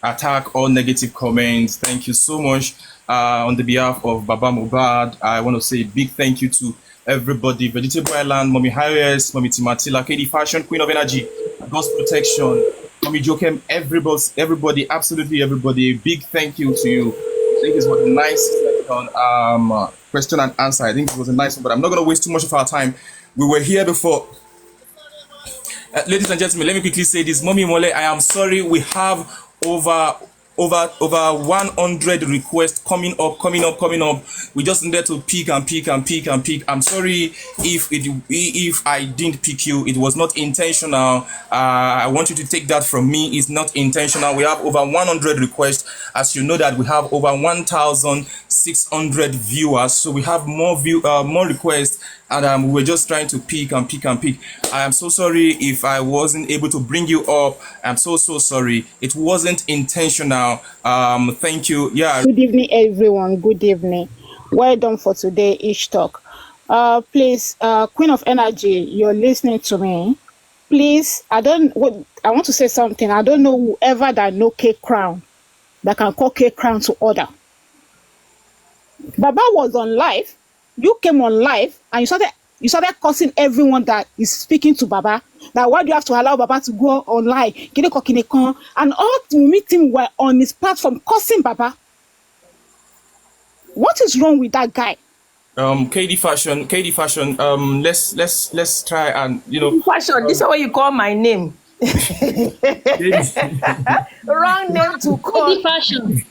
attack all negative comments. Thank you so much. On the behalf of Baba Mohbad, I want to say a big thank you to everybody. Vegetable Island, Mommy Harris, Mommy Timatila, KD Fashion, Queen of Energy, God's Protection, Mommy Jokem, everybody, absolutely everybody. A big thank you to you. I think it was a nice question and answer. I think it was a nice one, but I'm not going to waste too much of our time. We were here before. Ladies and gentlemen, let me quickly say this. Mommy Mole, I am sorry. We have over 100 requests coming up. We just needed to pick. I'm sorry if I didn't pick you. It was not intentional. I want you to take that from me. It's not intentional. We have over 100 requests. As you know that we have over 1,600 viewers. So we have more requests. And we were just trying to pick. I am so sorry if I wasn't able to bring you up. I'm so sorry. It wasn't intentional. Thank you. Yeah. Good evening, everyone. Good evening. Well done for today, Ish Talk. Please, Queen of Energy, you're listening to me. Please, I want to say something. I don't know whoever that know K Crown that can call K Crown to order. Baba was on live. You came on live and you started cursing everyone that is speaking to Baba. That why do you have to allow Baba to go online? And all the meeting were on his platform cursing Baba. What is wrong with that guy? KD Fashion. Let's try and Fashion. This is what you call my name. Wrong name to call. Lady Fashion. Do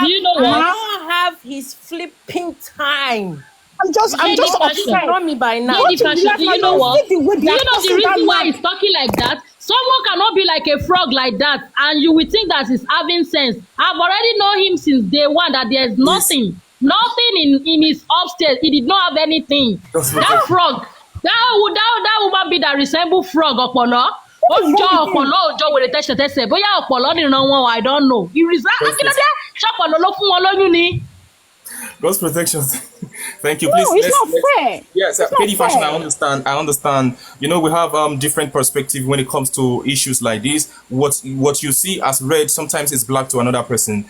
you know what? I don't have his flipping time. I'm just upset. Know me by now. Lady Fashion, do you know what? Do you know the reason why he's talking like that? Someone cannot be like a frog like that, and you will think that he's having sense. I've already known him since day one that there's nothing in his upstairs. He did not have anything. That frog, that woman be that resemble frog ọpọlọ. I don't know. God's protection. Thank you. No, Please. it's not fair. Yes, KD Fashion. I understand. We have different perspective when it comes to issues like this. What you see as red sometimes is black to another person.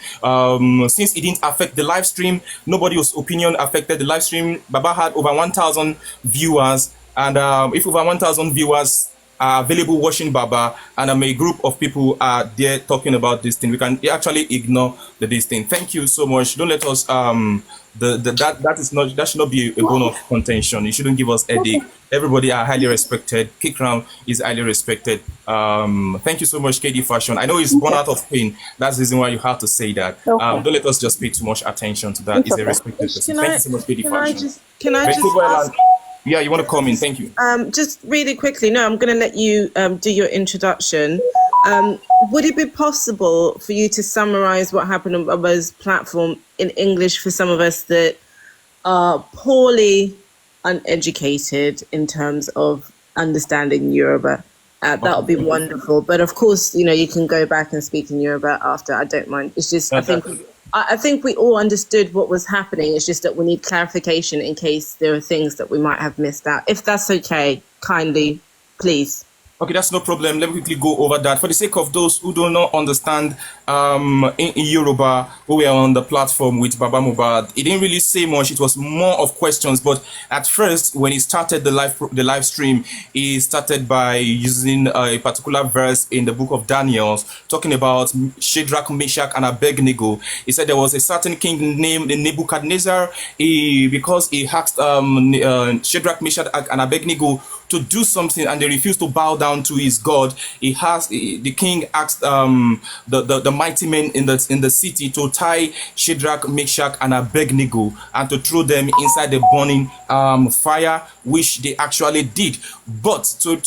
Since it didn't affect the live stream, nobody's opinion affected the live stream. Baba had over 1,000 viewers, and if over 1,000 viewers are available watching Baba, and a group of people are there talking about this thing, we can actually ignore this thing. Thank you so much. Don't let us that should not be a bone of contention. You shouldn't give us headache. Everybody are highly respected. Kick Round is highly respected. Thank you so much, KD Fashion. I know it's born out of pain. That's the reason why you have to say that. Don't let us just pay too much attention to that. He's a respected person. Thank you so much, KD Fashion. Can I just ask? Yeah, you want to come in? Thank you. Just really quickly. No, I'm going to let you do your introduction. Would it be possible for you to summarize what happened on Baba's platform in English for some of us that are poorly uneducated in terms of understanding Yoruba? That would be wonderful. But of course, you can go back and speak in Yoruba after. I don't mind. It's just I think we all understood what was happening. It's just that we need clarification in case there are things that we might have missed out. If that's okay, kindly, please. Okay, that's no problem. Let me quickly go over that. For the sake of those who do not understand in Yoruba, who were on the platform with Baba Mohbad, he didn't really say much. It was more of questions. But at first, when he started the live stream, he started by using a particular verse in the book of Daniel, talking about Shadrach, Meshach, and Abednego. He said there was a certain king named Nebuchadnezzar. Because he asked Shadrach, Meshach, and Abednego to do something, and they refused to bow down to his god. The king asked the mighty men in the city to tie Shadrach, Meshach, and Abednego and to throw them inside the burning fire, which they actually did. But to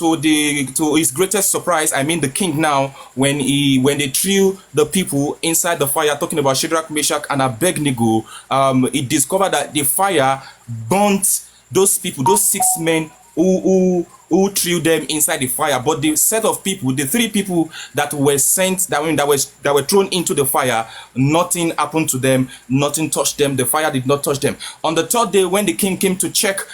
his greatest surprise, the king now, when they threw the people inside the fire, talking about Shadrach, Meshach, and Abednego, he discovered that the fire burnt those people, those 6 men who threw them inside the fire. But the set of people, the 3 people that were sent, that were thrown into the fire, nothing happened to them, nothing touched them, the fire did not touch them. On the 3rd day, when the king came to check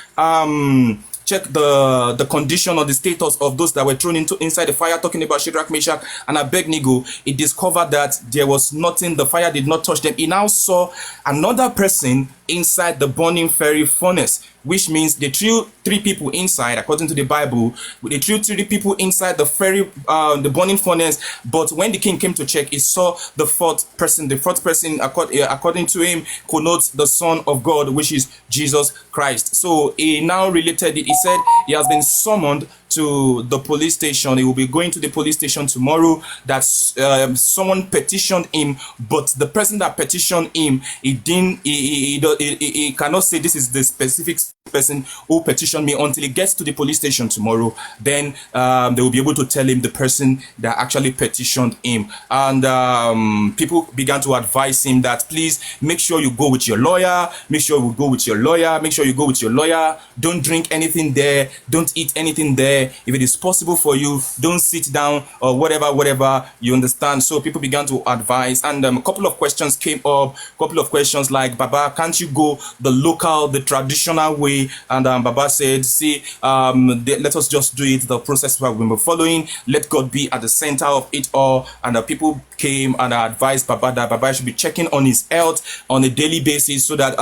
check the condition or the status of those that were thrown inside the fire, talking about Shadrach, Meshach, and Abednego, he discovered that there was nothing, the fire did not touch them. He now saw another person inside the burning fiery furnace, which means they threw 3 people inside, according to the Bible. They threw 3 people inside the burning furnace, but when the king came to check, he saw the fourth person. The fourth person, according to him, connotes the Son of God, which is Jesus Christ. So he now related it. He said he has been summoned to the police station. He will be going to the police station tomorrow. That someone petitioned him, but the person that petitioned him, he cannot say this is the specific person who petitioned me until he gets to the police station tomorrow. Then they will be able to tell him the person that actually petitioned him. And people began to advise him that please make sure you go with your lawyer. Make sure you go with your lawyer. Make sure you go with your lawyer. Don't drink anything there. Don't eat anything there. If it is possible for you, don't sit down or whatever, you understand. So people began to advise, and a couple of questions came up. Couple of questions like, Baba, can't you go the traditional way? And Baba said, see, let us just do it the process we were following. Let God be at the center of it all. And people came and advised Baba that Baba should be checking on his health on a daily basis, so that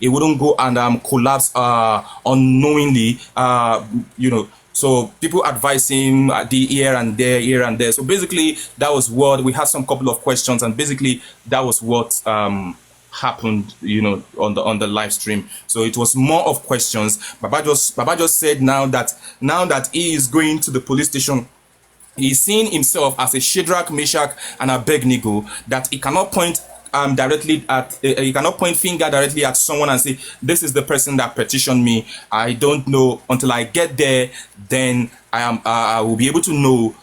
he wouldn't go and collapse unknowingly, So people advised him here and there. So basically, that was what we had. Some couple of questions, and basically that was what happened, on the live stream. So it was more of questions. Baba just said now that he is going to the police station, he's seeing himself as a Shadrach, Meshach, and Abednego, that he cannot point you cannot point finger directly at someone and say, this is the person that petitioned me. I don't know until I get there. Then I will be able to know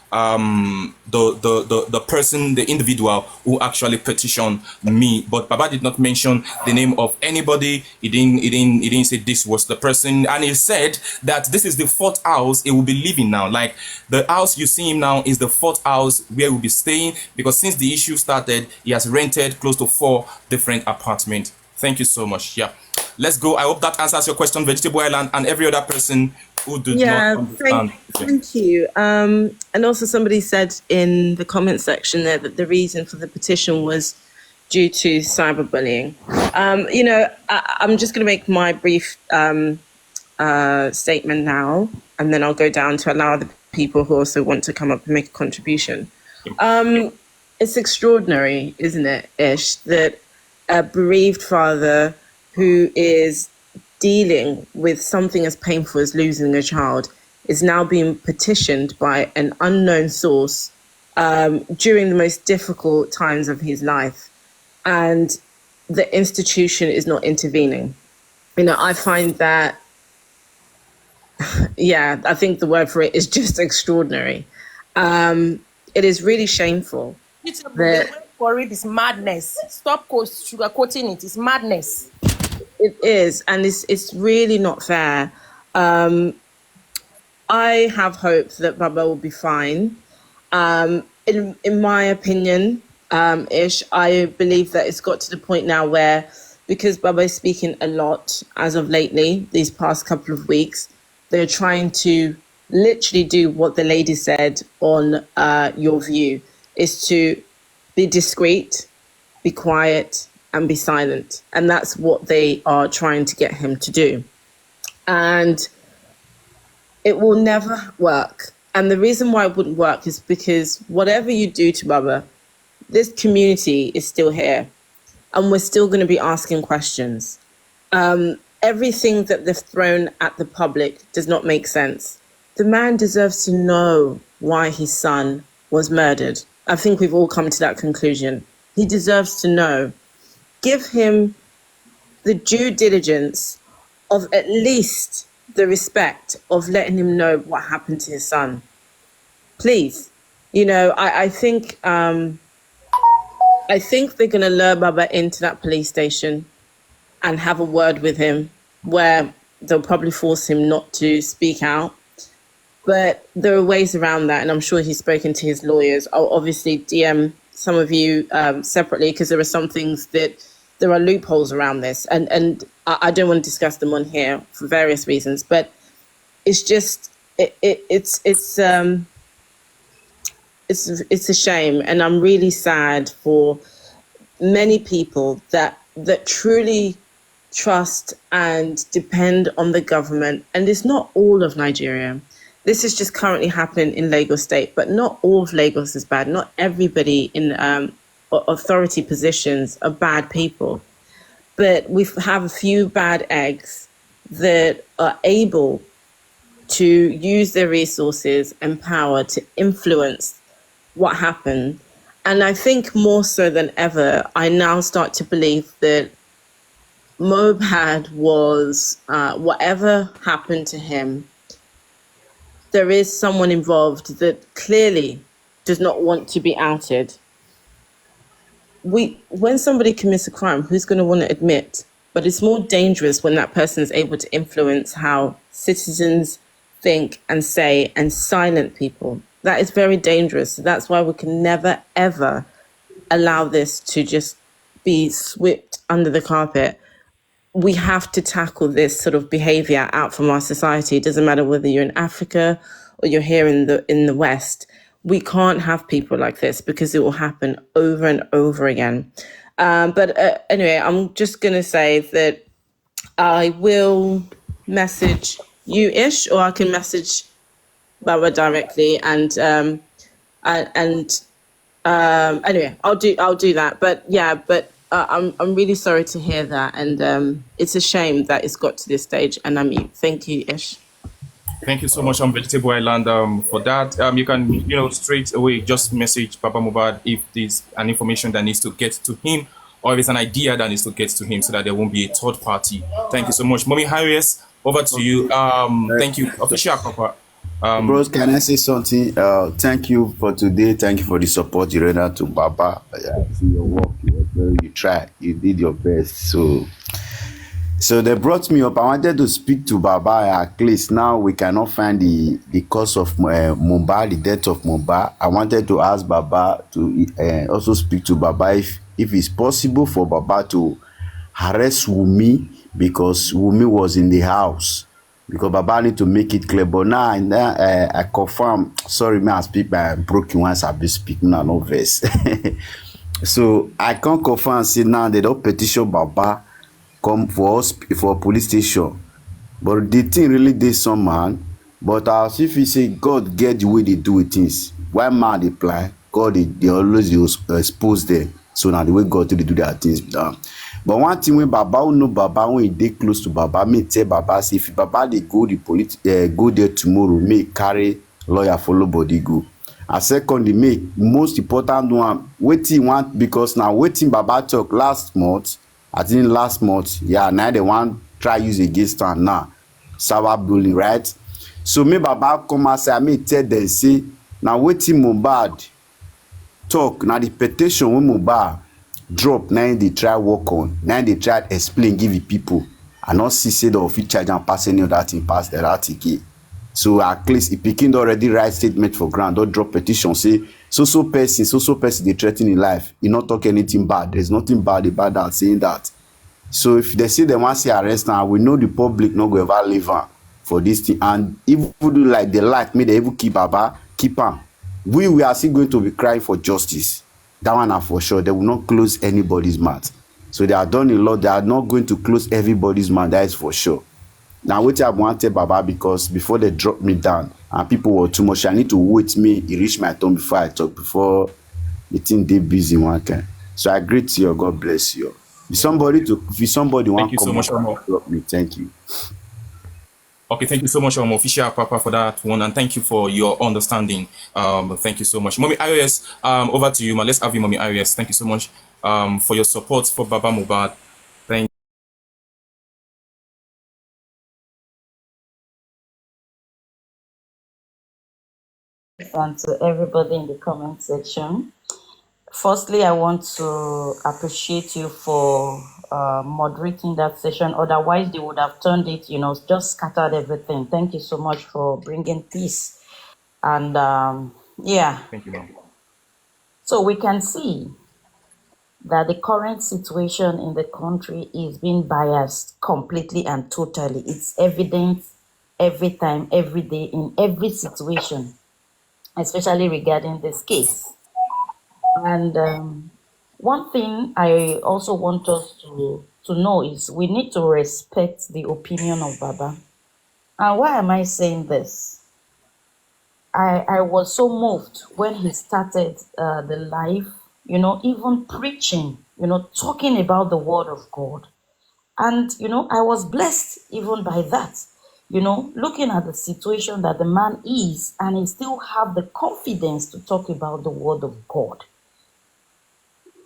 the person, the individual who actually petitioned me. But Baba did not mention the name of anybody. He didn't say this was the person. And he said that this is the 4th house he will be living now. Like, the house you see him now is the 4th house where he will be staying, because since the issue started, he has rented close to 4 different apartments. Thank you so much. Yeah, let's go. I hope that answers your question, Vegetable Island, and every other person who did not understand. Thank you. And also somebody said in the comment section there that the reason for the petition was due to cyberbullying. I'm just going to make my brief statement now, and then I'll go down to allow the people who also want to come up and make a contribution. It's extraordinary, isn't it, Ish, that a bereaved father who is dealing with something as painful as losing a child is now being petitioned by an unknown source during the most difficult times of his life, and the institution is not intervening. I find that, I think the word for it is just extraordinary. It is really shameful. The word for it is madness. Stop sugarcoating it. It's madness. It is, and it's really not fair. I have hope that Baba will be fine. In my opinion, Ish, I believe that it's got to the point now where, because Baba is speaking a lot as of lately, these past couple of weeks, they're trying to literally do what the lady said on Your View, is to be discreet, be quiet, and be silent. And that's what they are trying to get him to do. And it will never work. And the reason why it wouldn't work is because whatever you do to Baba, this community is still here. And we're still going to be asking questions. Everything that they've thrown at the public does not make sense. The man deserves to know why his son was murdered. I think we've all come to that conclusion. He deserves to know. Give him the due diligence of at least the respect of letting him know what happened to his son. Please. I think they're going to lure Baba into that police station and have a word with him where they'll probably force him not to speak out. But there are ways around that, and I'm sure he's spoken to his lawyers. I'll obviously DM some of you separately, because there are some things that there are loopholes around this, and I don't want to discuss them on here for various reasons. But it's just it's a shame, and I'm really sad for many people that truly trust and depend on the government. And it's not all of Nigeria. This is just currently happening in Lagos State, but not all of Lagos is bad. Not everybody in authority positions are bad people, but we have a few bad eggs that are able to use their resources and power to influence what happened. And I think more so than ever, I now start to believe that Mohbad was, whatever happened to him, there is someone involved that clearly does not want to be outed. When somebody commits a crime, who's going to want to admit? But it's more dangerous when that person is able to influence how citizens think and say and silent people. That is very dangerous. That's why we can never, ever allow this to just be swept under the carpet. We have to tackle this sort of behavior out from our society. It doesn't matter whether you're in Africa or you're here in the West. We can't have people like this because it will happen over and over again. But anyway, I'm just going to say that I will message you, Ish, or I can message Baba directly. And anyway, I'll do that. But yeah, I'm really sorry to hear that, and it's a shame that it's got to this stage. And I mean, thank you, Ish. Thank you so much on Vegetable Island for that. You can, straight away just message Baba Mohbad if there's an information that needs to get to him, or if it's an idea that needs to get to him, so that there won't be a third party. Thank you so much. Mommy Harris, over to you. Thank you. Official Papa. Bros, can I say something? Thank you for today. Thank you for the support you rendered to Baba. I see your work. You tried. You did your best. So they brought me up. I wanted to speak to Baba. At least now we cannot find the cause of Mohbad, the death of Mohbad. I wanted to ask Baba to also speak to Baba if it's possible for Baba to arrest Wunmi, because Wunmi was in the house. Because Baba need to make it clear. But now I confirm. Sorry, me I speak by broken once I be speaking now no verse. So I can't confirm and say now they don't petition Baba come for us for a police station. But the thing really did some man. But as if he say God get the way they do things. Why man they plan? God they always expose them. So now the way God they do their things done. But one thing when Baba will know Baba when he dey close to Baba, me tell Baba say if Baba they go the police go there tomorrow, may carry lawyer follow body go. And second, they make most important one waiting want, because now waiting Baba talk last month. I think last month, yeah, now they want try use against her now. Cyber bullying, right? So me Baba come and say, I may tell them say, now waiting Mohbad talk, now the petition when Mohbad drop, now they try work on, now they try explain, give it people, and not see say the official charge and pass any other thing past the RTK. So at least if Pikin already write statement for ground, don't drop petition, say so person they threaten in life, you not talk anything bad. There's nothing bad about that saying that. So if they say they want to see arrest now, we know the public not going to ever leave her for this thing. And if we do like they like me, they even keep Baba, keep her. We are still going to be crying for justice. That one are for sure. They will not close anybody's mouth. So they are done a lot. They are not going to close everybody's mouth. That is for sure. Now wait I wanted Baba, because before they drop me down and people were too much, I need to wait me it reach my turn before I talk, before the thing they busy one can. So I greet you. God bless you. If somebody want to come up, drop me. Thank you. Okay, thank you so much, Official Papa, for that one, and thank you for your understanding. Thank you so much. Mommy IOS, over to you, man. Let's have you, Mommy IOS. Thank you so much for your support for Baba Mohbad. Thank you. And to everybody in the comment section. Firstly, I want to appreciate you for moderating that session. Otherwise, they would have turned it, just scattered everything. Thank you so much for bringing peace. And yeah. Thank you, ma'am. So we can see that the current situation in the country is being biased completely and totally. It's evident every time, every day, in every situation, especially regarding this case. And one thing I also want us to know is we need to respect the opinion of Baba. And why am I saying this? I was so moved when he started the life, even preaching, talking about the word of God. And, I was blessed even by that, looking at the situation that the man is, and he still have the confidence to talk about the word of God.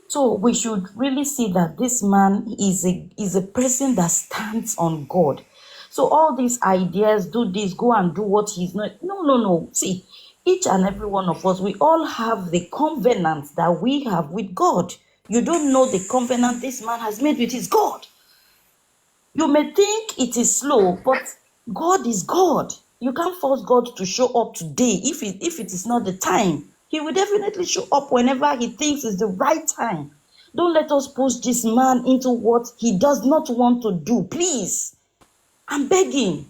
So we should really see that this man is a person that stands on God. So all these ideas, do this, go and do what he's not. No. See, each and every one of us, we all have the covenant that we have with God. You don't know the covenant this man has made with his God. You may think it is slow, but God is God. You can't force God to show up today. If it is not the time, he will definitely show up whenever he thinks is the right time. Don't let us push this man into what he does not want to do. Please, I'm begging.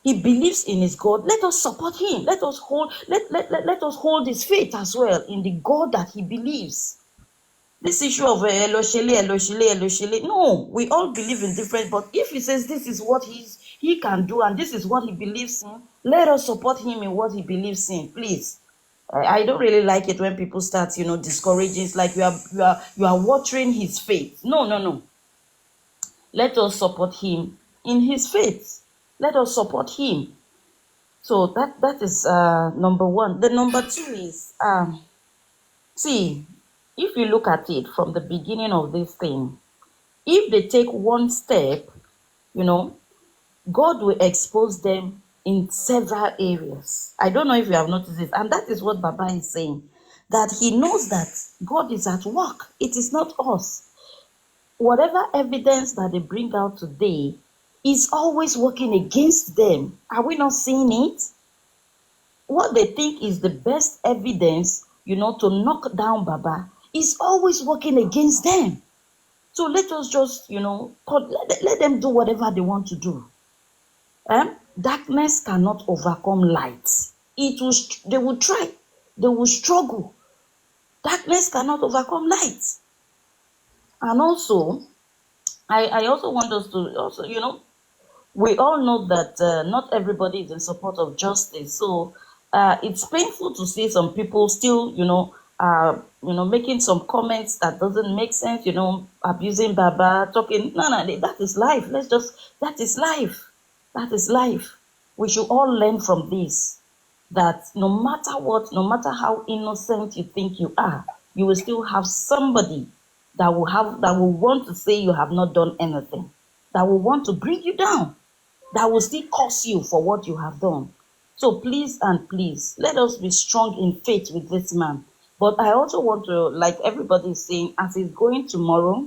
He believes in his God. Let us support him. Let us hold his faith as well in the God that he believes. This issue of Eloshele, no, we all believe in different, but if he says this is what he can do and this is what he believes in, let us support him in what he believes in, please. I don't really like it when people start, discouraging. It's like you are watering his faith. No. Let us support him in his faith. Let us support him. So that is number one. The number two is see, if you look at it from the beginning of this thing, if they take one step, God will expose them in several areas. I don't know if you have noticed this, and that is what Baba is saying, that he knows that God is at work. It is not us. Whatever evidence that they bring out today is always working against them. Are we not seeing it? What they think is the best evidence, to knock down Baba, is always working against them. So let us just, let them do whatever they want to do. Darkness cannot overcome light. They will try. They will struggle. Darkness cannot overcome light. And also, I also want us to we all know that not everybody is in support of justice. So it's painful to see some people still, making some comments that doesn't make sense, abusing Baba, talking. No, that is life. That is life. That is life. We should all learn from this, that no matter what, no matter how innocent you think you are, you will still have somebody that will want to say you have not done anything, that will want to bring you down, that will still curse you for what you have done. So please and please, let us be strong in faith with this man. But I also want to, like everybody is saying, as he's going tomorrow,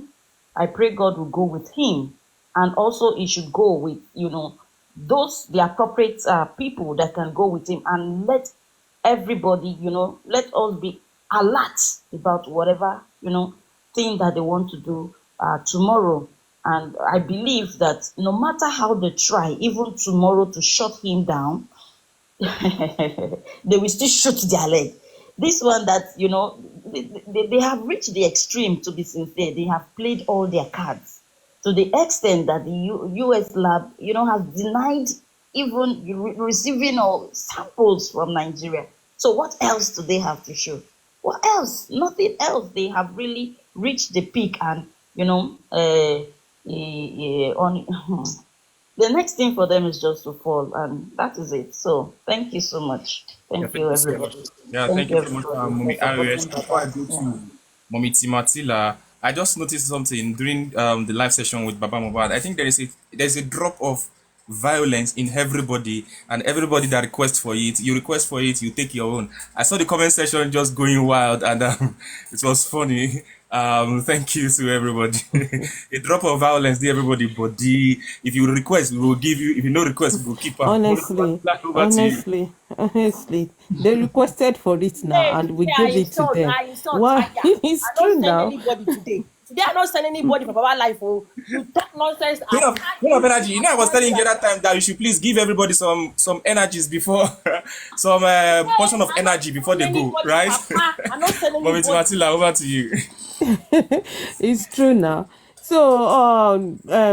I pray God will go with him. And also he should go with, the appropriate people that can go with him, and let everybody, let us be alert about whatever, thing that they want to do tomorrow. And I believe that no matter how they try, even tomorrow, to shut him down, they will still shoot their leg. This one that, they have reached the extreme, to be sincere. They have played all their cards to the extent that the US lab, has denied even receiving samples from Nigeria. So what else do they have to show? What else? Nothing else. They have really reached the peak, and, the next thing for them is just to fall, and that is it. So thank you so much. Thank you, everybody. Thank you so much, Mommy Arius. Before I go to Mommy Timatila, I just noticed something during the live session with Baba Mohbad. I think there's a drop of violence in everybody, and everybody that requests for it, you request for it, you take your own. I saw the comment section just going wild, and it was funny. Thank you to everybody. A drop of violence, dear everybody, but if you request, we will give you. If you no request, we will keep up. Honestly, they requested for it now, and we gave it to them. Why? It's true now. Anybody today. Today I not send anybody for Baba life. Oh, you talk nonsense. Queen of energy. You know, I was telling you the other time that you should please give everybody some energies before some portion of energy before they go, right? I'm not sending Mommy anybody. Matila, over to you. It's true now. So,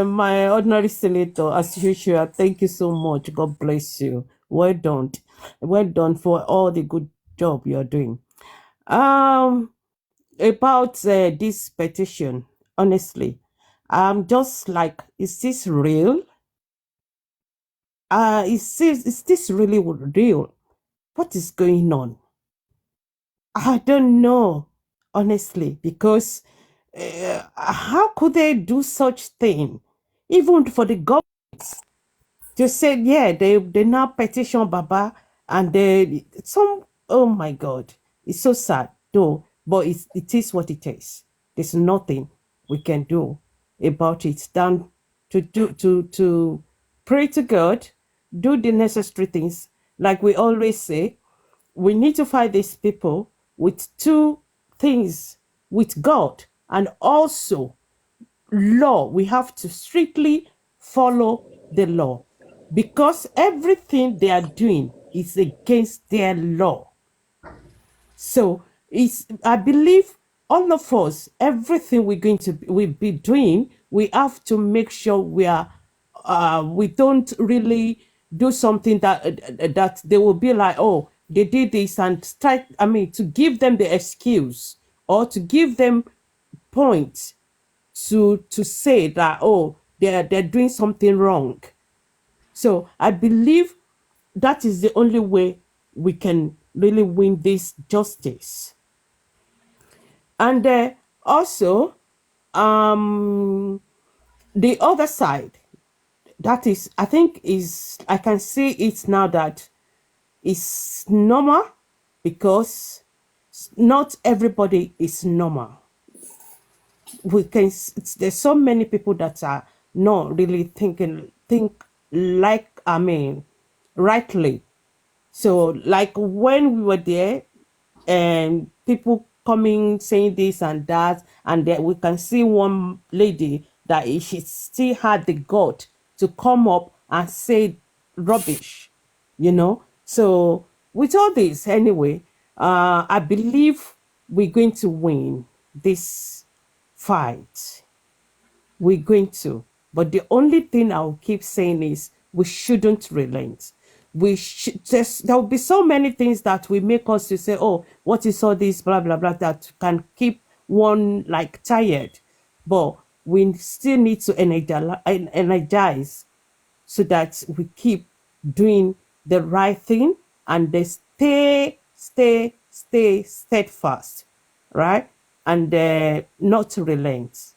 my ordinary senator, as usual, thank you so much. God bless you. Well done. Well done for all the good job you're doing. About this petition, honestly, I'm just like, is this real? Is this really real? What is going on? I don't know, honestly, because how could they do such thing? Even for the government, they said, yeah, they now petition Baba, and oh my God, it's so sad though, but it is what it is. There's nothing we can do about it than to pray to God, do the necessary things. Like we always say, we need to fight these people with two things, with God and also law. We have to strictly follow the law because everything they are doing is against their law. So I believe all of us, everything we be doing, we have to make sure we don't really do something that they will be like, oh, they did this, and to give them the excuse or to give them points to say that, oh, they're doing something wrong. So I believe that is the only way we can really win this justice. And also, the other side, that is, I think I can see it now that it's normal because not everybody is normal. There's so many people that are not really think like, rightly. So like when we were there and people coming saying this and that, and then we can see one lady that she still had the gut to come up and say rubbish, So with all this anyway, I believe we're going to win this fight. We're going to. But the only thing I'll keep saying is we shouldn't relent. There will be so many things that will make us to say, oh, what is all this, blah, blah, blah, that can keep one like tired. But we still need to energize so that we keep doing the right thing and they stay steadfast, right? And not relent.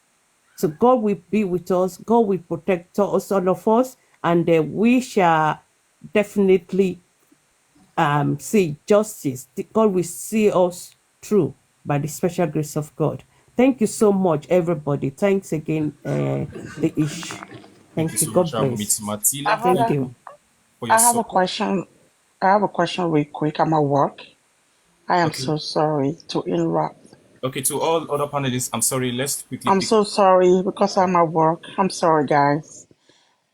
So God will be with us. God will protect us, all of us, and we shall definitely see justice. God will see us through by the special grace of God. Thank you so much, everybody. Thanks again, the Ish. Thank you. God bless. Thank you. I have a question. I have a question real quick. I'm at work. I am so sorry to interrupt. Okay, to all other panelists, I'm sorry. Let's quickly. I'm so sorry because I'm at work. I'm sorry, guys.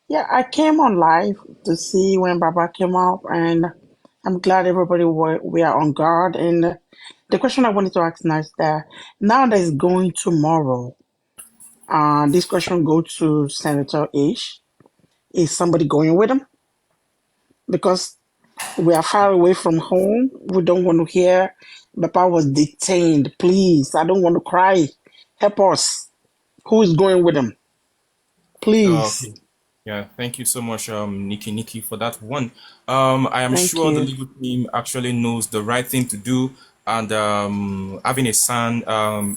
Yeah, I came on live to see when Baba came up, and I'm glad everybody we are on guard. And the question I wanted to ask now is that now that it's going tomorrow, this question go to Senator Ish. Is somebody going with him? Because we are far away from home. We don't want to hear Baba was detained. Please, I don't want to cry. Help us. Who is going with him? Please. Okay. Yeah, thank you so much, Nikki, for that one. I am sure the legal team actually knows the right thing to do, and having a son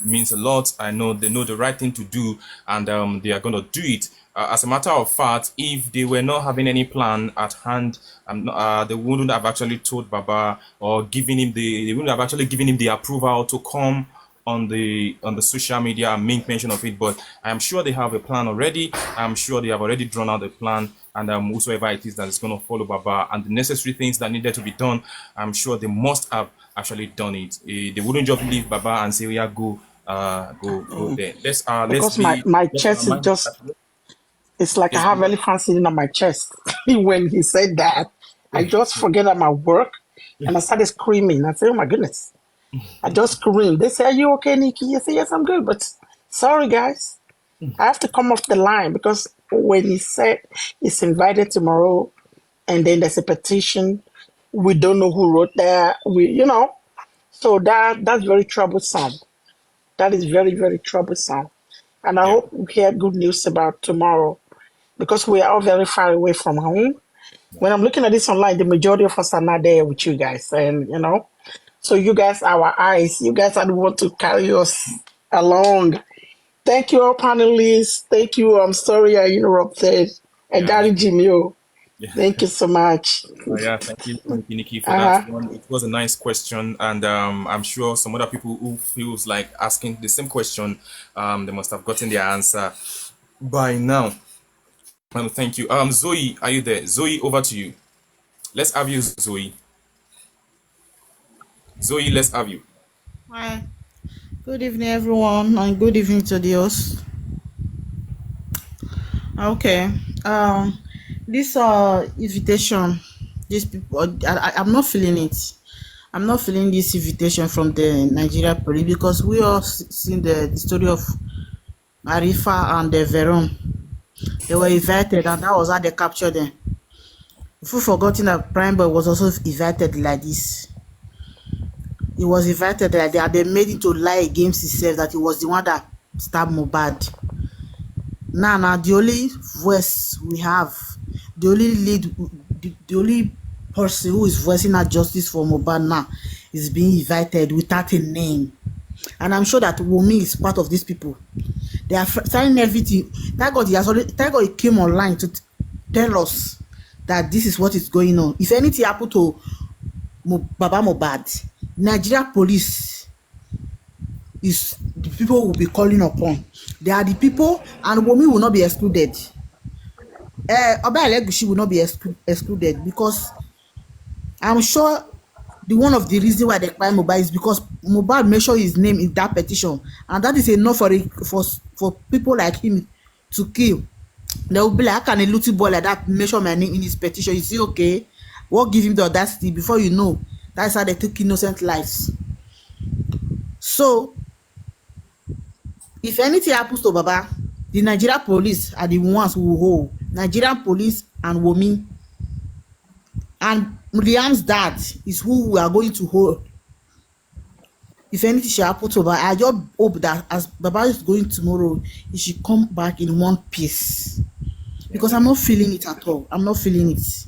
means a lot. I know they know the right thing to do, and they are going to do it. As a matter of fact, if they were not having any plan at hand, they wouldn't have actually told Baba or they wouldn't have actually given him the approval to come on the social media and make mention of it. But I am sure they have a plan already. I'm sure they have already drawn out the plan, and whosoever it is that is going to follow Baba and the necessary things that needed to be done, I'm sure they must have actually done it. They wouldn't just leave Baba and say, "Yeah, go Go there. Let's Because be my let our chest is mind. just, it's like I Yes, have go. elephant sitting on my chest. When he said that, I just forget I'm at work and I started screaming. I said, oh my goodness. I just screamed. They say, are you okay, Nikki? I say, yes, I'm good. But sorry, guys. I have to come off the line because when he said he's invited tomorrow and then there's a petition, we don't know who wrote that. So that's very troublesome. That is very, very troublesome. And I Yeah. hope we hear good news about tomorrow because we are all very far away from home. When I'm looking at this online, the majority of us are not there with you guys. And, so you guys are our eyes. You guys are the one to carry us along. Thank you, all panelists. Thank you. I'm sorry I interrupted. And Yeah. Daddy Jimmy, Yeah. thank you so much. Yeah, thank you, Nikki, for that Uh-huh. one. It was a nice question, and I'm sure some other people who feels like asking the same question, they must have gotten their answer by now. Thank you. Zoe, are you there? Zoe, over to you. Let's have you, Zoe. Zoe, let's have you. Hi, good evening, everyone, and good evening to the host. Okay, this invitation, these people, I'm not feeling it. I'm not feeling this invitation from the Nigeria police because we all seen the story of Arifa and Veron. They were invited, and that was how they captured them. If we forgotten that Prime Boy was also invited like this. He was invited like that. They made him to lie against himself that he was the one that stabbed Mohbad. Now, the only voice we have, the only lead, the only person who is voicing out justice for Mohbad now is being invited without a name. And I'm sure that Wunmi is part of these people. They are signing everything. Thank God he came online to tell us that this is what is going on. If anything happened to Baba Mohbad, Nigeria police is the people will be calling upon. They are the people, and Wunmi will not be excluded. Oba Elegushi will not be excluded because I'm sure one of the reasons why they cry Mohbad is because Mohbad made sure his name in that petition, and that is enough for people like him to kill. They will be like, how can a little boy like that mention my name in his petition? You see, okay, what give him the audacity? Before you know, that's how they took innocent lives. So, if anything happens to Baba, the Nigeria police are the ones who will hold. Nigerian police and Wunmi. And Liam's dad is who we are going to hold. If anything should happen to Baba, I just hope that as Baba is going tomorrow, he should come back in one piece. Because I'm not feeling it at all. I'm not feeling it.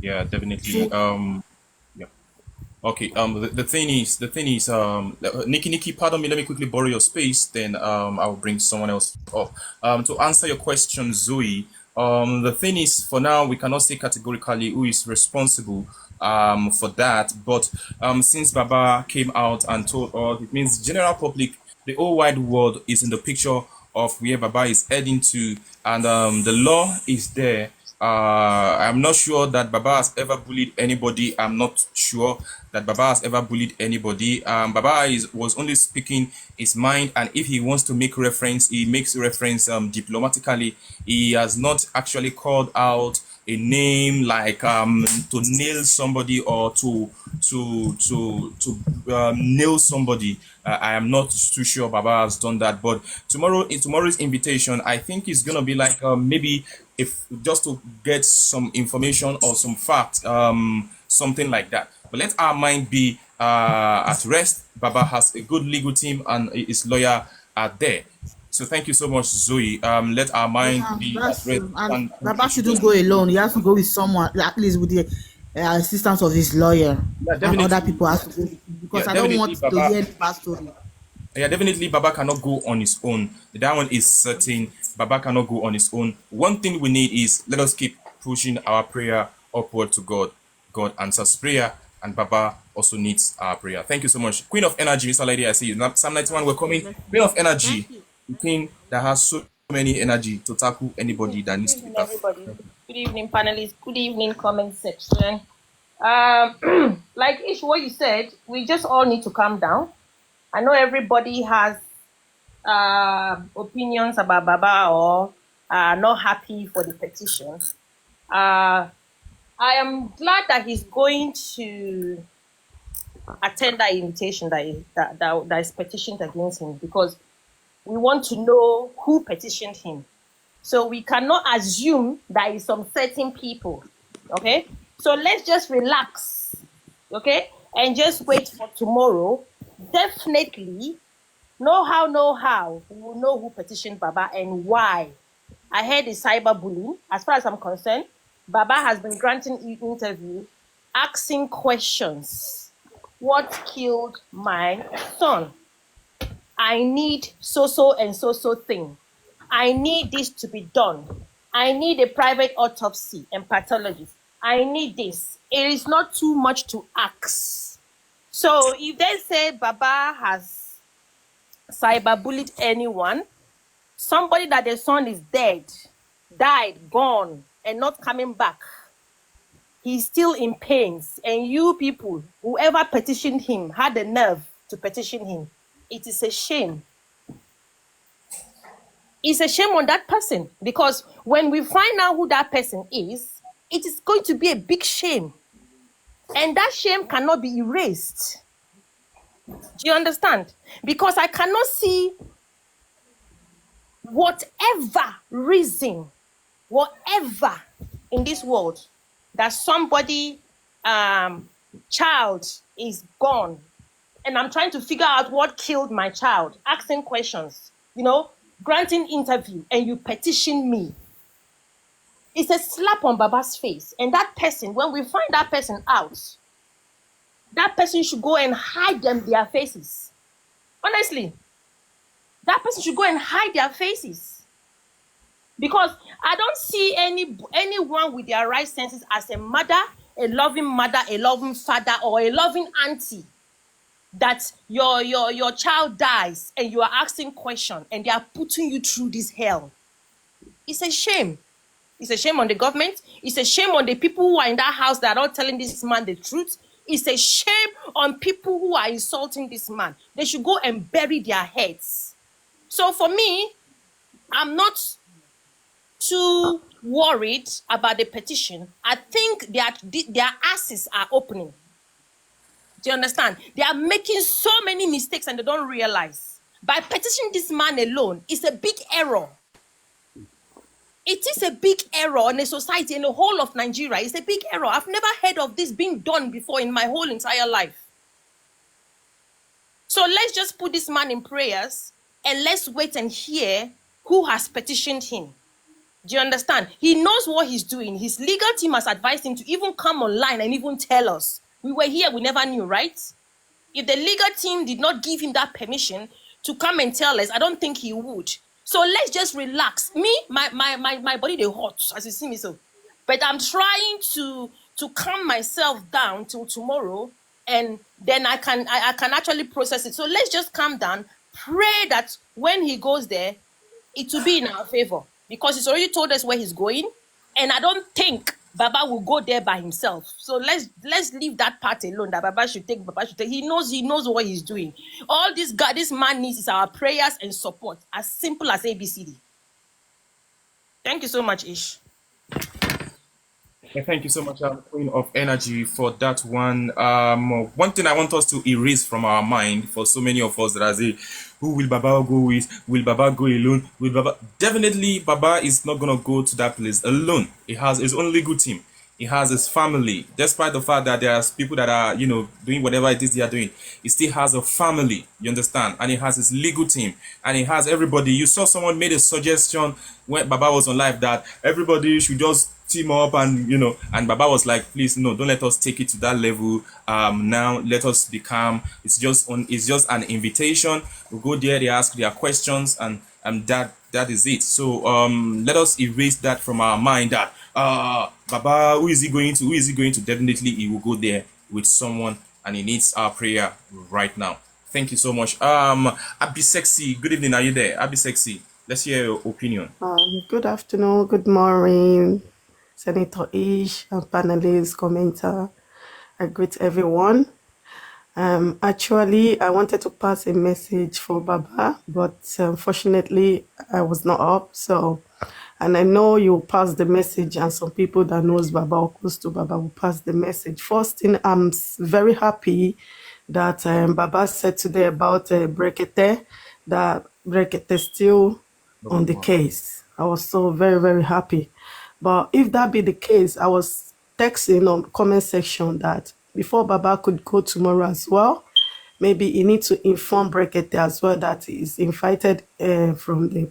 Yeah, definitely. So, Yeah. Okay. The thing is, Nikki, pardon me. Let me quickly borrow your space. Then, I'll bring someone else up. To answer your question, Zoe. The thing is, for now, we cannot say categorically who is responsible for that. But since Baba came out and told us, it means general public, the whole wide world is in the picture of where Baba is heading to, and the law is there. I'm not sure that Baba has ever bullied anybody. I'm not sure that Baba has ever bullied anybody. Baba was only speaking his mind, and if he wants to make reference, he makes reference diplomatically. He has not actually called out a name like to nail somebody or to nail somebody. I am not too sure Baba has done that, but tomorrow's invitation, I think is gonna be like maybe if just to get some information or some facts, something like that. But let our mind be at rest. Baba has a good legal team and his lawyer are there. So thank you so much, Zoe. Let our mind yeah, be at that's rest. true. And Baba shouldn't go alone. He has to go with someone, at least with the assistance of his lawyer. Yeah, And other definitely. people have to go with him. Because Yeah, I don't definitely, want to Baba. hear the past story. Yeah, definitely, Baba cannot go on his own. That one is certain. Baba cannot go on his own. One thing we need is let us keep pushing our prayer upward to God. God answers prayer, and Baba also needs our prayer. Thank you so much. Queen of Energy, Mr. Lady, I see you. Psalm 91, we're coming. Queen of Energy, Thank you. the queen that has so many energy to tackle anybody that Good needs to be evening, tackled. everybody. Good evening, panelists. Good evening, comment section. Like Ish, what you said, we just all need to calm down. I know everybody has opinions about Baba or are not happy for the petition, I am glad that he's going to attend that invitation that is petitioned against him, because we want to know who petitioned him. So we cannot assume that it's some certain people. Okay? So let's just relax. Okay? And just wait for tomorrow. Definitely, no how, we will know who petitioned Baba and why. I heard the cyberbullying. As far as I'm concerned, Baba has been granting interview, asking questions. What killed my son? I need so and so thing. I need this to be done. I need a private autopsy and pathologist. I need this. It is not too much to ask. So if they say Baba has cyberbullied anyone, somebody that their son is dead, died, gone, and not coming back, he's still in pains, and you people, whoever petitioned him, had the nerve to petition him, it is a shame. It's a shame on that person, because when we find out who that person is, it is going to be a big shame. And that shame cannot be erased. Do you understand? Because I cannot see whatever reason, whatever in this world that somebody, child is gone, and I'm trying to figure out what killed my child, asking questions, granting interview, and you petition me. It's a slap on Baba's face. And that person, when we find that person out, that person should go and hide their faces. Honestly, that person should go and hide their faces. Because I don't see anyone with their right senses as a mother, a loving father, or a loving auntie, that your child dies and you are asking questions and they are putting you through this hell. It's a shame. It's a shame on the government. It's a shame on the people who are in that house that are not telling this man the truth. It's a shame on people who are insulting this man. They should go and bury their heads. So for me, I'm not too worried about the petition. I think their asses are opening. Do you understand? They are making so many mistakes and they don't realize. By petitioning this man alone, it's a big error. It is a big error in a society, in the whole of Nigeria. It's a big error. I've never heard of this being done before in my whole entire life. So let's just put this man in prayers and let's wait and hear who has petitioned him. Do you understand? He knows what he's doing. His legal team has advised him to even come online and even tell us. We were here, we never knew, right? If the legal team did not give him that permission to come and tell us, I don't think he would. So let's just relax. Me, my body, they hot, as you see me so. But I'm trying to calm myself down till tomorrow, and then I can actually process it. So let's just calm down, pray that when he goes there, it will be in our favor. Because he's already told us where he's going, and I don't think Baba will go there by himself. So let's leave that part alone. That Baba should take. He knows what he's doing. All this man needs is our prayers and support. As simple as ABCD. Thank you so much, Ish. Thank you so much, Queen of Energy, for that one. One thing I want us to erase from our mind, for so many of us that are saying, who will Baba go with? Will Baba go alone? Will Baba? Definitely, Baba is not going to go to that place alone. He has his own legal team. He has his family. Despite the fact that there's people that are, doing whatever it is they are doing, he still has a family, you understand? And he has his legal team. And he has everybody. You saw someone made a suggestion when Baba was on live that everybody should just team up, and and Baba was like, please, no, don't let us take it to that level. Now let us be calm. It's just an invitation. We go there, they ask their questions, and that is it. So let us erase that from our mind that Baba, who is he going to? Definitely he will go there with someone, and he needs our prayer right now. Thank you so much. Abi Sexy, good evening, are you there? Abi Sexy, let's hear your opinion. Good afternoon, good morning, Senator Ish and panelists, commenter. I greet everyone. Actually, I wanted to pass a message for Baba, but unfortunately, I was not up. So, and I know you'll pass the message, and some people that knows Baba or close to Baba will pass the message. First thing, I'm very happy that Baba said today about Brekete, that Brekete is still on the case. I was so very, very happy. But if that be the case, I was texting on comment section that before Baba could go tomorrow as well, maybe he need to inform Brekete as well that he's invited from the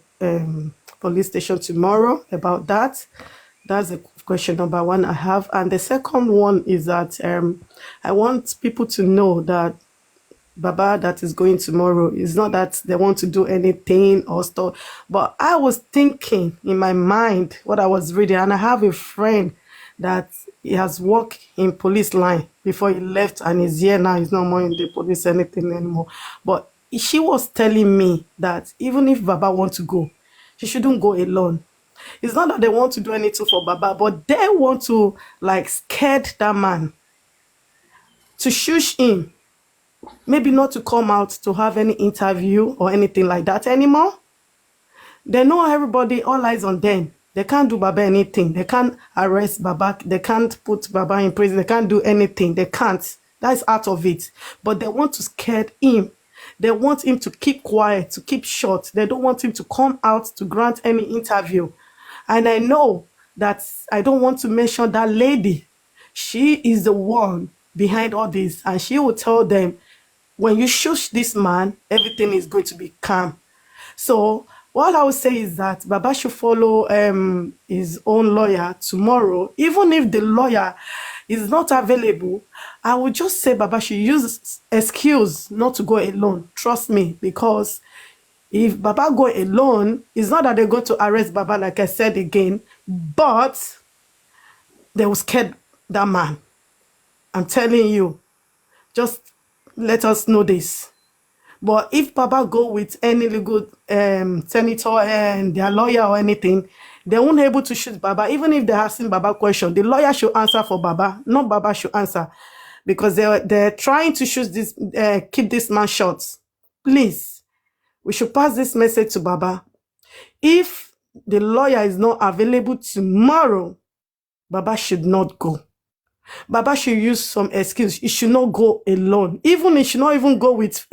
police station tomorrow about that. That's the question number one I have. And the second one is that I want people to know that Baba that is going tomorrow is not that they want to do anything or stuff. But I was thinking in my mind what I was reading, and I have a friend that he has worked in police line before he left, and he's here now. He's not more in the police anything anymore. But she was telling me that even if Baba wants to go, she shouldn't go alone. It's not that they want to do anything for Baba, but they want to like scare that man, to shush him, maybe not to come out to have any interview or anything like that anymore. They know everybody, all eyes on them. They can't do Baba anything. They can't arrest Baba. They can't put Baba in prison. They can't do anything. They can't. That's out of it. But they want to scare him. They want him to keep quiet, to keep short. They don't want him to come out to grant any interview. And I know that I don't want to mention that lady. She is the one behind all this. And she will tell them, when you shush this man, everything is going to be calm. So what I would say is that Baba should follow his own lawyer tomorrow. Even if the lawyer is not available, I would just say Baba should use excuse not to go alone. Trust me, because if Baba go alone, it's not that they're going to arrest Baba, like I said again, but they will scare that man. I'm telling you, just let us know this. But if Baba go with any legal senator and their lawyer or anything, they won't be able to shoot Baba. Even if they have seen Baba question, the lawyer should answer for Baba, not Baba should answer. Because they're trying to shoot this, keep this man short. Please, we should pass this message to Baba. If the lawyer is not available tomorrow, Baba should not go. Baba should use some excuse. He should not go alone. Even he should not even go with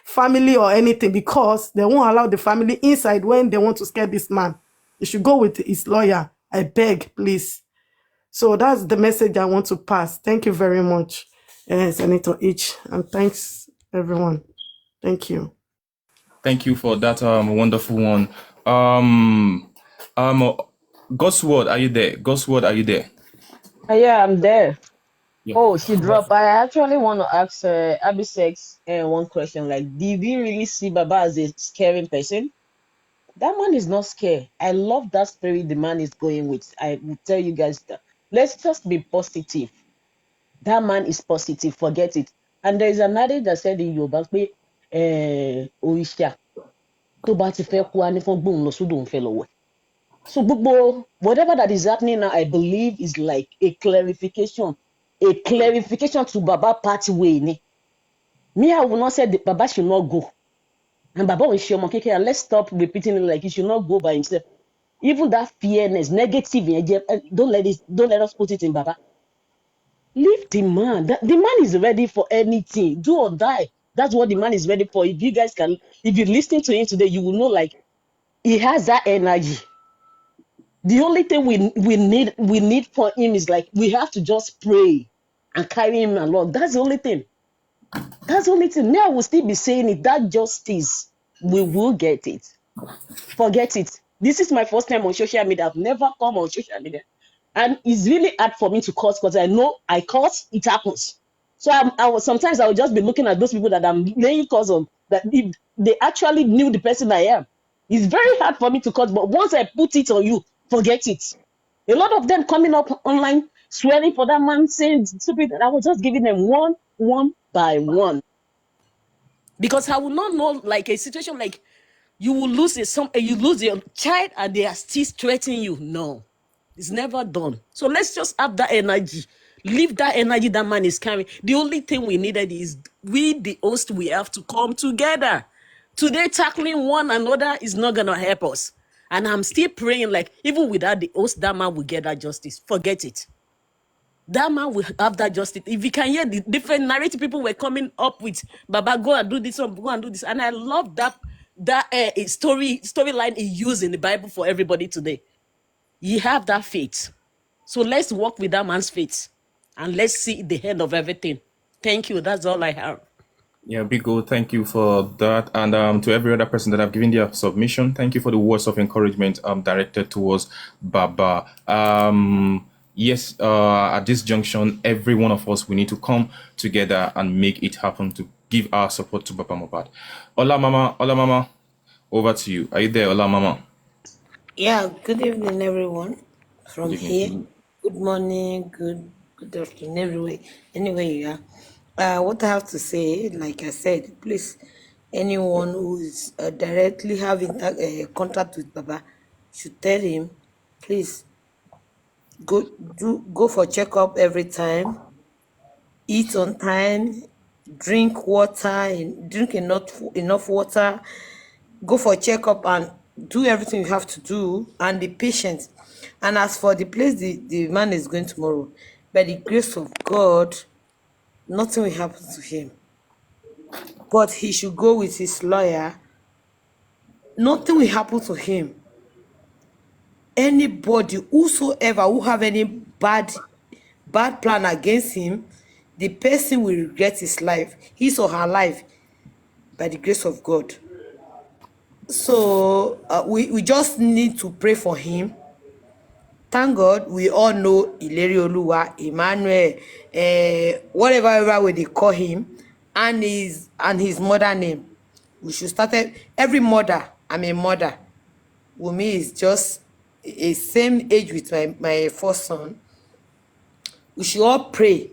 family or anything, because they won't allow the family inside when they want to scare this man. He should go with his lawyer. I beg, please. So that's the message I want to pass. Thank you very much, Senator H. And thanks, everyone. Thank you. Thank you for that wonderful one. God's word, are you there? God's word, are you there? Yeah, I'm there. Yeah. Oh, she dropped. I actually want to ask Abisex one question. Like, did we really see Baba as a scaring person? That man is not scared. I love that spirit the man is going with. I will tell you guys that. Let's just be positive. That man is positive. Forget it. And there is an adage that said in Yoruba, Orisha, tó bá ti fẹ́ kú, á ní fún gbóhùn lọ sódò òun fẹ́ lọ wẹ̀. So whatever that is happening now, I believe is like a clarification to Baba pathway. Me, I will not say that Baba should not go. And Baba will show Mokeke, and let's stop repeating it like he should not go by himself. Even that fearness, negative, don't let us put it in Baba. Leave the man. The man is ready for anything. Do or die. That's what the man is ready for. If you're listening to him today, you will know like he has that energy. The only thing we need for him is like we have to just pray and carry him along. That's the only thing. That's the only thing. Now I will still be saying it. That justice, we will get it. Forget it. This is my first time on social media. I've never come on social media. And it's really hard for me to curse because I know I curse, it happens. So sometimes I will just be looking at those people that I'm laying curse on, that if they actually knew the person I am. It's very hard for me to curse, but once I put it on you, forget it. A lot of them coming up online, swearing for that man, saying stupid, and I was just giving them one by one. Because I will not know like a situation like you will lose you lose your child and they are still threatening you. No, it's never done. So let's just have that energy. Leave that energy that man is carrying. The only thing we needed is we, the host, we have to come together. Today, tackling one another is not going to help us. And I'm still praying, like, even without the host, that man will get that justice. Forget it. That man will have that justice. If you can hear the different narrative people were coming up with, Baba, go and do this, go and do this. And I love that storyline he used in the Bible for everybody today. You have that faith. So let's walk with that man's faith. And let's see the end of everything. Thank you. That's all I have. Yeah, Bigo, thank you for that. And to every other person that have given their submission, thank you for the words of encouragement directed towards Baba. Yes, at this junction, every one of us, we need to come together and make it happen to give our support to Baba Mohbad. Ola Mama, over to you. Are you there, Ola Mama? Yeah, good evening, everyone. From Good here, evening. good morning, good afternoon, everywhere, anywhere you are. What I have to say, like I said, please, anyone who is directly having contact with Baba should tell him, please go for checkup every time, eat on time, drink water, and drink enough water, go for checkup and do everything you have to do and be patient. And as for the place the man is going tomorrow, by the grace of God, nothing will happen to him. But he should go with his lawyer. Nothing will happen to him. Anybody, whosoever who have any bad plan against him, the person will regret his life, his or her life, by the grace of God. So we just need to pray for him. Thank God, we all know Ileri Oluwa, Emmanuel, whatever way they call him, and his mother name. We should start every mother. I'm a mother. Wumi is just a same age with my first son. We should all pray.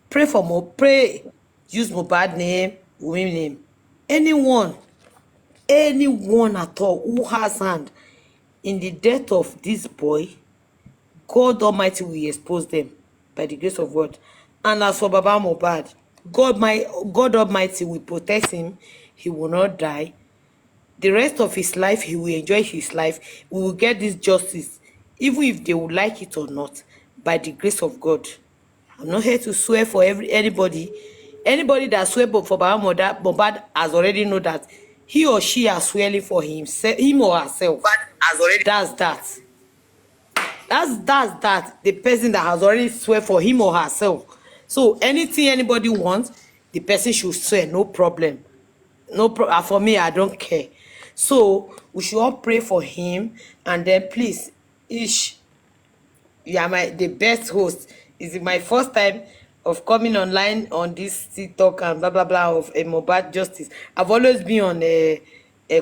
Pray for more. Pray. Use Mohbad name, Wumi name. Anyone at all who has hand in the death of this boy, God Almighty will expose them by the grace of God. And as for Baba Mohbad, God Almighty will protect him. He will not die. The rest of his life, he will enjoy his life. We will get this justice, even if they would like it or not, by the grace of God. I'm not here to swear for anybody. Anybody that swear for Baba Mohbad has already know that he or she are swearing for him or herself. That's that. That's that. The person that has already swear for him or herself. So anything anybody wants, the person should swear, no problem. For me, I don't care. So we should all pray for him, and then please, Ish, you are the best host. It's my first time of coming online on this TikTok and blah blah blah of a Mohbad justice. I've always been on a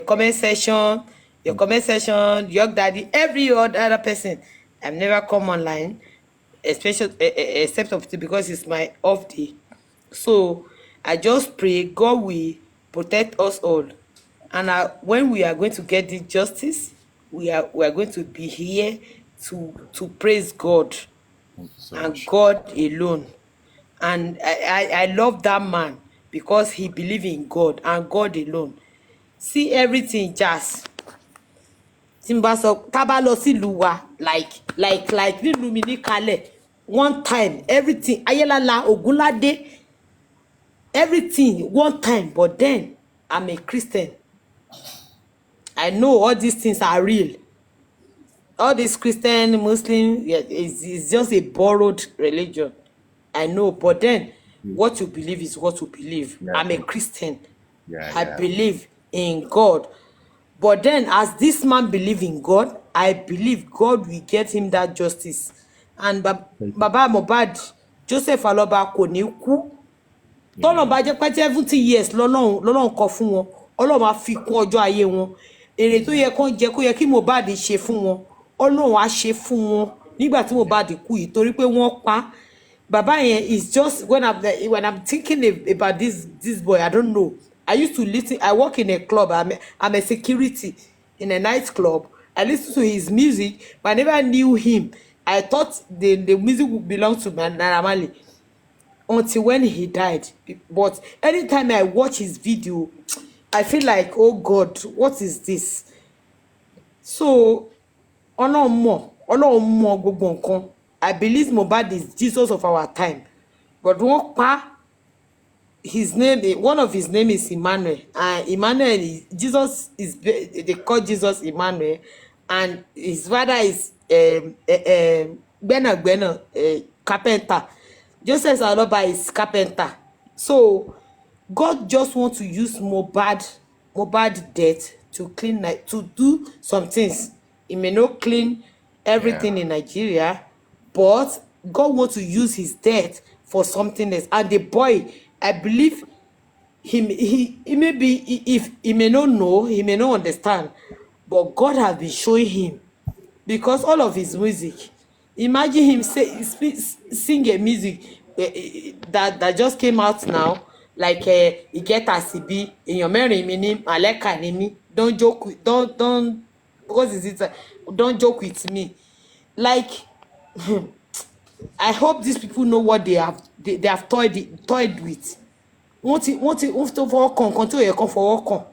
comment section, your comment section, your daddy, every other person. I've never come online, especially except because it's my off day. So I just pray God will protect us all, and when we are going to get this justice, we are going to be here to praise God and God alone. And I love that man because he believes in God and God alone. See everything just tábà lọ sílùú wa like nílùú mi ní Kalẹ̀ one time everything Ayélálá Ògúnládé everything one time, but then I'm a Christian. I know all these things are real. All this Christian, Muslim, yeah, is just a borrowed religion. I know, but then what you believe is what you believe. Yeah. I'm a Christian. I believe in God. But then as this man believes in God, I believe God will get him that justice. And Baba Mohbad, Joseph Aloba kò ní kú. Tọ́lọ́run bá jẹ́ pé 70 years lọ́lọ́run kọ fún wọn, Ọlọ́run máa fi kún ọjọ́ ayé wọn. Èrè tó yẹ kán jẹ kó yẹ kí Mohbad ṣe fún wọn, Ọlọ́run á ṣe fún wọn nígbà tí Mohbad kú yìí torí pé wọ́n pa. Baba yẹn is just when I'm thinking about this boy, I don't know. I used to listen. I work in a club. I'm a security in a nightclub. I listen to his music, but I never knew him I thought the music would belong to Naira Marley until when he died. But anytime I watch his video, I feel like, oh God, what is this? So, Ọlọ́run mọ̀ gbogbo nǹkan. I believe Mohbad is Jesus of our time. But wọ́n pa his name, one of his name is Emmanuel. And Emmanuel is Jesus, is they call Jesus Emmanuel, and his father is Gbena carpenter. Joseph Aloba is carpenter. So God just want to use Mohbad death to clean, to do some things. He may not clean everything in Nigeria, but God wants to use his death for something else. And the boy, I believe he may be, if he may not know, he may not understand, but God has been showing him, because all of his music, imagine him sing a music that just came out now, like he get asibi èèyàn mẹ́rin mi ní Maleka ni mí, don't joke with, don't what is it, don't joke with me, like I hope these people know what they have toyed with. Wọ́n tó fọwọ́ kan nǹkan tí ò yẹ kán fọwọ́ kàn,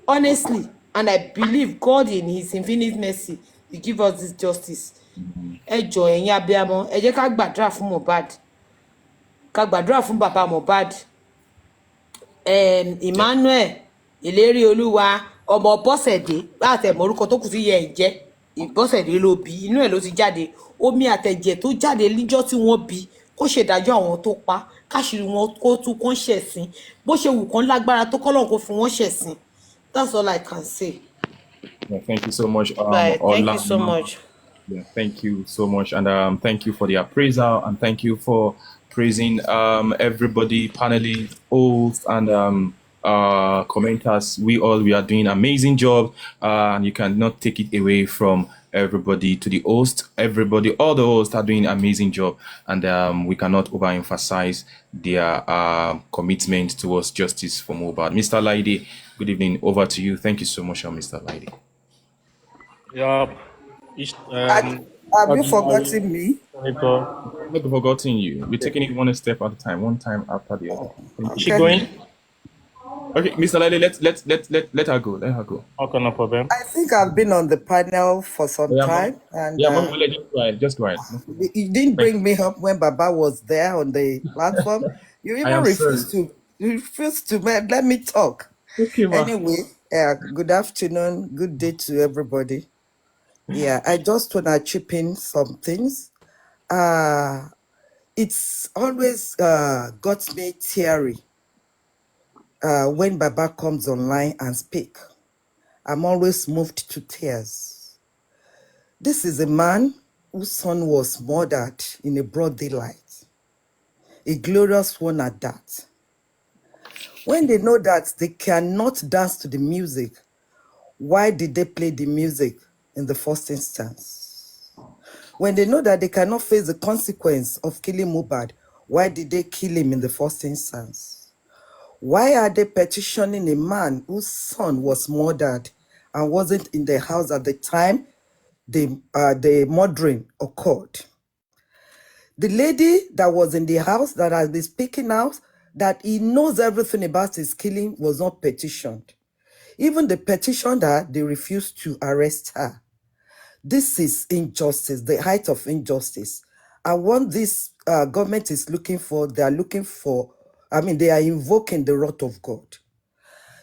honestly. And I believe God in his infinite mercy will give us this justice. Ẹ jọ̀ọ́ ẹ̀yin abiyamọ, ẹ jẹ́ ká gbàdúrà fún Mohbad, ká gbàdúrà fún bàbá Mohbad, Emmanuel ìlérí olúwa ọmọ Bọ́sẹ̀dé, láti ẹ̀mọ́ orúkọ tó kù sí yẹ ìjẹ́ Bọ́sẹ̀dé ló bí, inú ẹ̀ ló ti jáde, omi àtẹ̀jẹ̀ tó jáde níjọ́ tí wọ́n bí, kó ṣèdájọ́ àwọn tó pa, káṣírí wọn kó tún kó ń ṣẹ̀sín, bó ṣe wù kán lágbára tó kọ́lọ́run kó fi wọ́n ṣẹ̀sín. That's all I can say. Yeah, thank you so much. Bye. Thank you so much. Yeah, thank you so much, and thank you for the appraisal, and thank you for praising everybody, panelists, hosts, and commenters. We are doing an amazing job, and you cannot take it away from everybody. To the host, everybody, all the hosts are doing an amazing job, and we cannot overemphasize their commitment towards justice for Mohbad. Mr. Laide, good evening. Over to you. Thank you so much, Mr. Laide. Yeah. Have you forgotten me? I've not forgotten you. We're taking it one step at a time, one time after the other. Is she going? Okay, Mr. Laide, let her go. Let her go. Okay, no problem. I think I've been on the panel for some time, and just go ahead. You didn't bring me up when Baba was there on the platform. You even refused to let me talk. Okay, anyway, good afternoon, good day to everybody. Yeah, I just want to chip in some things. It's always got me teary when Baba comes online and speak. I'm always moved to tears. This is a man whose son was murdered in a broad daylight. A glorious one at that. When they know that they cannot dance to the music, why did they play the music in the first instance? When they know that they cannot face the consequence of killing Mohbad, why did they kill him in the first instance? Why are they petitioning a man whose son was murdered and wasn't in the house at the time the murdering occurred? The lady that was in the house that has been speaking out, that he knows everything about his killing, was not petitioned. Even the petitioner, they refused to arrest her. This is injustice, the height of injustice. And what this government is looking for, they are invoking the wrath of God.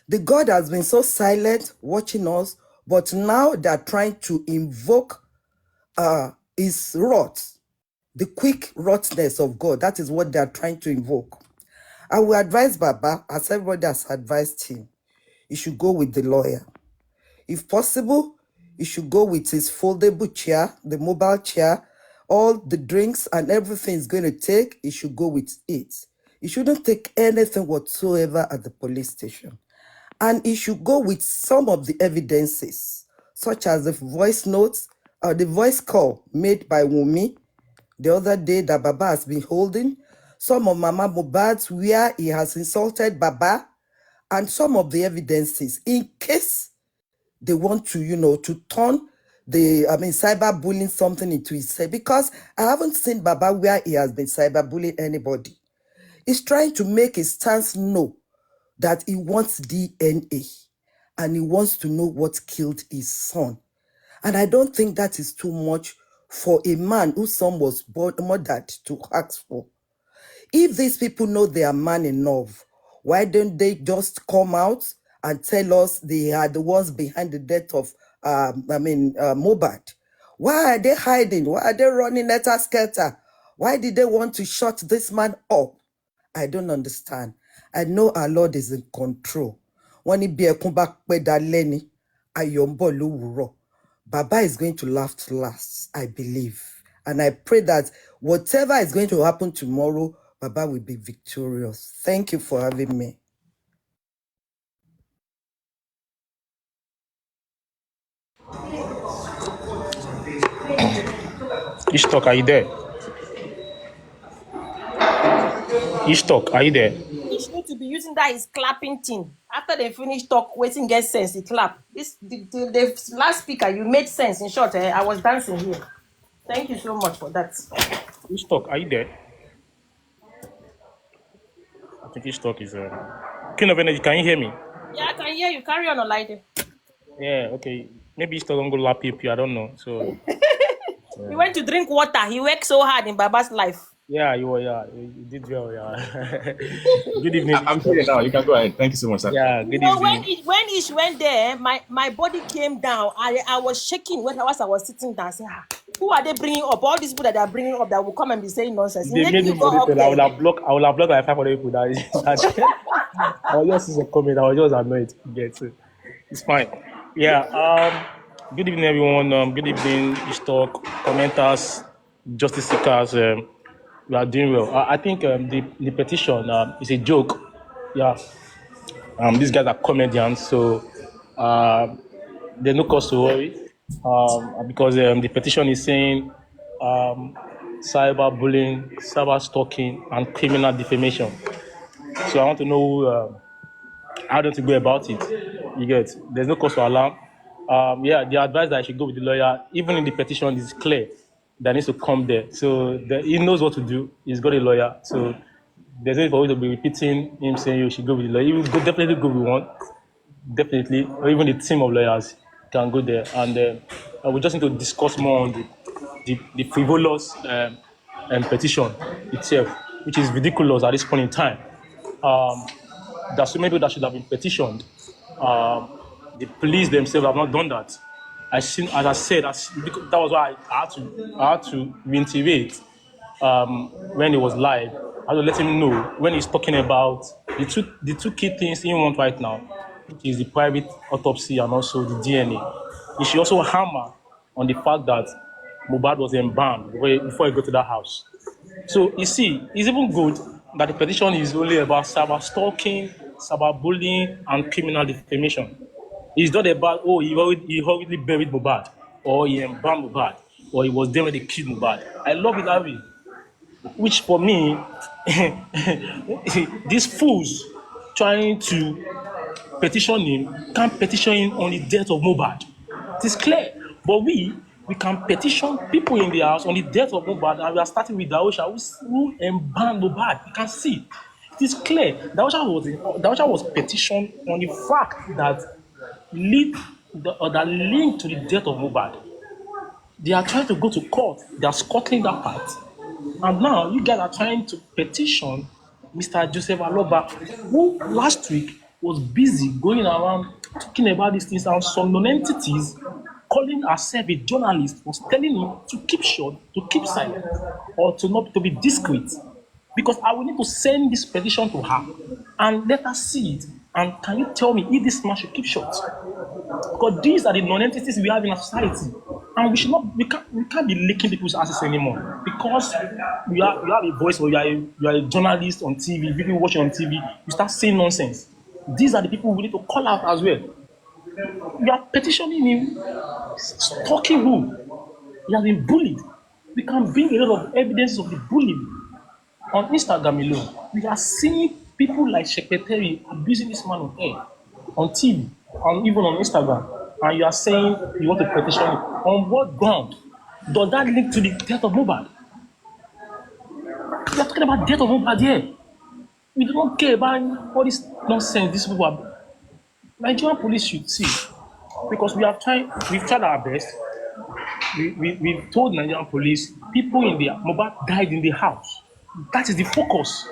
The God has been so silent, watching us, but now they are trying to invoke his wrath, the quick wrathness of God. That is what they are trying to invoke. I will advise Baba, as everybody has advised him, he should go with the lawyer. If possible, he should go with his foldable chair, the mobile chair, all the drinks and everything he's going to take, he should go with it. He shouldn't take anything whatsoever at the police station. And he should go with some of the evidences, such as the voice notes or the voice call made by Wunmi the other day that Baba has been holding, some of Mama Mohbad's where he has insulted Baba, and some of the evidences in case they want to, to turn cyberbullying something into his head, because I haven't seen Baba where he has been cyberbullying anybody. He's trying to make his stance know that he wants DNA and he wants to know what killed his son. And I don't think that is too much for a man whose son was murdered to ask for. If these people know they are man enough, why don't they just come out and tell us they are the ones behind the death of Mohbad? Why are they hiding? Why are they running scatter? Why did they want to shut this man up? I don't understand. I know our Lord is in control. When he be a comeback pedaleni, ayombo lowuro. Baba is going to laugh to last, I believe. And I pray that whatever is going to happen tomorrow, Baba will be victorious. Thank you for having me. Ishtok, are you there? Ishtok, are you there? Ish need to be using that his clapping thing. After they finish talk, waiting get sense, he clap. The last speaker, you made sense. In short, I was dancing here. Thank you so much for that. Ishtok, are you there? I think Ishtok is King of Energy. Can you hear me? Yeah, I can hear you. Carry on, Olaide. Yeah, okay. Maybe Ishtok don't go lap you. I don't know. So He went to drink water. He worked so hard in Baba's life. yeah, you did well. Yeah. Good evening. I'm here now. You can go ahead. Thank you so much, sir. Yeah, good So evening. when Ish went there, my body came down. I was shaking when I was sitting down. I said, who are they bringing up? All these people that they are bringing up that will come and be saying nonsense. They made me Immediately go up moderator. I there. will have blocked like 500 people. I was just a comment. I was just annoyed. Get it. It's fine. Yeah. Good evening, everyone. Good evening, Ishtok, commenters, justice seekers. We are doing well. I think the petition is a joke. Yeah. These guys are comedians, so there's no cause to worry. Because the petition is saying cyberbullying, cyber stalking, and criminal defamation. So I want to know how don't you go about it? You get? There's no cause for alarm. The advice that I should go with the lawyer, even in the petition, is clear that needs to come there. So he knows what to do. He's got a lawyer. So there's no need for you to be repeating him saying you should go with the lawyer. He will definitely go with one. Definitely. Or even the team of lawyers can go there. And we just need to discuss more on the frivolous petition itself, which is ridiculous at this point in time. There's so many people that should have been petitioned. The police themselves have not done that. As I said, that was why I had to reiterate when he was live. I had to let him know when he's talking about the two key things he wants right now, which is the private autopsy and also the DNA. He should also hammer on the fact that Mohbad was embalmed before he got to that house. So you see, it's even good that the petition is only about cyber stalking, cyber bullying, and criminal defamation. It's not about, he already buried Mohbad, or he embalmed Mohbad, or he was there when they killed Mohbad. I love it that way. Which for me, these fools trying to petition him can't petition him on the death of Mohbad. It is clear. But we can petition people in the house on the death of Mohbad, and we are starting with Daosha, who embalmed Mohbad. You can see. It is clear. Daosha was petitioned on the fact that that link to the death of Mohbad. They are trying to go to court. They are scuttling that part. And now you guys are trying to petition Mr. Joseph Aloba, who last week was busy going around talking about these things, and some non-entities calling herself a journalist was telling him to keep short, to keep silent, or to be discreet. Because I will need to send this petition to her and let her see it. And can you tell me if this man should keep short? Because these are the non-entities we have in our society. And we can't be licking people's asses anymore. Because you have a voice, or you are a journalist on TV, people watching on TV, you start saying nonsense. These are the people we need to call out as well. We are petitioning him, stalking who? He has been bullied. We can bring a lot of evidence of the bullying. On Instagram alone, we are seeing people like Shekpeteri abusing this man on air, on TV, and even on Instagram. and you are saying you want to petition it. On what ground? Does that link to the death of Mohbad? We are talking about death of Mohbad here. We do not care about all this nonsense these people are. Nigerian police should see, because we've tried our best. We've told Nigerian police, people in the Mohbad died in the house. That is the focus.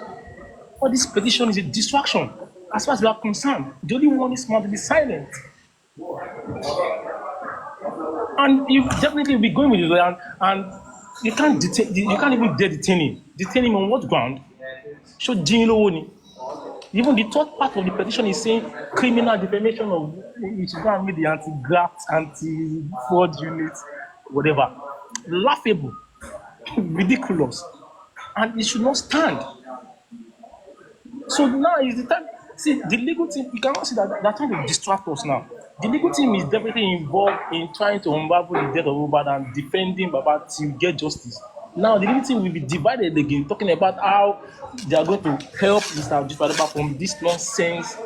All this petition is a distraction. As far as we are concerned, the only one is to be silent. And you definitely will be going with it, and you can't even dare detain him. Detain him on what ground? Show Jinlo. Even the third part of the petition is saying criminal defamation of, you should go and meet the anti-graft, anti-fraud unit, whatever. Laughable, ridiculous, and it should not stand. So now is the time. See, the legal team, you cannot see that they're trying to distract us now. The legal team is definitely involved in trying to unravel the death of Mohbad and defending Baba to get justice. Now, the legal team will be divided again, talking about how they are going to help Mr. Ojibade from this nonsense,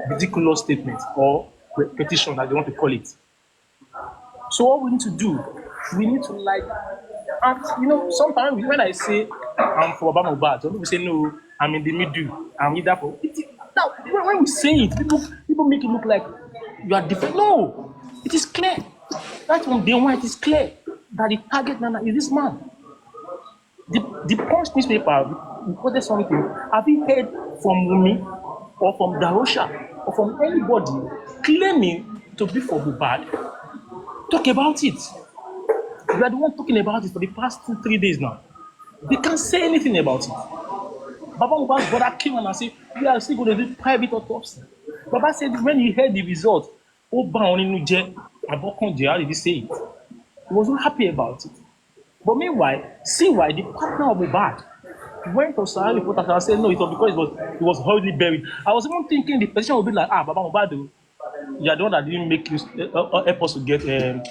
ridiculous statement or petition, that they want to call it. So what we need to do, we need to and sometimes when I say I'm for Baba Mohbad, some people say no, I'm in the middle, I'm either for. Now, when we say it, people make it look like you are different. No, it is clear. Right from day one, it is clear that the target man is this man. The Punch newspaper reported something. Have you heard from Wumi or from Darosha or from anybody claiming to be for Mohbad? Talk about it. We are the one talking about it for the past 2-3 days now. They can't say anything about it. Baba Mohbad's brother came and said, we are still going to do private autopsy. Baba said when he heard the result, how did he say it? He was not happy about it. But meanwhile, see why the partner of Mohbad went to Sahara reporters and said no, it was because it was horribly buried. I was even thinking the petition would be like, Baba Mohbad, you are the one that didn't make you help us to get to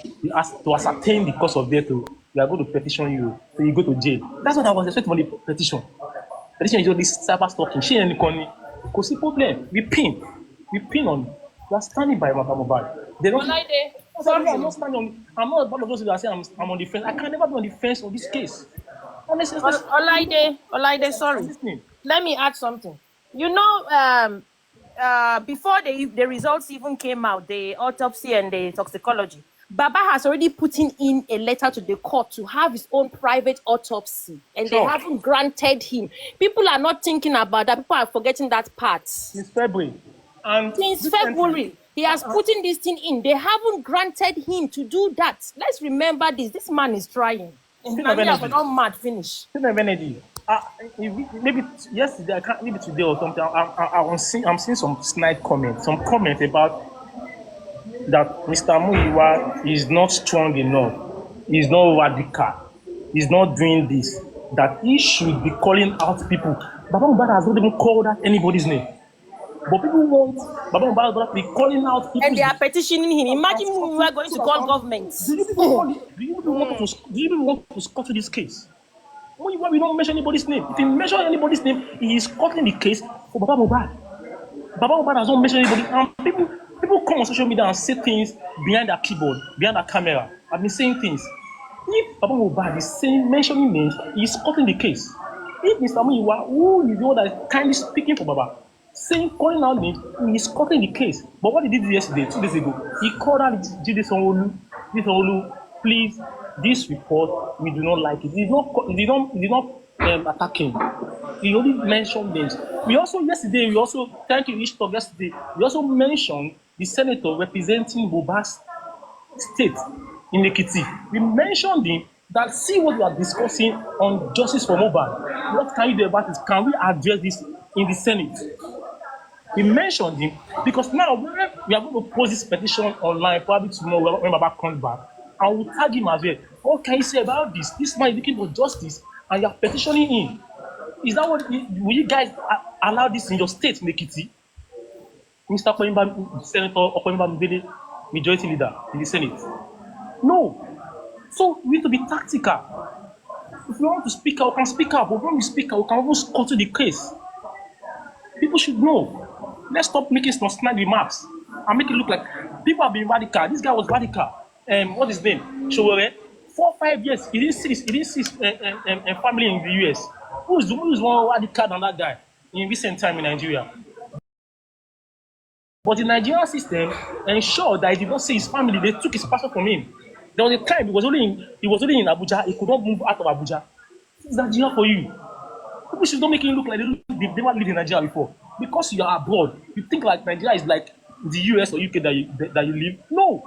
ascertain the cause of death. We are going to petition you, so you go to jail. That's what I was expecting from the petition. Petition is all this cyber stalking. She and Nikoni, because the problem, we pin on. We are standing by Baba Mohbad. They don't. Sorry, I'm not standing on. I'm not one of those that say I'm on the fence. I can never be on the fence on this case. Honestly, Olaide, sorry. Let me add something. Before the results even came out, the autopsy and the toxicology, Baba has already put in a letter to the court to have his own private autopsy, and they haven't granted him. People are not thinking about that. People are forgetting that part. Since February. He has put in this thing in. They haven't granted him to do that. Let's remember this. This man is trying. And not mad finish. Maybe yesterday, maybe today or something. I'm seeing some snide comments. Some comments about that Mr. Muyiwa is not strong enough. He's not radical. He's not doing this. That he should be calling out people. Baba Mohbad has not even called out anybody's name. But people want Baba Mohbad to be calling out people. And they are petitioning him. Imagine we were going to call government. Do you want to scuttle this case? We don't mention anybody's name. If he mentions anybody's name, he is scuttling the case for Baba Mohbad. Baba Mohbad has not mentioned anybody. And people come on social media and say things behind their keyboard, behind their camera. I've been saying things. If Baba Mohbad is mentioning names, he is scuttling the case. If Mr. Muyiwa, who is the one that is kindly speaking for Baba, calling out names, he is cutting the case. But what he did yesterday, 2 days ago, he called out Jide Sanwo-Olu, please, this report, we do not like it. He did not attack him. He only mentioned names. Thank you, Ishtok, yesterday, we also mentioned the senator representing Mohbad's state in Ekiti. We mentioned him that see what we are discussing on justice for Mohbad. What can you do about it? Can we address this in the Senate? We mentioned him because now we are going to post this petition online probably tomorrow when Baba comes back, and we'll tag him as well. What can you say about this? This man is looking for justice and you are petitioning him. Is that what will you guys allow this in your state, Ekiti? Mr. Senator Okoyemba Mbele, majority leader in the Senate? No. So we need to be tactical. If we want to speak out, we can speak out. But when we speak out, we can almost cut to the case. People should know. Let's stop making some snide remarks and make it look like People have been radical. This guy was radical. What's his name? Showore. 4 or 5 years. He didn't see his family in the US. Who's more radical than that guy in recent time in Nigeria? But the Nigerian system ensured that he did not see his family. They took his passport from him. There was a time he was only in Abuja. He could not move out of Abuja. This is Nigeria for you. People should not make it look like they've never lived in Nigeria before. Because you are abroad, you think like Nigeria is like the US or UK that you live. No,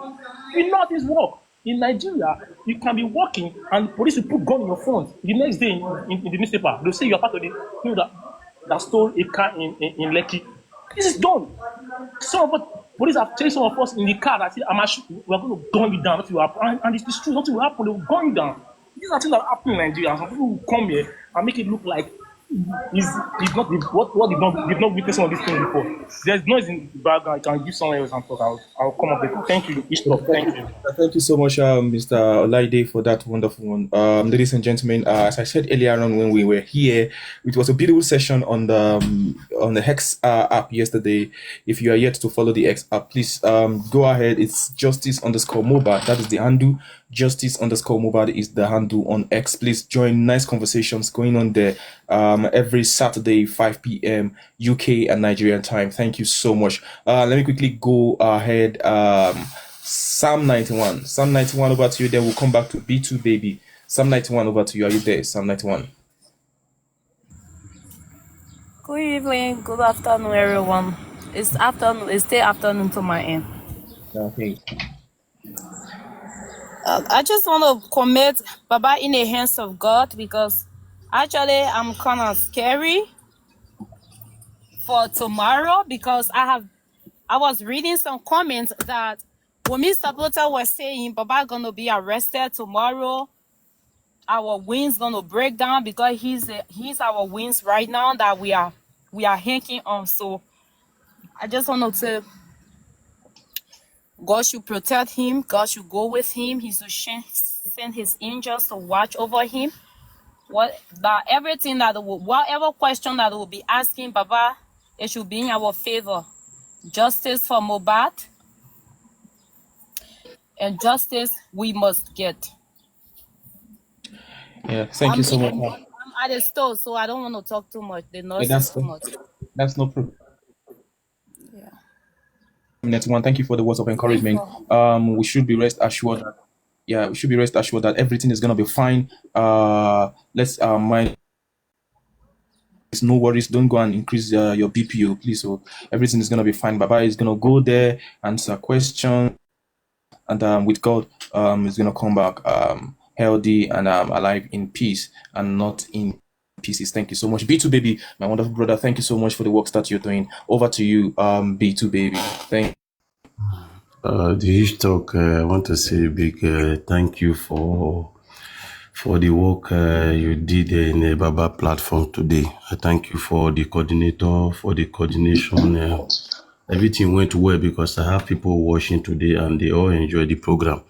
we know how things work. In Nigeria, you can be working and the police will put gun in your front. The next day in the newspaper, they'll say you are part of the people that stole a car in Lekki. This is done. Some of police have chased some of us in the car that say, we're going to gun you down. Nothing will happen. And it's true, nothing will happen. They will gun you down. These are things that happen in Nigeria. Some people will come here and make it look like he's not they've not witnessed some of these things before. There's noise in the background. I can give someone else and talk. I'll come up there. Thank you. Thank you. Thank you so much, Mr. Olaide, for that wonderful one. Ladies and gentlemen, as I said earlier on when we were here, it was a beautiful session on the Hex app yesterday. If you are yet to follow the X app, please go ahead. It's Justice_Mohbad. That is the handle. Justice_Mohbad is the handle on X. Please join nice conversations going on there every Saturday, 5 p.m. UK and Nigerian time. Thank you so much. Let me quickly go ahead. Psalm 91. Psalm 91 over to you. Then we'll come back to B2 Baby. Psalm 91 over to you. Are you there? Psalm 91. Good evening, good afternoon, everyone. It's still afternoon to my end. Okay. I just want to commit Baba in the hands of God because actually I'm kind of scary for tomorrow because I was reading some comments that Wunmi supporter was saying Baba gonna be arrested tomorrow. Our wings gonna break down because he's our wings right now that we are hanking on. So I just want to say God should protect him. God should go with him. He should send his angels to watch over him. Whatever question that will be asking Baba, it should be in our favor. Justice for Mohbad, and justice we must get. Yeah, thank you so much. I'm at the store, so I don't want to talk too much. The noise is too much. That's no problem. Next one, thank you for the words of encouragement. We should be rest assured that everything is gonna be fine. Let's mind. No worries. Don't go and increase your BPO, please. So everything is gonna be fine. Baba is gonna go there, answer questions, and with God, is gonna come back healthy and alive in peace and not in pieces. Thank you so much, B2 Baby, my wonderful brother. Thank you so much for the works that you're doing. Over to you, B2 Baby. Thank The Huge Talk, I want to say a big thank you for the work you did in the Baba platform today. I thank you for the coordinator, for the coordination. Everything went well because I have people watching today and they all enjoy the program.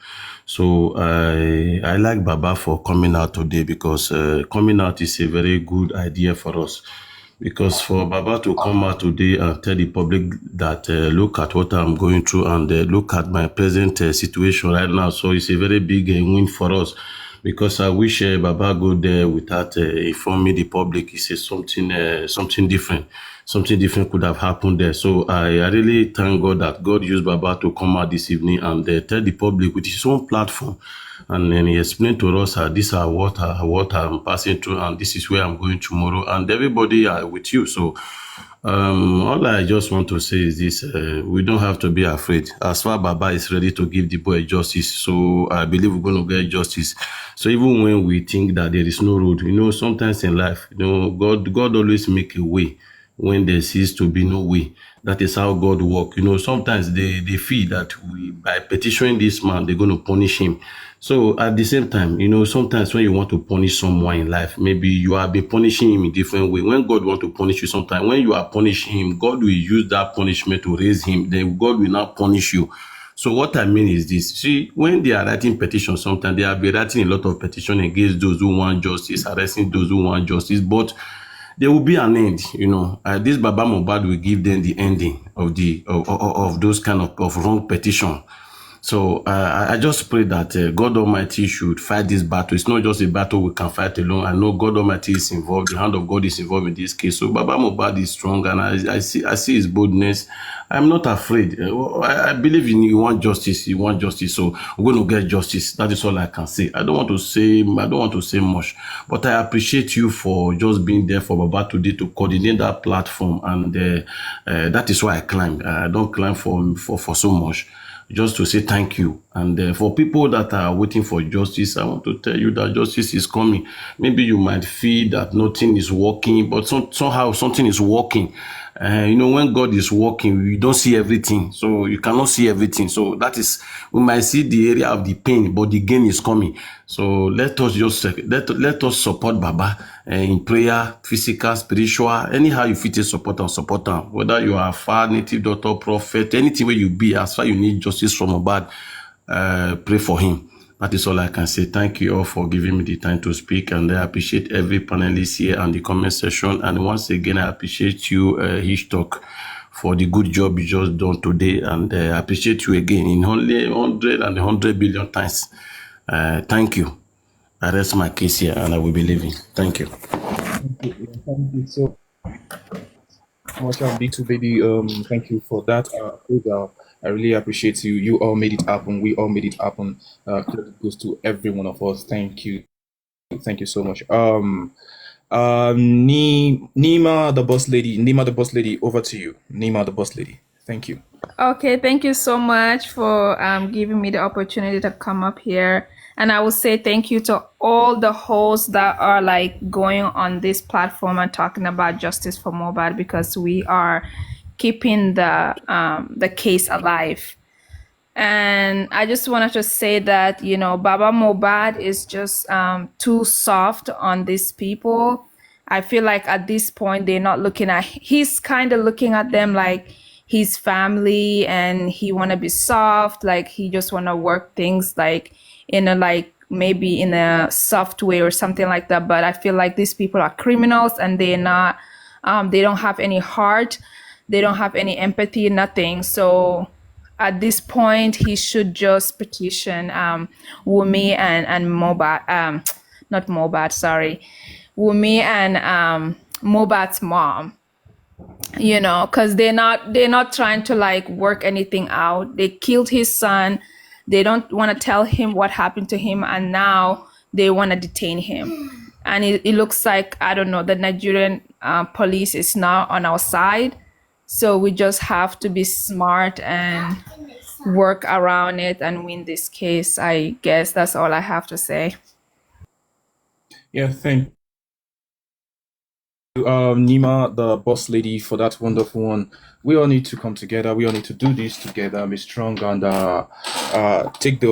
So I like Baba for coming out today because coming out is a very good idea for us. Because for Baba to come out today and tell the public that look at what I'm going through and look at my present situation right now, so it's a very big win for us. Because I wish Baba go there without informing the public. He says something different. Something different could have happened there. So I really thank God that God used Baba to come out this evening and tell the public with his own platform. And then he explained to us these are what I'm passing through and this is where I'm going tomorrow. And everybody are with you. So all I just want to say is this, we don't have to be afraid. As far as Baba is ready to give the boy justice, so I believe we're going to get justice. So even when we think that there is no road, sometimes in life, God always make a way when there seems to be no way. That is how God works. Sometimes they feel that by petitioning this man, they're going to punish him. So at the same time, sometimes when you want to punish someone in life, maybe you have been punishing him in different way. When God wants to punish you, sometimes when you are punishing him, God will use that punishment to raise him. Then God will not punish you. So what I mean is this. See, when they are writing petitions, sometimes they have been writing a lot of petitions against those who want justice, arresting those who want justice. But there will be an end. This Baba Mohbad will give them the ending of those kind of wrong petition. So I just pray that God Almighty should fight this battle. It's not just a battle we can fight alone. I know God Almighty is involved. The hand of God is involved in this case. So Baba Mohbad is strong, and I see his boldness. I'm not afraid. I believe in you want justice. You want justice. So we're going to get justice. That is all I can say. I don't want to say much, but I appreciate you for just being there for Baba today to coordinate that platform, and that is why I climbed. I don't climb for so much. Just to say thank you. And for people that are waiting for justice, I want to tell you that justice is coming. Maybe you might feel that nothing is working, but somehow something is working. When God is working, we don't see everything. So you cannot see everything. So that is, we might see the area of the pain, but the gain is coming. So let us support Baba in prayer, physical, spiritual, anyhow you fit to support them. Whether you are a far native doctor, prophet, anything where you be, as far you need justice from Mohbad, pray for him. That is all I can say. Thank you all for giving me the time to speak, and I appreciate every panelist here and the comment section. And once again, I appreciate you, Hishtalk, for the good job you just done today, and I appreciate you again in only 100 billion times. Thank you. I rest my case here, and I will be leaving. Thank you. Thank you so much, B2 baby. Thank you for that. I really appreciate you. You all made it happen. We all made it happen. Credit goes to every one of us. Thank you. Thank you so much. Nima the boss lady, over to you. Nima the boss lady. Thank you. Okay, thank you so much for giving me the opportunity to come up here. And I will say thank you to all the hosts that are going on this platform and talking about justice for Mohbad, because we are keeping the case alive. And I just wanted to say that, Baba Mohbad is just too soft on these people. I feel like at this point, he's kind of looking at them like his family, and he want to be soft. Like he just want to work things maybe in a soft way or something like that. But I feel like these people are criminals, and they don't have any heart. They don't have any empathy, nothing. So at this point, he should just petition Wunmi and Mohbad, not Mohbad, sorry, Wunmi and Mohbad's mom. Because they're not trying to work anything out. They killed his son. They don't want to tell him what happened to him, and now they want to detain him. And it looks like, I don't know, the Nigerian police is now on our side. So we just have to be smart and work around it and win this case. I guess that's all I have to say. Yeah, thank you, Nima, the boss lady, for that wonderful one. We all need to come together. We all need to do this together, be strong, and take the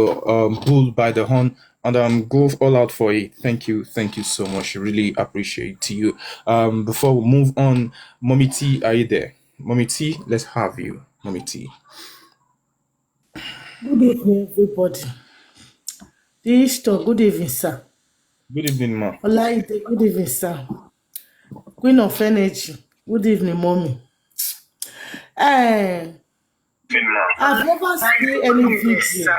bull by the horn and go all out for it. Thank you so much. Really appreciate you. Before we move on, Mommy T, are you there? Mommy T, let's have you. Mommy T. Good evening, everybody. Good evening, sir. Good evening, ma. Olaide, good evening, sir. Queen of Energy, good evening, mommy. I've never seen any video.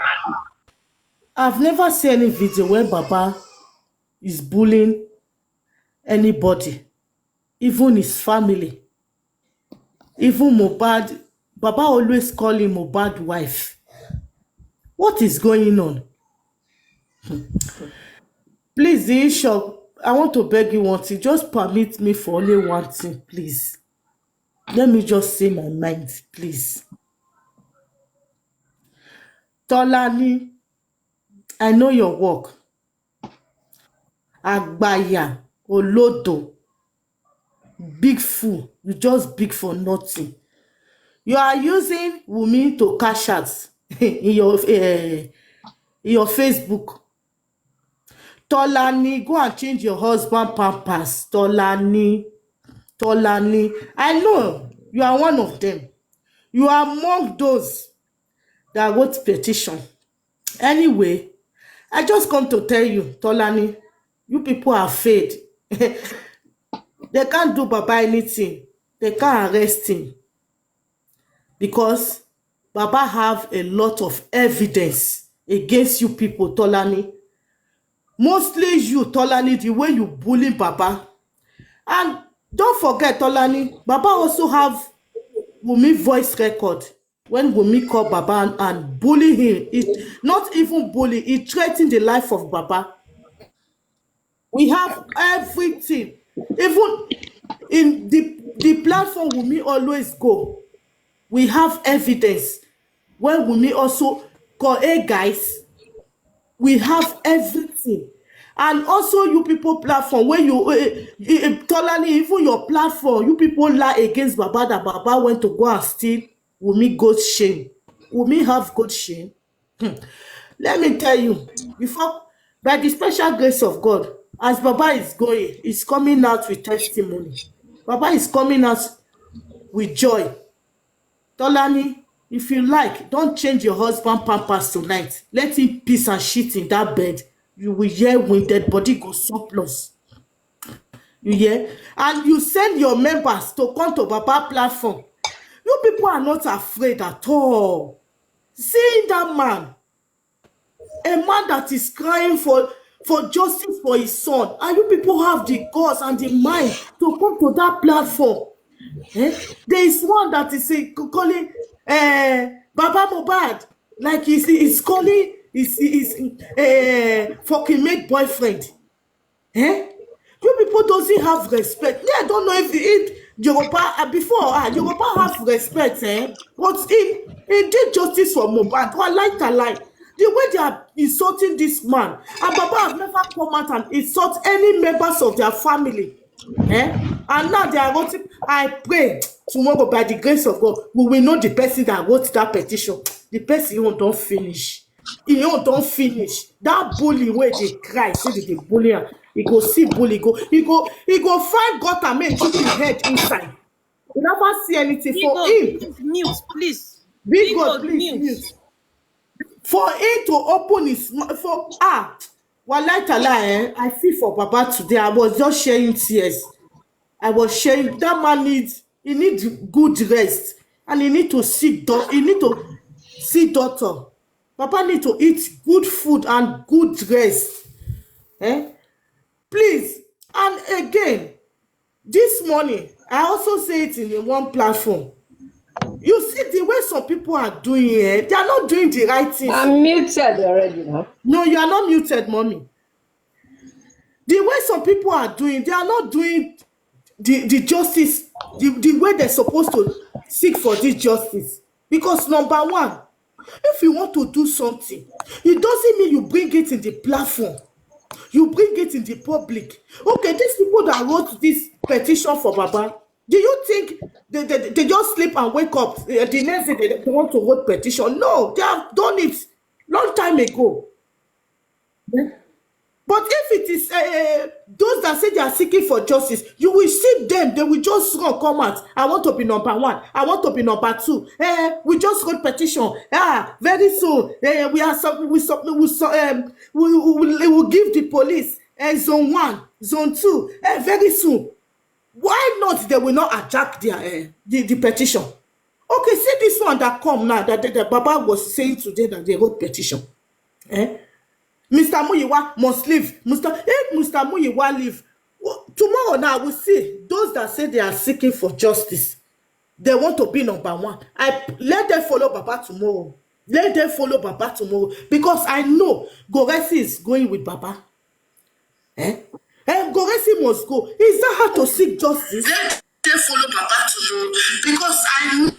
I've never seen any video where Baba is bullying anybody, even his family. Even Mohbad, Baba always call him Mohbad wife. What is going on? Please, the issue, I want to beg you one thing. Just permit me for only one thing, please. Let me just say my mind, please. Tolani, I know your work. Agbaya, Olodo, big fool. You just big for nothing. You are using Wunmi to cash out in your Facebook. Tolani, go and change your husband pampers. Tolani, I know you are one of them. You are among those that wrote petition. Anyway, I just come to tell you, Tolani, you people are fed. They can't do Baba anything. They can't arrest him because Baba have a lot of evidence against you people, Tolani. Mostly you, Tolani, the way you bully Baba. And don't forget, Tolani, Baba also have Wunmi voice record. When Wunmi called Baba and bully him, not even bully, he threatened the life of Baba. We have everything. Even in the platform Wunmi always go, we have evidence. When Wunmi also call, hey guys, we have everything. And also you people platform, when you, Tolani, even your platform, you people lie against Baba that Baba went to go and steal Wunmi goat shame. Wunmi have goat shame. Let me tell you, before, by the special grace of God, as Baba is going, he's coming out with testimony. Baba is coming out with joy. Tolani, if you like, don't change your husband pampers tonight. Let him piss and shit in that bed. You will hear when dead body go surplus. You hear? And you send your members to come to Baba platform. You people are not afraid at all. Seeing that man, a man that is crying for justice for his son, and you people have the guts and the mind to come to that platform. There is one that is calling Baba Mohbad, like he's calling his fucking mate boyfriend. You people doesn't have respect. I don't know if Yoruba before Yoruba have respect, but in did justice for Mohbad. I like the way they are insulting this man, and Baba have never come out and insult any members of their family. And now they are writing. I pray tomorrow by the grace of God, we will know the person that wrote that petition. The person don't finish. He don't finish. That bully where they cry, say they bully her. He go see bully, he go find God and make him head inside. You never see anything for him. Mute, please. Big God, please mute. For him to open his mouth, I feel for Baba today. I was just sharing tears. I was sharing. That man needs good rest, and he need to see doctor. Papa need to eat good food and good rest. Please. And again, this morning, I also say it in one platform. You see the way some people are doing it, they are not doing the right thing. I'm muted already now. No, you are not muted, mommy. The way some people are doing, they are not doing the justice, the way they're supposed to seek for this justice. Because number one, if you want to do something, it doesn't mean you bring it in the platform. You bring it in the public. Okay, these people that wrote this petition for Baba, do you think they just sleep and wake up the next day they want to vote petition? No, they have done it long time ago. But if it is those that say they are seeking for justice, you will see them. They will just come out. I want to be number one. I want to be number two. We just wrote petition. Very soon we will give the police zone 1, zone 2. Very soon. Why not? They will not attack their the petition. Okay, see this one that come now that the Baba was saying today that they wrote petition. Mr. Muyiwa must leave. If Mr. Muyiwa leave, tomorrow now we see those that say they are seeking for justice. They want to be number one. Let them follow Baba tomorrow. Let them follow Baba tomorrow. Because I know Goresi is going with Baba. And Goresi must go. Is that how to seek justice? Let them follow Baba tomorrow. Because I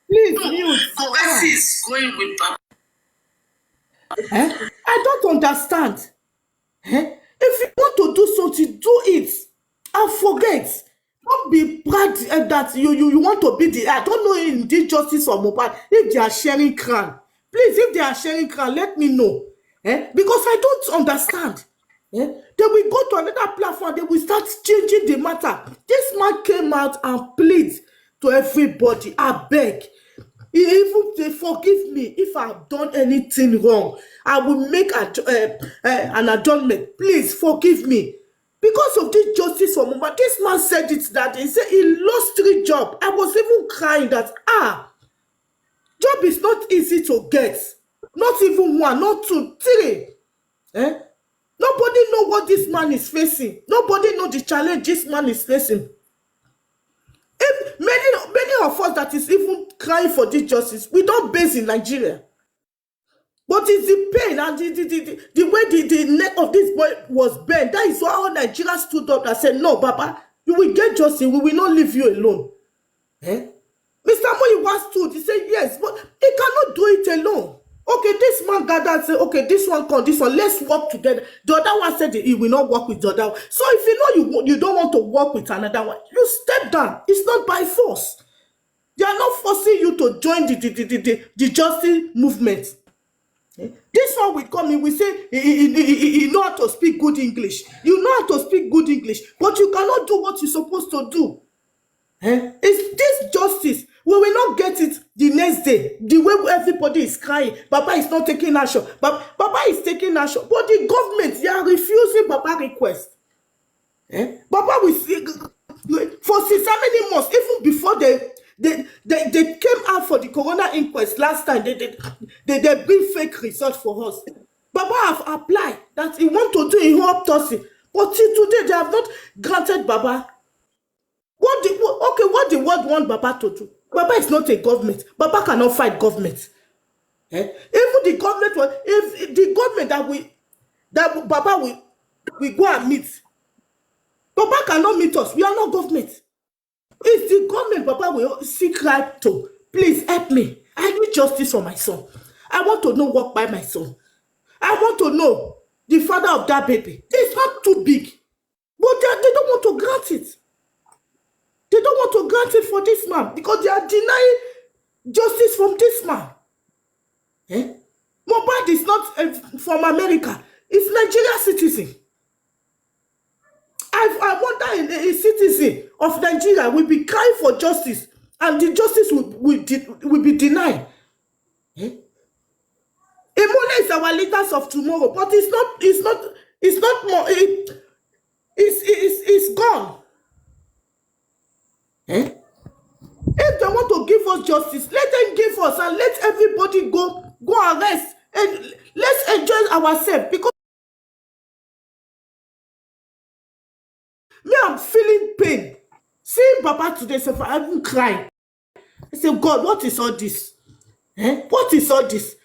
know Goresi is going with Baba. I don't understand. If you want to do something, do it. And forget. Don't be proud that you want to be the... I don't know in this justice or Mohbad if they are sharing crown. Please, if they are sharing crown, let me know. Because I don't understand. They will go to another platform. They will start changing the matter. This man came out and plead to everybody. I beg. Even they forgive me if I've done anything wrong. I will make an adjustment. Please forgive me. Because of this justice for Mohbad, this man said it that he said he lost 3 jobs. I was even crying that, job is not easy to get. Not even 1, not 2, 3. Nobody know what this man is facing. Nobody know the challenge this man is facing. If many of us that is even crying for this justice, we don't base in Nigeria. But it's the pain and the way the neck of this boy was bent. That is why all Nigeria stood up and said, no, Baba, you will get justice. We will not leave you alone. Mr. Muyiwa stood. He said, yes, but he cannot do it alone. Okay, this man gathered and said, okay, this one come, this one, let's work together. The other one said he will not work with the other one. So if you know you don't want to work with another one, you step down. It's not by force. They are not forcing you to join the justice movement. This one will come in, we say, you know how to speak good English. You know how to speak good English, but you cannot do what you're supposed to do. It's this justice. We will not get it the next day. The way everybody is crying, Baba is not taking action. Baba is taking action. But the government, they are refusing Baba request. Baba will see, for since how many months, even before they came out for the corona inquest last time, they bring fake results for us. Baba have applied that he want to do in autopsy. But till today, they have not granted Baba. What the world want Baba to do? Baba is not a government. Baba cannot fight government. Even the government, if the government that Baba will go and meet, Baba cannot meet us. We are not government. It's the government Baba will seek right to. Please help me. I need justice for my son. I want to know what by my son. I want to know the father of that baby. It's not too big, but they don't want to grant it. They don't want to grant it for this man because they are denying justice from this man. Mohbad is not from America. It's Nigerian citizen. I wonder a citizen of Nigeria will be crying for justice and the justice will be denied. Ebola is our leaders of tomorrow, but it's not more. It's gone. If they want to give us justice, let them give us and let everybody go and rest and let's enjoy ourselves. Because me, I'm feeling pain. Seeing Baba today, so I even cry. I say, God, what is all this? What is all this?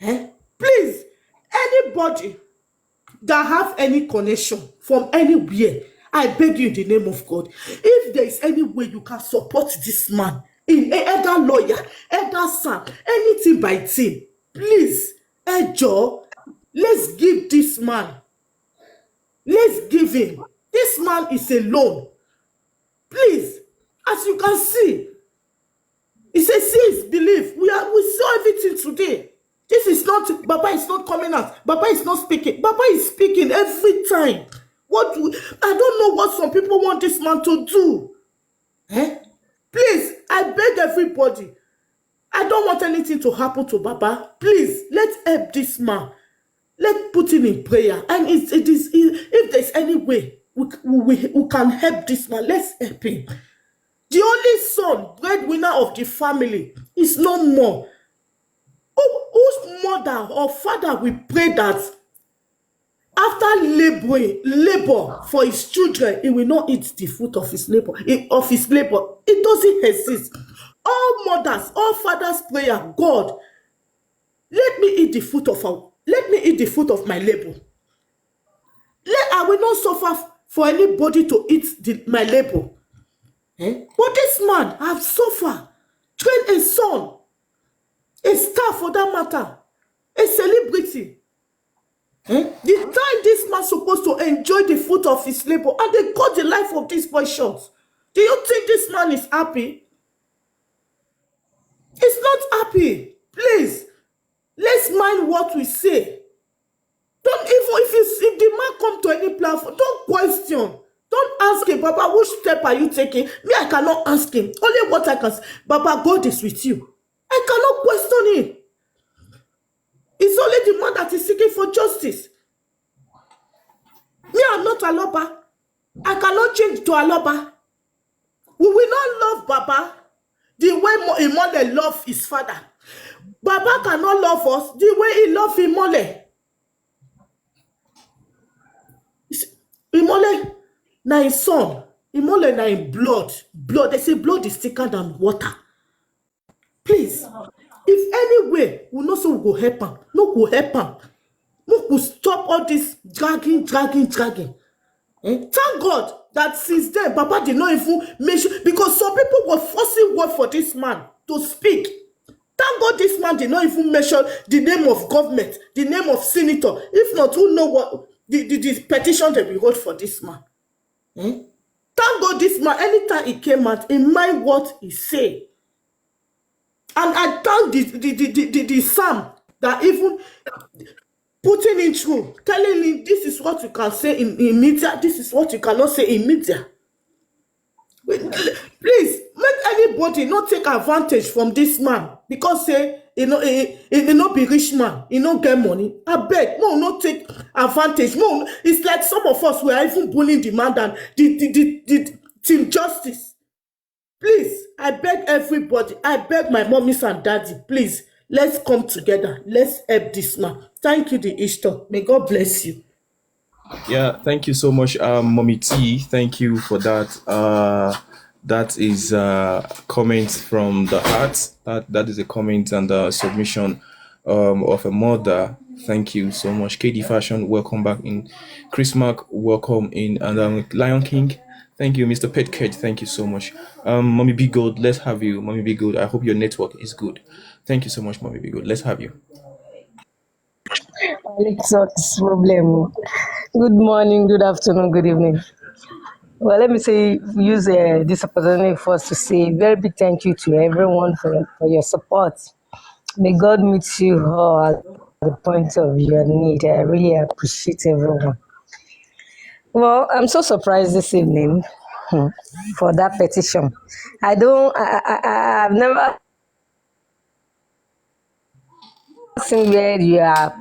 Please, anybody that have any connection from anywhere, I beg you in the name of God, if there is any way you can support this man, in either lawyer, either son, anything by team, please, Joe, let's give this man. Let's give him. This man is alone. Please, as you can see, he says, see his belief. We saw everything today. This is not, Baba is not coming out. Baba is not speaking. Baba is speaking every time. I don't know what some people want this man to do. Please, I beg everybody. I don't want anything to happen to Baba. Please, let's help this man. Let's put him in prayer. And if there's any way we can help this man, let's help him. The only son, breadwinner of the family, is no more. Whose mother or father will pray that after labor for his children, he will not eat the fruit of his labor. It doesn't exist. All mothers, all fathers' prayer, God, let me eat the fruit of my labor. I will not suffer for anybody to eat my labor. But this man have suffered, trained a son, a star for that matter, a celebrity. The time this man supposed to enjoy the fruit of his labor, and they cut the life of this boy short. Do you think this man is happy? He's not happy. Please, let's mind what we say. Don't even if the man come to any platform, don't question. Don't ask him, Baba, which step are you taking? Me, I cannot ask him. Only what I can say, Baba, God is with you. I cannot question him. It's only the man that is seeking for justice. Me, I'm not a lover. I cannot change to Aloba. We will not love Baba the way Imole love his father. Baba cannot love us the way he love Imole. Imole na his son. Imole na him blood. Blood. They say blood is thicker than water. Please, if any way we know so we go help him, no go help him. No go stop all this dragging. Thank God that since then, Baba did not even mention, because some people were forcing word for this man to speak. Thank God this man did not even mention the name of government, the name of senator. If not, who know what the petition that we wrote for this man? Thank God this man, anytime he came out, he mind what he say. And I thank the Sam that even putting in through, telling him this is what you can say in media, this is what you cannot say in media. Please, make anybody not take advantage from this man because say he no be rich man, he no get money. I beg, no take advantage. No, it's like some of us were even bullying the man than the Team Justice. Please, I beg everybody, I beg my mommies and daddy, please, let's come together. Let's help this man. Thank you, the Ishtar. May God bless you. Yeah, thank you so much, Mommy T. Thank you for that. That is comment from the heart. That is a comment and a submission of a mother. Thank you so much, KD Fashion. Welcome back in. Chris Mark, welcome in, and Lion King. Thank you, Mr. Petcage. Thank you so much, Mommy Be Good. Let's have you, Mommy Be Good. I hope your network is good. Thank you so much, Mommy Be Good. Let's have you. It's not this problem. Good morning, good afternoon, good evening. Well, let me use this opportunity for us to say very big thank you to everyone for your support. May God meet you all at the point of your need. I really appreciate everyone. Well, I'm so surprised this evening for that petition. I've never seen where you are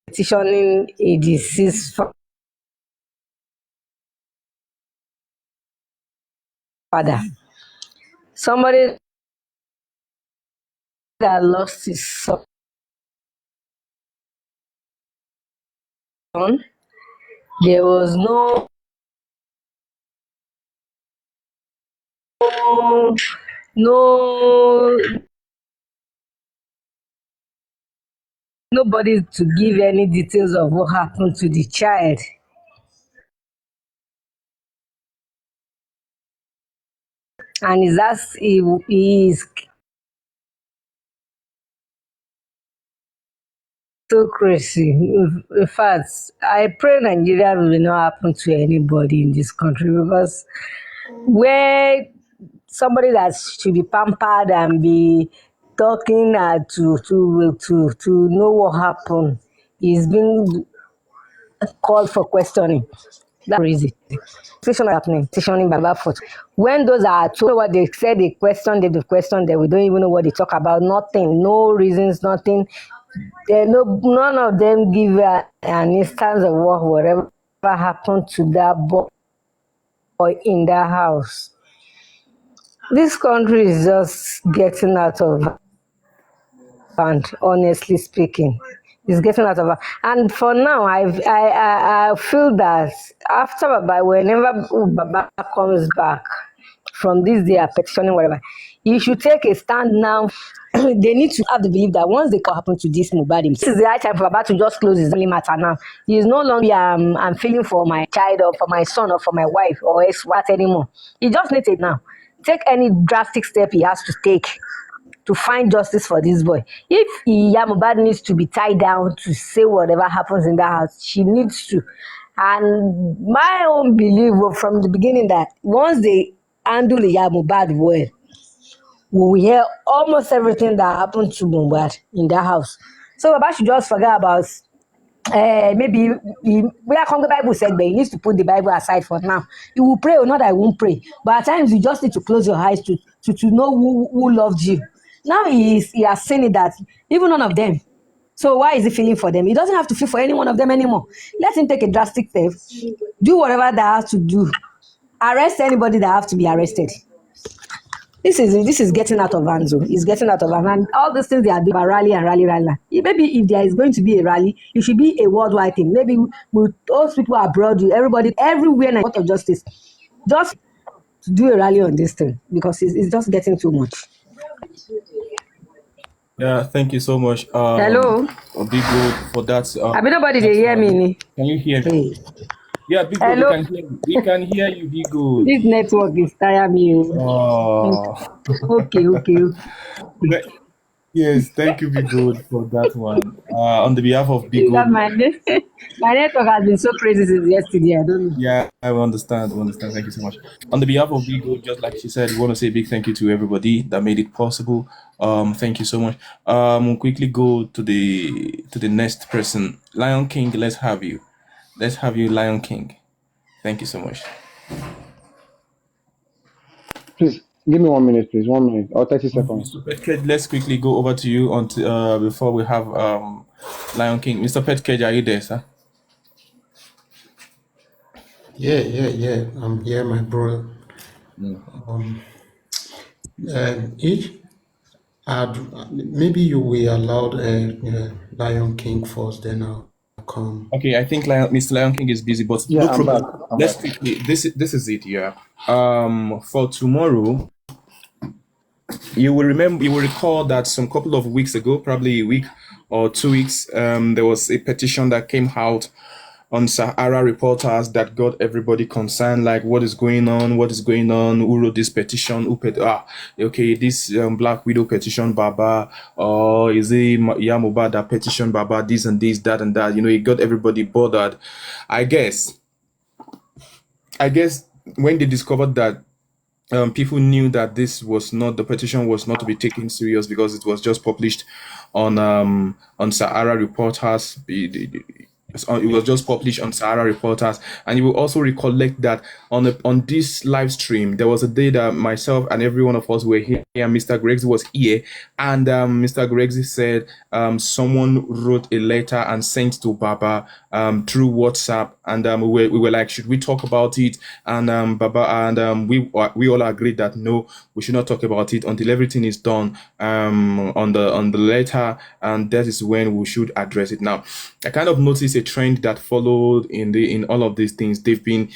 petitioning a deceased father. Somebody that lost his son. There was nobody to give any details of what happened to the child. And he is so crazy. In fact, I pray Nigeria will not happen to anybody in this country, because where somebody that should be pampered and be talking to know what happened is being called for questioning. That's crazy. Petition happening, petitioning Baba for when those are told what they said, they questioned, we don't even know what they talk about. Nothing, no reasons, nothing. None of them give an instance of whatever happened to that boy in that house. This country is just getting out of hand, honestly speaking. It's getting out of hand. And for now, I feel that after Baba, whenever Baba comes back from this day petitioning, whatever, he should take a stand now. They need to have the belief that once they happen to this Mohbad, this is the right time for Baba to just close his only matter now. He is no longer I'm feeling for my child or for my son or for my wife or what anymore. He just needs it now. Take any drastic step he has to take to find justice for this boy. If Mohbad needs to be tied down to say whatever happens in that house, she needs to. And my own belief was from the beginning that once they handle Mohbad well, we will hear almost everything that happened to Mohbad in that house. So Baba should just forget about maybe where the Bible said, but he needs to put the Bible aside for now. He will pray or not, I won't pray. But at times you just need to close your eyes to know who loved you. Now he has seen it that even none of them So why is he feeling for them? He doesn't have to feel for any one of them anymore. Let him take a drastic step, do whatever they have to do, arrest anybody that have to be arrested. This is getting out of hand. It's getting out of hand. And all these things they are doing, rally. Maybe if there is going to be a rally, it should be a worldwide thing. Maybe with those people abroad, everybody, everywhere in the Court of Justice, just to do a rally on this thing because it's just getting too much. Yeah, thank you so much. Hello. Big Good for that. I mean, nobody they hear me. Can you hear me? Yeah, Big Good, Hello. we can hear you, Big Good. This network is tiring me. Oh. Okay. Yes, thank you, Big Good, for that one. On the behalf of Big Good. My network has been so crazy since yesterday. I don't know. Yeah, I understand. Thank you so much. On the behalf of Big Good, just like she said, we want to say a big thank you to everybody that made it possible. Thank you so much. We'll quickly go to the next person. Lion King, let's have you, Lion King. Thank you so much. Please give me 1 minute, please. 1 minute or 30 seconds. Mr. Petkej, let's quickly go over to you before we have Lion King. Mr. Petkej, are you there, sir? Yeah. I'm here, my brother. Maybe you will allow Lion King first, then I'll come. Okay, I think Mr. Lion King is busy, but Yeah, no I'm problem. back. Let's quickly. This is it. Yeah. For tomorrow, you will recall that some couple of weeks ago, probably a week or 2 weeks, there was a petition that came out on Sahara reporters that got everybody concerned, like what is going on, who wrote this petition, this Black Widow petition Baba, or is it Yamoba that petition Baba, this and this, that and that, it got everybody bothered. I guess when they discovered that people knew that the petition was not to be taken serious because it was just published on Sahara reporters. It was just published on Sahara Reporters, and you will also recollect that on this live stream, there was a day that myself and every one of us were here. Mr. Greggs was here, and Mr. Greggs said someone wrote a letter and sent to Baba through WhatsApp, and we were like, should we talk about it? And Baba and we all agreed that no, we should not talk about it until everything is done on the letter, and that is when we should address it. Now, I kind of noticed a trend that followed in all of these things. They've been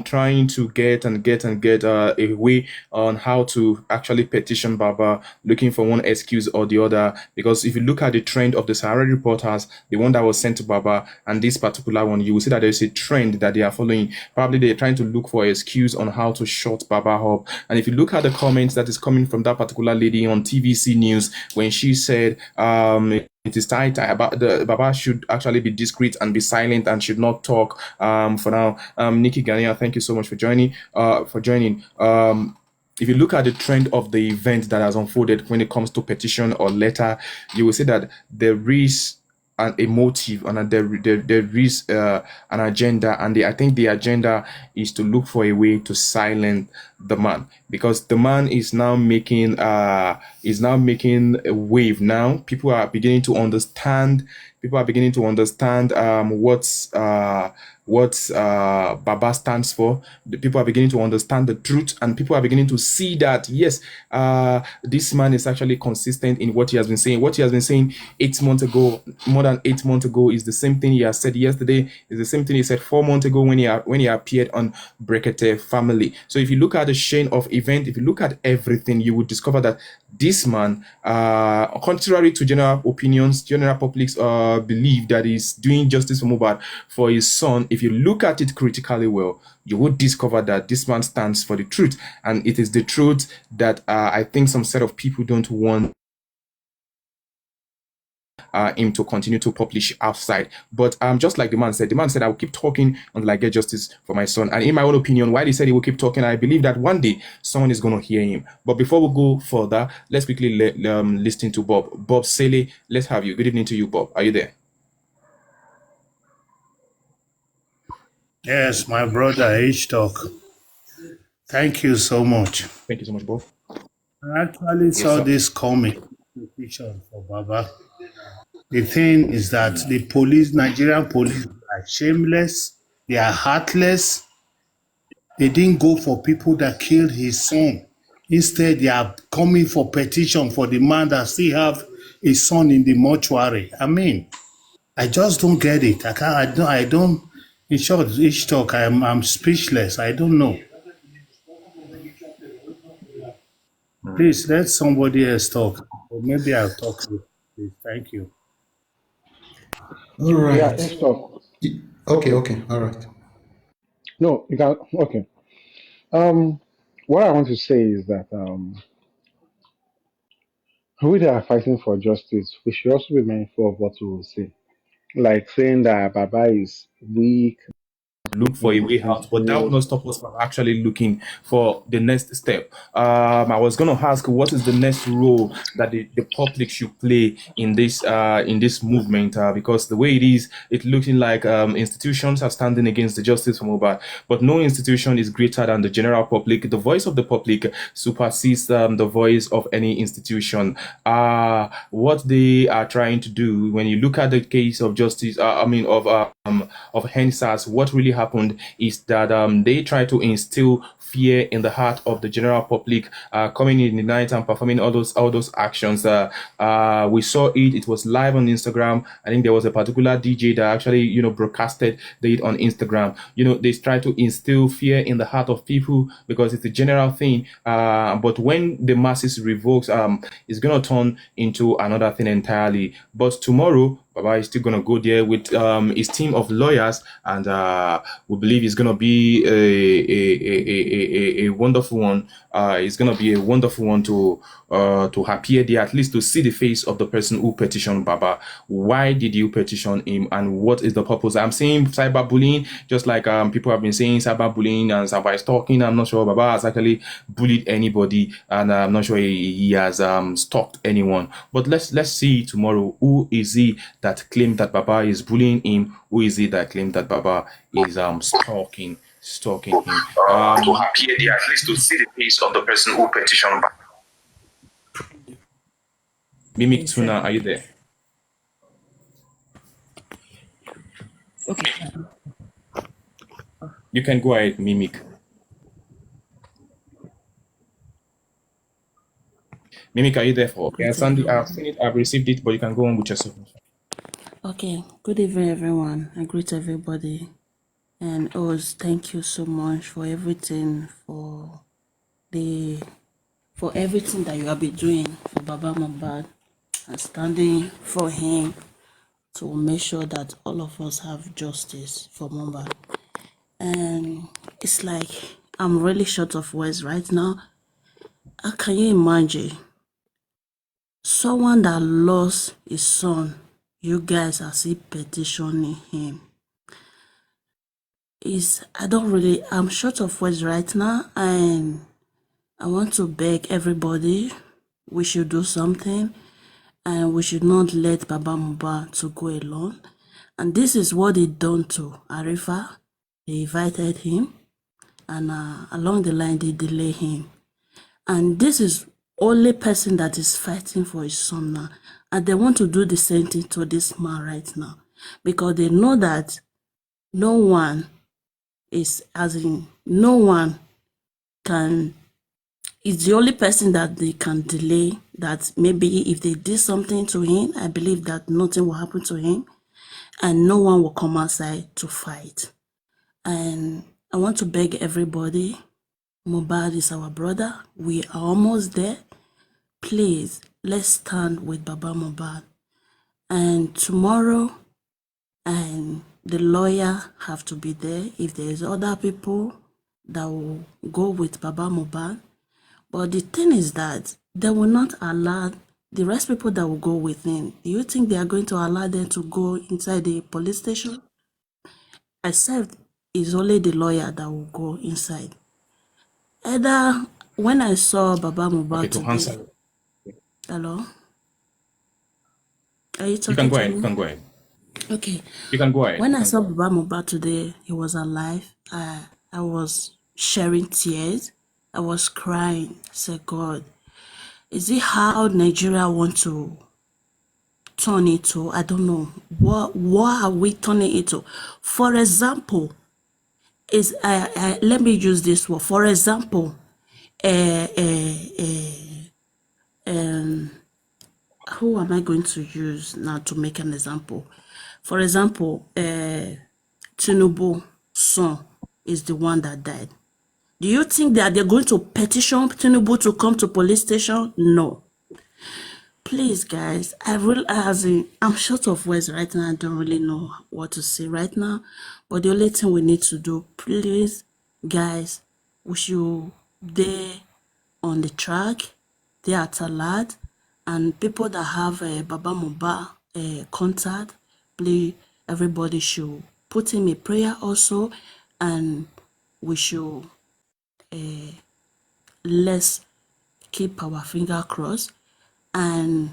trying to get a way on how to actually petition Baba, looking for one excuse or the other. Because if you look at the trend of the Sahara reporters, the one that was sent to Baba and this particular one, you will see that there's a trend that they are following. Probably they're trying to look for an excuse on how to shut Baba up. And if you look at the comments that is coming from that particular lady on TVC News, when she said it is tight about the Baba should actually be discreet and be silent and should not talk for now. Nikki Gania, thank you so much for joining. If you look at the trend of the event that has unfolded when it comes to petition or letter, you will see that there is a motive and there is an agenda, and I think the agenda is to look for a way to silence the man, because the man is now making a wave. Now people are beginning to understand what Baba stands for. The people are beginning to understand the truth, and people are beginning to see that yes, this man is actually consistent in what he has been saying. What he has been saying 8 months ago, more than 8 months ago, is the same thing he has said yesterday. Is the same thing he said 4 months ago when he appeared on Brekete Family. So if you look at the chain of event, if you look at everything, you would discover that this man, contrary to general opinions, general publics believe that he's doing justice for Mohbad, for his son. If you look at it critically well, you would discover that this man stands for the truth, and it is the truth that I think some set of people don't want him to continue to publish outside. But just like the man said, I will keep talking until I get justice for my son. And in my own opinion, why he said he will keep talking, I believe that one day someone is going to hear him. But before we go further, let's quickly listen to Bob Sele. Let's have you. Good evening to you, Bob. Are you there? Yes, my brother H-Talk. Thank you so much. Thank you so much, Bob. I actually saw this comic petition for Baba. The thing is that the police, Nigerian police, are shameless. They are heartless. They didn't go for people that killed his son. Instead, they are coming for petition for the man that still have a son in the mortuary. I mean, I just don't get it. I don't. In short, each talk, I'm speechless. I don't know. Please let somebody else talk. Or maybe I'll talk. Please. Thank you. All Yeah, right. let's talk. Okay, all right. No, you can. Okay. What I want to say is that we that are fighting for justice, we should also be mindful of what we will say. Like saying that Baba is weak, Look for a way out, but that will insensitive. not stop us from actually looking for the next step. I was going to ask, what is the next role that the public should play in this movement? Because the way it is, it's looking like institutions are standing against the justice for Mohbad, but no institution is greater than the general public. The voice of the public supersedes the voice of any institution. What they are trying to do, when you look at the case of justice, of Hensas, what really happened is that they try to instill fear in the heart of the general public, coming in the night and performing all those actions. We saw it; it was live on Instagram. I think there was a particular DJ that actually broadcasted it on Instagram. They try to instill fear in the heart of people because it's a general thing. But when the masses revolts, it's gonna turn into another thing entirely. But tomorrow, Baba is still going to go there with his team of lawyers, and we believe it's going to be a wonderful one. It's going to be a wonderful one to appear there, at least to see the face of the person who petitioned Baba. Why did you petition him, and what is the purpose? I'm saying cyberbullying, just like people have been saying cyberbullying and cyber stalking. I'm not sure Baba has actually bullied anybody, and I'm not sure he has stalked anyone. But let's see tomorrow, who is he that claimed that Baba is bullying him? Who is it that claimed that Baba is stalking him? To appear there, at least to see the face of the person who petitioned Baba. Mimic Tuna, are you there? Okay. You can go ahead, Mimic. Mimic, are you there for? Okay, Sandy, I've seen it, I've received it, but you can go on with your submission. Okay, good evening, everyone. I greet everybody. And Oz, thank you so much for everything, for everything that you have been doing for Baba Mohbad and standing for him to make sure that all of us have justice for Mohbad. And it's like I'm really short of words right now. Can you imagine someone that lost his son? You guys are still petitioning him. I'm short of words right now, and I want to beg everybody, we should do something, and we should not let Baba Mohbad to go alone. And this is what they done to Arifa. They invited him, and along the line they delay him. And this is only person that is fighting for his son now, and they want to do the same thing to this man right now, because they know that no one can, it's the only person that they can delay, that maybe if they did something to him, I believe that nothing will happen to him and no one will come outside to fight. And I want to beg everybody, Mohbad is our brother. We are almost there. Please, let's stand with Baba Mohbad. And tomorrow, and the lawyer have to be there. If there's other people that will go with Baba Mohbad, but the thing is that they will not allow the rest people that will go with him. Do you think they are going to allow them to go inside the police station? Except it's only the lawyer that will go inside. Either when I saw Baba Mohbad today. Hello? Are you talking to me? You can go ahead. Okay. You can go ahead. When I saw Baba Mohbad today, he was alive. I was shedding tears. I was crying. I said, God, is it how Nigeria want to turn it to? I don't know. What are we turning it to? For example, let me use this word. For example, uh, uh, who am I going to use now to make an example? For example, Tinubu's son is the one that died. Do you think that they're going to petition Tinubu to come to police station? No. Please, guys, I'm short of words right now. I don't really know what to say right now. But the only thing we need to do, please, guys, we should be on the track. They are alert, and people that have Baba Mohbad contact, please, everybody should put in a prayer also, and we should let's keep our finger crossed. And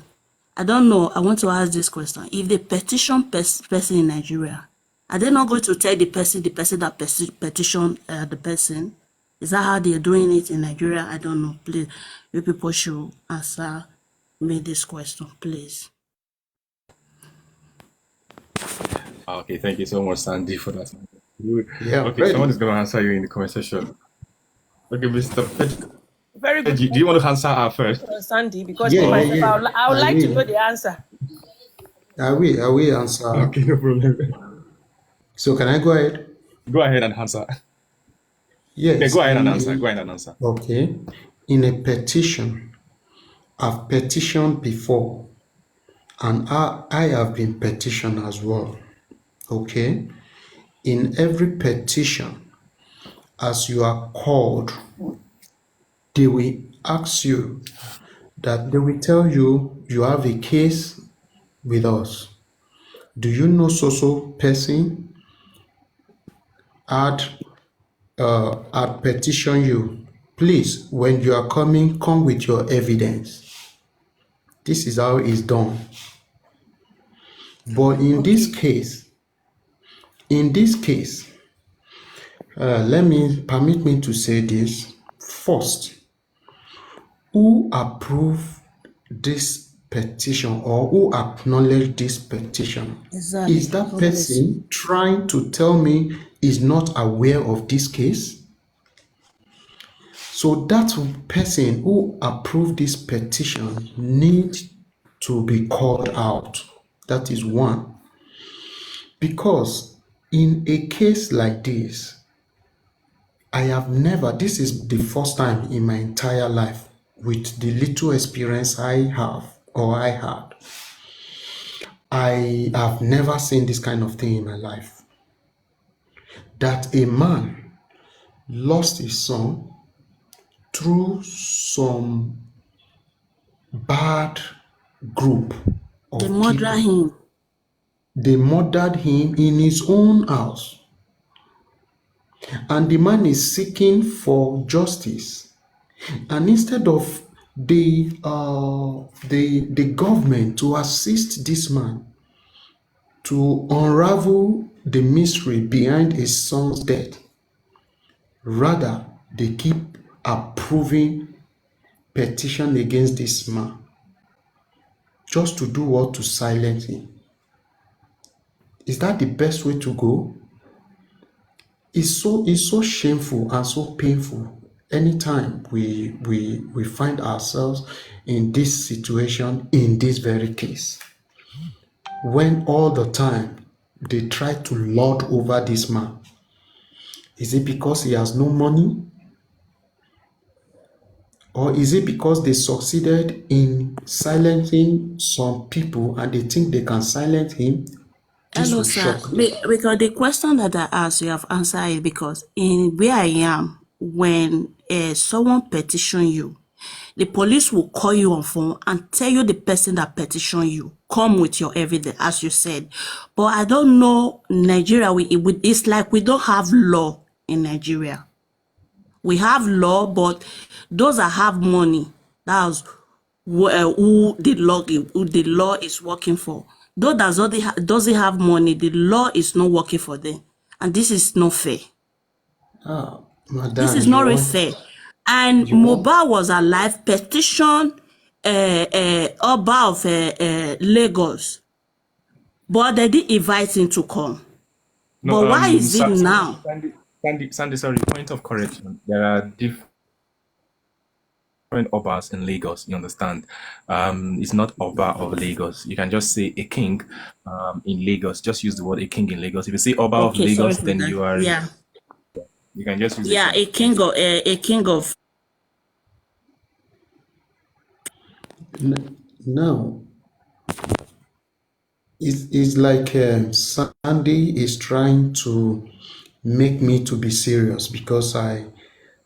I don't know, I want to ask this question. If they petition person in Nigeria, are they not going to tell the person that petition the person? Is that how they're doing it in Nigeria? I don't know. Please, you people should answer me this question, please. Okay, thank you so much, Sandy, for that. Yeah, Okay, ready. someone is going to answer you in the comment section. Okay, Mr. Very good. Do you want to answer her first? Sandy, because Yeah, me yeah, myself, yeah. I would I like to will. know the answer. I will answer. Okay, no problem. So can I go ahead? Go ahead and answer. Yes. Okay, go ahead and answer. Go ahead and answer. Okay. In a petition, I've petitioned before, and I have been petitioned as well. Okay. In every petition, as you are called, they will ask you that they will tell you you have a case with us. Do you know so person had petitioned you? Please, when you are coming, come with your evidence. This is how it's done. But in this case, permit me to say this first. Who approved this petition or who acknowledged this petition? Exactly. Is that person trying to tell me is not aware of this case? So that person who approved this petition needs to be called out. That is one. Because in a case like this, this is the first time in my entire life, with the little experience I have or I had, I have never seen this kind of thing in my life. That a man lost his son through some bad group of They murder people. him. They murdered him in his own house. And the man is seeking for justice. And instead of the government to assist this man to unravel the mystery behind his son's death, rather they keep approving petition against this man, just to do what? To silence him. Is that the best way to go? It's so shameful and so painful anytime we find ourselves in this situation, in this very case, when all the time they try to lord over this man. Is it because he has no money? Or is it because they succeeded in silencing some people and they think they can silence him? This Hello, will sir. shock me. Because the question that I asked, you have answered it, because in where I am, when someone petition you, the police will call you on phone and tell you the person that petition you, come with your evidence, as you said. But I don't know, Nigeria, it's like we don't have law in Nigeria. We have law, but those that have money, that's who the law is working for. Those that doesn't have money, the law is not working for them, and this is not fair. Madam, This is you not really want fair. And you want Mohbad was alive, petition Oba of Lagos, but they didn't invite him to come. No, But why is it now? Sandy, sorry, point of correction. There are different Obas in Lagos, you understand? It's not Oba of Lagos. You can just say a king in Lagos. Just use the word a king in Lagos. If you say Oba of Okay, sorry Lagos, for then that. you are, Yeah, you can just use a yeah, king. a king of. Now, it's like Sandy is trying to make me to be serious because I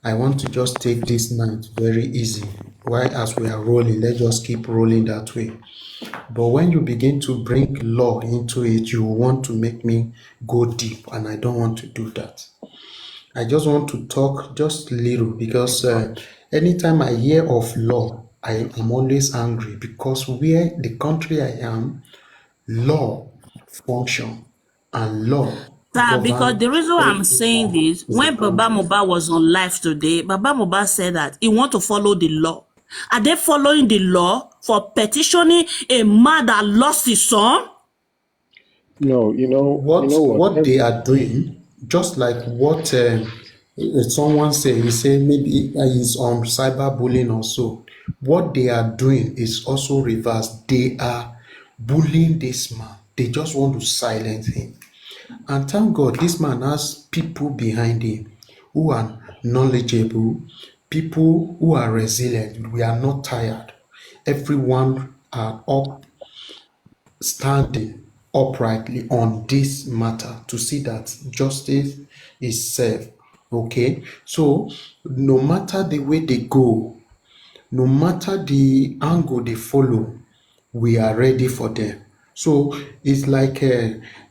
want to just take this night very easy. Why, as we are rolling, let's just keep rolling that way. But when you begin to bring law into it, you want to make me go deep, and I don't want to do that. I just want to talk just little because anytime I hear of law, I am always angry because where the country I am, law function and law Sir, because govern the reason why I'm saying everyone this, in the when Baba country. Mohbad was on live today, Baba Mohbad said that he want to follow the law. Are they following the law for petitioning a man that lost his son? No, you know what? What they are doing, just like what someone said, he said maybe he's on cyberbullying or so. What they are doing is also reverse. They are bullying this man. They just want to silence him. And thank God, this man has people behind him who are knowledgeable, people who are resilient. We are not tired. Everyone are up standing uprightly on this matter to see that justice is served. Okay, so no matter the way they go, no matter the angle they follow, we are ready for them. So it's like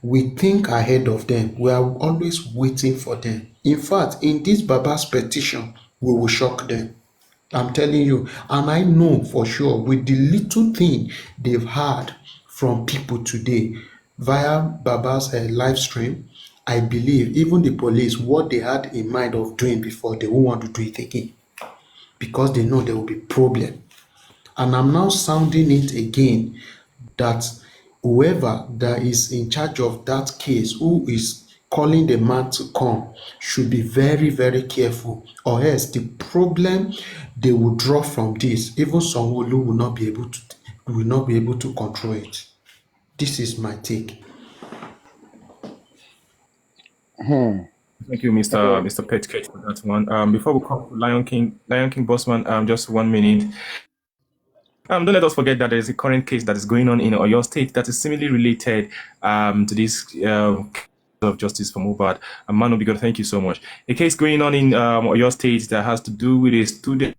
we think ahead of them. We are always waiting for them. In fact, in this Baba's petition, we will shock them. I'm telling you, and I know for sure with the little thing they've had from people today via Baba's live stream, I believe even the police, what they had in mind of doing before, they won't want to do it again because they know there will be problem. And I'm now sounding it again that whoever that is in charge of that case, who is calling the man to come, should be very, very careful, or else the problem they will draw from this, even Sanwo-Olu will not be able to control it. This is my take. Thank you, Mr. Petcage, for that one. Before we come to Lion King Bossman, just 1 minute. Don't let us forget that there is a current case that is going on in Oyo State that is similarly related to this of justice for Mohbad. Manu Bigot, thank you so much. A case going on in Oyo State that has to do with a student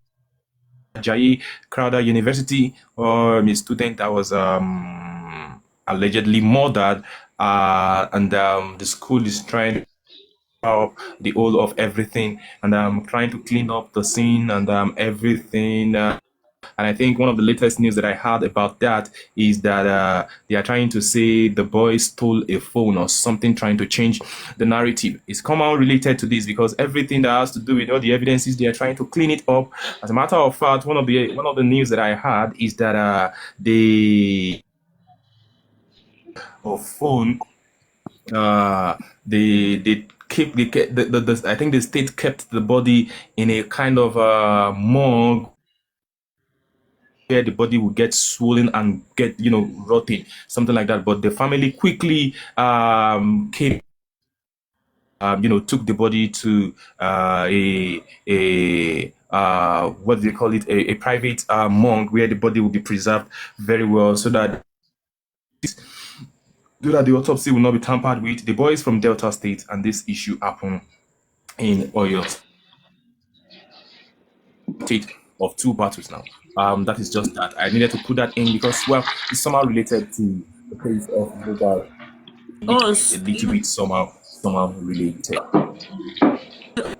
at Jai Crowther University, or a student that was allegedly murdered, and the school is trying to up the whole of everything, and trying to clean up the scene and everything. And I think one of the latest news that I heard about that is that they are trying to say the boy stole a phone or something, trying to change the narrative. It's come out related to this because everything that has to do with all the evidences, they are trying to clean it up. As a matter of fact, one of the news that I heard is that the phone they keep the I think the state kept the body in a kind of morgue where the body will get swollen and get rotting, something like that. But the family quickly came, took the body to what do they call it, a private morgue where the body will be preserved very well, so that the autopsy will not be tampered with. The boy is from Delta State, and this issue happened in Oyo State of 2 battles now. That is just that. I needed to put that in because, well, it's somehow related to the case of Mohbad. A little bit somehow related.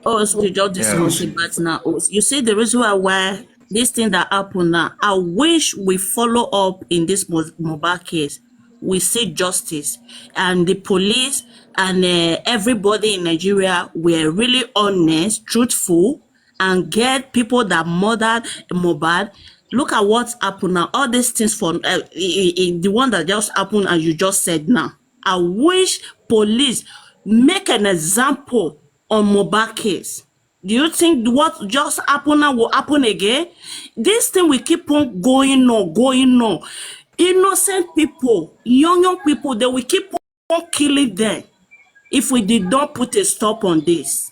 So you just discuss it, but now you see the reason why this thing that happened now. I wish we follow up in this Mohbad case. We see justice, and the police and everybody in Nigeria were really honest, truthful, and get people that murdered Mohbad Look at what's happened now. All these things for the one that just happened and you just said now. I wish police make an example on Mohbad case. Do you think what just happened now will happen again? This thing will keep on going on. Innocent people, young people, they will keep on killing them if we did not put a stop on this.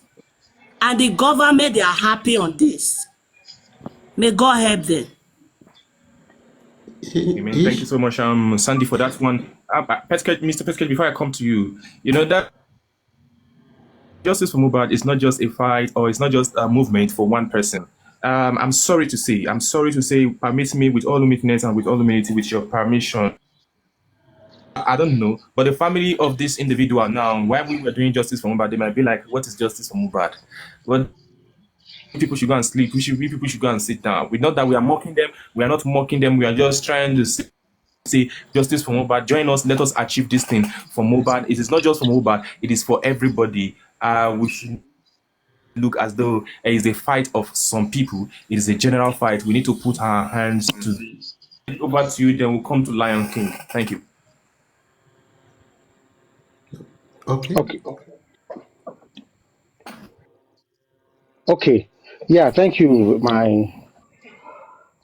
And the government, they are happy on this. May God help them. Amen. Thank you so much, Sandy, for that one. Mr. Pesket, before I come to you, you know that justice for Mohbad is not just a fight or it's not just a movement for one person. I'm sorry to say, permit me with all humility and with all humility, with your permission. I don't know, but the family of this individual now, while we were doing justice for Mohbad, they might be like, what is justice for Mohbad? Well, people should go and sleep. People should go and sit down. We know that we are mocking them. We are not mocking them. We are just trying to say justice for Mohbad. Join us. Let us achieve this thing for Mohbad. It is not just for Mohbad. It is for everybody. We should look as though it is a fight of some people. It is a general fight. We need to put our hands to this. Over to you. Then we'll come to Lion King. Thank you. Okay. Yeah, thank you, my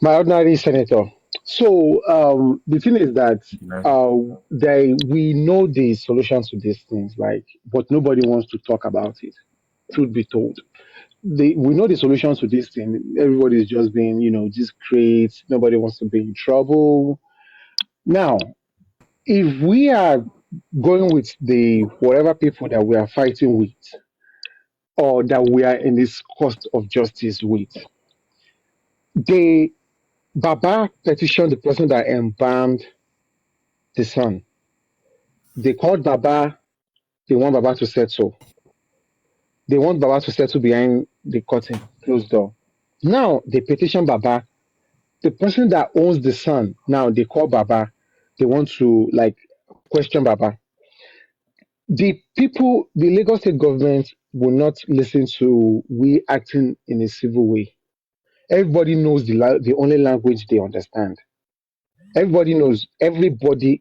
ordinary senator. So the thing is that we know the solutions to these things, like, but nobody wants to talk about it. Truth be told, we know the solutions to this thing. Everybody is just being, discreet. Nobody wants to be in trouble. Now, if we are going with the whatever people that we are fighting with, or that we are in this cost of justice with, the Baba petitioned the person that embalmed the son. They called Baba. They want Baba to settle. They want Baba to settle behind the curtain, closed door. Now they petition Baba. The person that owns the son, now they call Baba. They want to question Baba. The people, the Lagos State government will not listen to we acting in a civil way. Everybody knows the only language they understand. Everybody knows the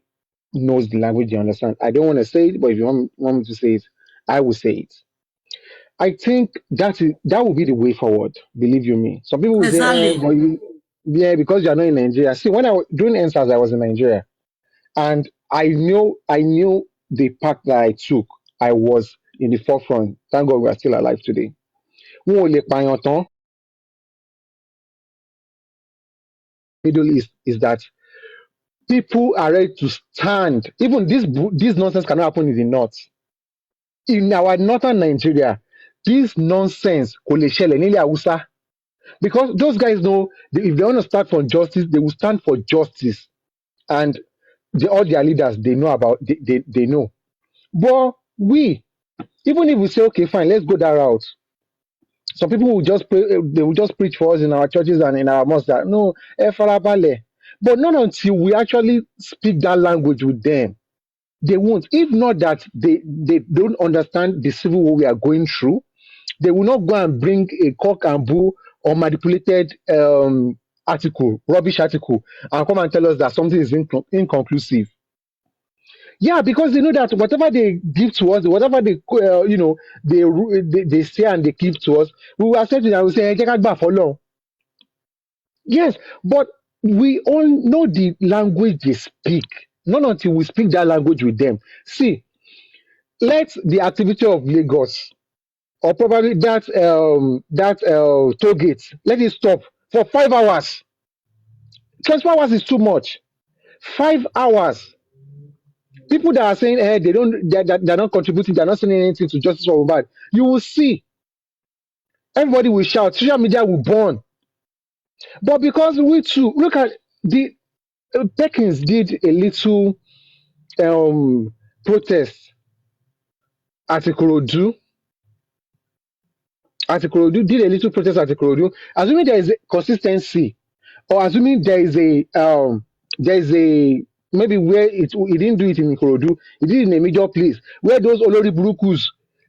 language they understand. I don't want to say it, but if you want me to say it, I will say it. I think that will be the way forward. Believe you me. Some people will say, because you are not in Nigeria. See, when I was doing NSAS, I was in Nigeria, and I knew the path that I took. I was in the forefront. Thank God we are still alive today. Middle East is that people are ready to stand. Even this nonsense cannot happen in the north. In our northern Nigeria, this nonsense because those guys know if they want to start for justice, they will stand for justice, and all their leaders they know about. They know. But we, even if we say okay, fine, let's go that route. Some people will just they will just preach for us in our churches and in our mosques that no, farabale. But not until we actually speak that language with them, they won't. If not that they don't understand the civil war we are going through, they will not go and bring a cock and bull or manipulated article, rubbish article, and come and tell us that something is inconclusive. Yeah, because they know that whatever they give to us, whatever they say and they give to us, we will accept it and we say, for long. Yes, but we all know the language they speak. Not until we speak that language with them. See, let the activity of Lagos or probably that toll gate, let it stop for 5 hours. 24 hours is too much. 5 hours. People that are saying they're not contributing, they're not saying anything to justice for Mohbad, you will see. Everybody will shout, social media will burn. But because we too, look at the Perkins did a little protest at Ikorodu. Did a little protest at Ikorodu. Assuming there is a consistency, or assuming there is a maybe where he didn't do it in Ikorodu, he did it in a major place where those Olori Burukus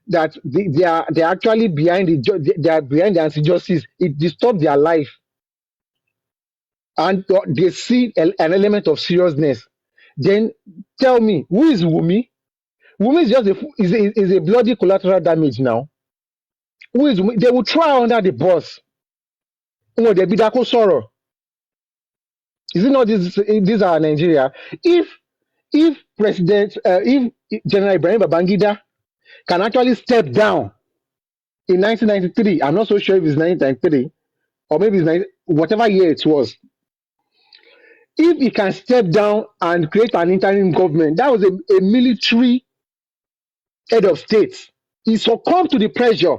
that they are actually behind the anti-justice. It disturbed their life. and they see an element of seriousness, then tell me, who is Wumi? Wumi is just is a bloody collateral damage now. Who is Wumi? They will try under the bus. Oh, they be Dako Soro. Is it not these are Nigeria? If President, if General Ibrahim Babangida can actually step down in 1993, I'm not so sure if it's 1993 or maybe it's whatever year it was. If he can step down and create an interim government, that was a military head of state. He succumbed to the pressure.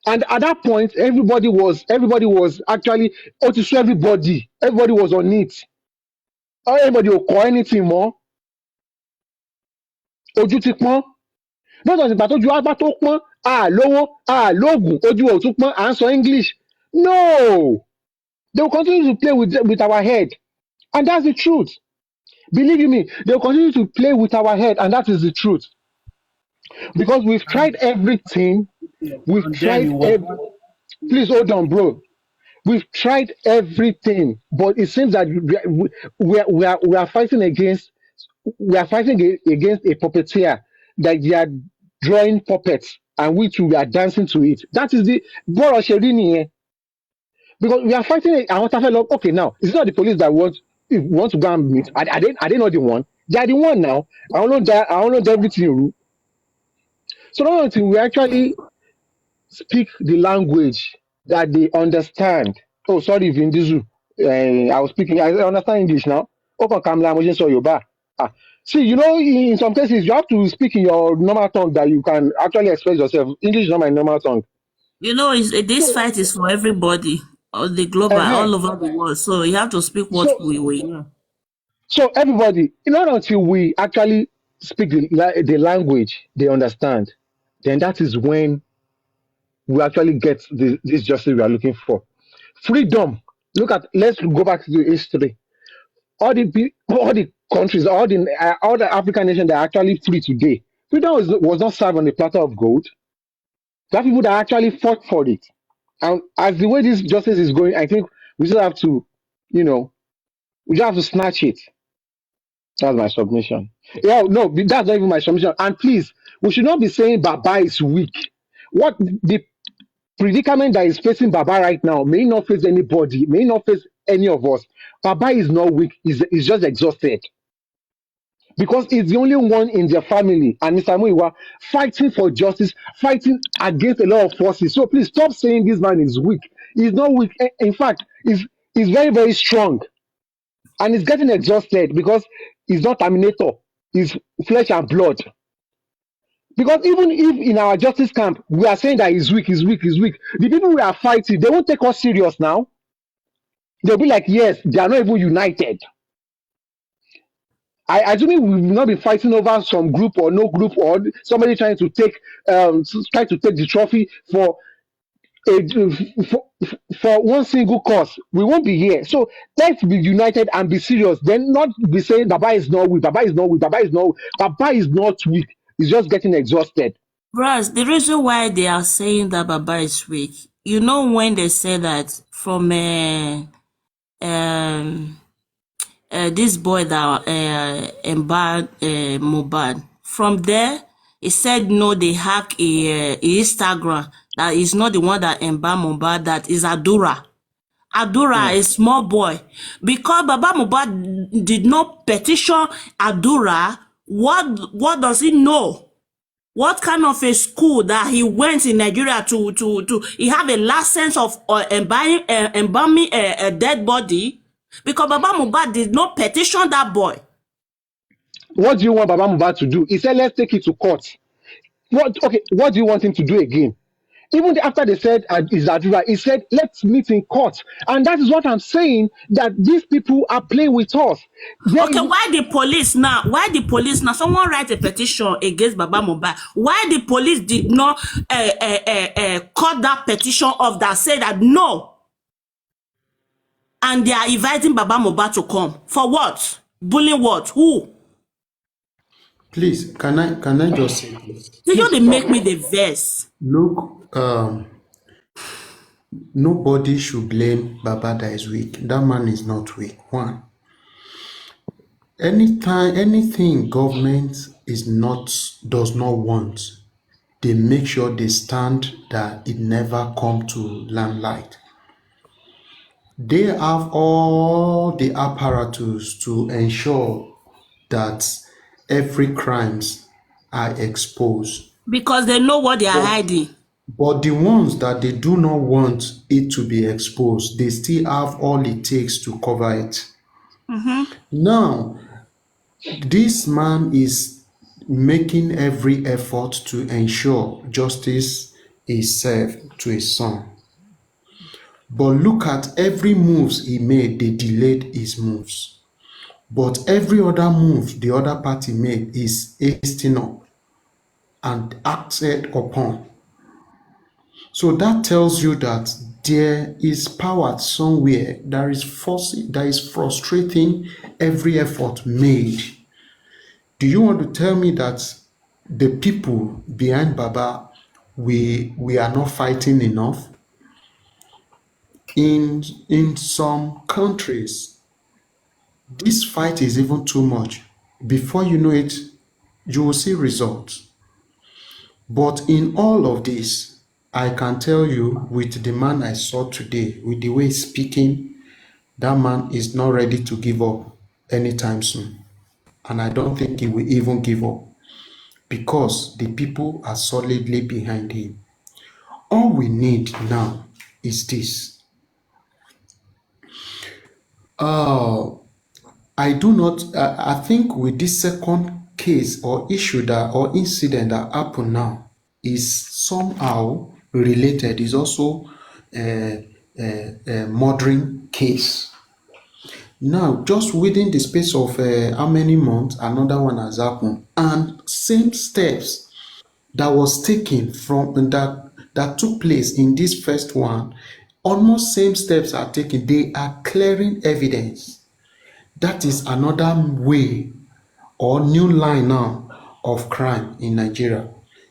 And at that point, everybody was actually, everybody was on it. Everybody will call anything more. Ojú ti pọ́n. Lọ́dọ̀ nígbà tójú àgbà tó pọ́n, lówó, lóògùn, ojú ò tún pọ́n, à ń sọ English. No! They will continue to play with our head. And that's the truth. Believe you me, they will continue to play with our head, and that is the truth. Because we've tried everything. We've tried please hold on, bro. We've tried everything, but it seems that we are fighting against a puppeteer, that they are drawing puppets and we too we are dancing to it. That is the Boro Sherini. Because we are fighting okay, now it's not the police that want to go and meet. Are they not the one? They are the one now. I don't know everything. So not until we actually speak the language that they understand. Oh, sorry, Vin Diesel. I was speaking. I understand English now. See, in some cases you have to speak in your normal tongue that you can actually express yourself. English is not my normal tongue. This fight is for everybody, the global, all over the world. So you have to speak what we hear. So everybody, not until we actually speak the language they understand, then that is when we actually get this justice we are looking for. Freedom. Let's go back to the history. All the countries, all the African nations that are actually free today, freedom was not served on a platter of gold. There are people that actually fought for it. And as the way this justice is going, I think we just have to, we just have to snatch it. That's my submission. Yeah, no, that's not even my submission. And please, we should not be saying Baba is weak. What the predicament that is facing Baba right now may not face anybody, may not face any of us. Baba is not weak, he's just exhausted. Because he's the only one in their family, and Mr. Muiwa, fighting for justice, fighting against a lot of forces. So please stop saying this man is weak. He's not weak. In fact, he's very, very strong. And he's getting exhausted because he's not Terminator. He's flesh and blood. Because even if in our justice camp, we are saying that he's weak, the people we are fighting, they won't take us serious now. They'll be like, yes, they are not even united. I assume we will not be fighting over some group or no group or somebody trying to take the trophy for one single cause. We won't be here. So let's be united and be serious. Then not be saying Baba is not weak. Baba is not weak. He's just getting exhausted. Bros, the reason why they are saying that Baba is weak, when they say that from this boy that embarked Mohbad, from there, he said no, they hack Instagram, that is not the one that embarked Mohbad, that is Adura. A small boy. Because Baba Mohbad did not petition Adura, what does he know? What kind of a school that he went in Nigeria to he have a license of embalming a dead body? Because Baba Mohbad did not petition that boy. What do you want Baba Mohbad to do? He said, let's take it to court. What do you want him to do again? Even after they said he said, let's meet in court. And that is what I'm saying, that these people are playing with us. Why the police now? Someone write a petition against Baba Mohbad. Why the police did not cut that petition off that said that no? And they are inviting Baba Mohbad to come. For what? Bullying what? Who? Please, can I just say this? They make me the verse. Look, nobody should blame Baba that is weak. That man is not weak. One, anything government does not want, they make sure they stand that it never come to limelight. They have all the apparatus to ensure that every crimes are exposed. Because they know what they are hiding. But the ones that they do not want it to be exposed, they still have all it takes to cover it. Now, this man is making every effort to ensure justice is served to his son. But look at every moves he made, they delayed his moves. But every other move the other party made is hastening up and acted upon. So that tells you that there is power somewhere that is frustrating every effort made. Do you want to tell me that the people behind Baba, we are not fighting enough? In some countries, this fight is even too much. Before you know it, you will see results. But in all of this, I can tell you with the man I saw today, with the way he's speaking, that man is not ready to give up anytime soon. And I don't think he will even give up because the people are solidly behind him. All we need now is this. I think with this second case or issue or incident that happened now is somehow related, is also a murdering case. Now, just within the space of how many months, another one has happened, and same steps that was taken from that took place in this first one, almost same steps are taken. They are clearing evidence. That is another way or new line now of crime in Nigeria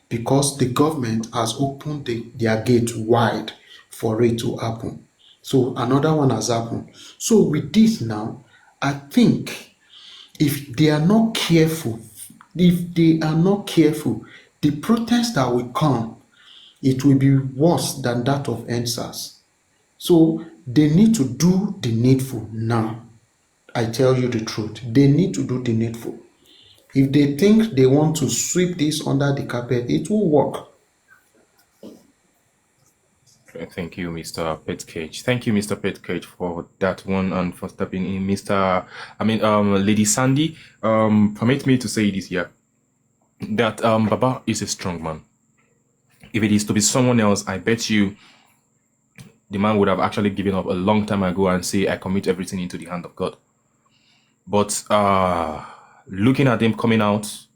because the government has opened their gate wide for it to happen. So another one has happened. So with this now, I think if they are not careful, the protest that will come, it will be worse than that of NSAS. So they need to do the needful now. I tell you the truth. They need to do the needful. If they think they want to sweep this under the carpet, it will work. Thank you, Mr. Petcage. Thank you, Mr. Petcage, for that one and for stepping in. Lady Sandy, permit me to say this here, that Baba is a strong man. If it is to be someone else, I bet you the man would have actually given up a long time ago and say, I commit everything into the hand of God. But looking at him coming out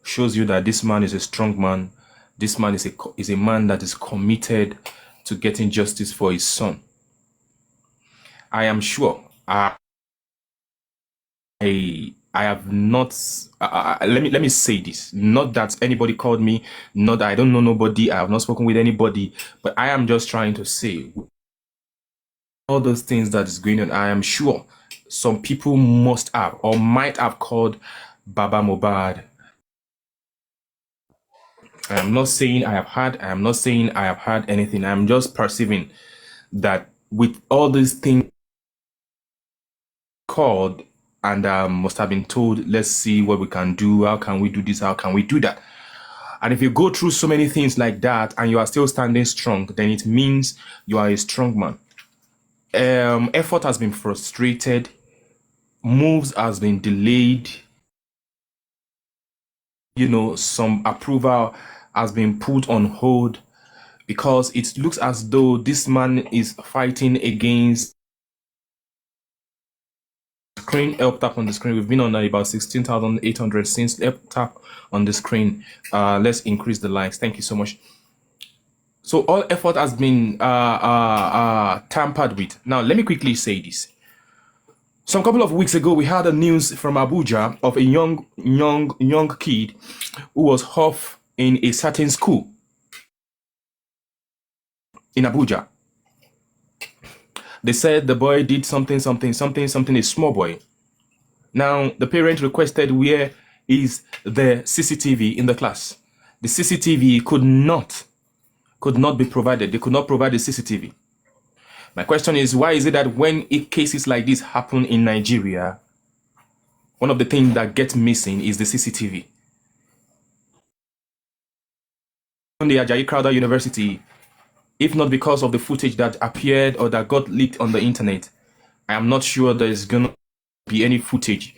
shows you that this man is a strong man. This man is a man that is committed to getting justice for his son. I am sure. I have not. Let me say this. Not that anybody called me. Not that I don't know nobody. I have not spoken with anybody. But I am just trying to say all those things that is going on. I am sure some people must have or might have called Baba Mohbad. I am not saying I have had. I am not saying I have had anything. I am just perceiving that with all these things called and must have been told, let's see what we can do. How can we do this? How can we do that? And if you go through so many things like that and you are still standing strong, then it means you are a strong man. Effort has been frustrated. Moves has been delayed. Some approval has been put on hold because it looks as though this man is fighting against screen. Help tap on the screen. We've been on about 16,800 since. Help tap on the screen. Let's increase the likes. Thank you so much. So all effort has been tampered with. Now let me quickly say this. Some couple of weeks ago, we had a news from Abuja of a young kid who was off in a certain school. in Abuja. They said the boy did something, a small boy. Now, the parent requested where is the CCTV in the class. The CCTV could not be provided. They could not provide the CCTV. My question is, why is it that when cases like this happen in Nigeria, one of the things that gets missing is the CCTV? On the Ajayi Crowther University, if not because of the footage that appeared or that got leaked on the internet, I am not sure there's going to be any footage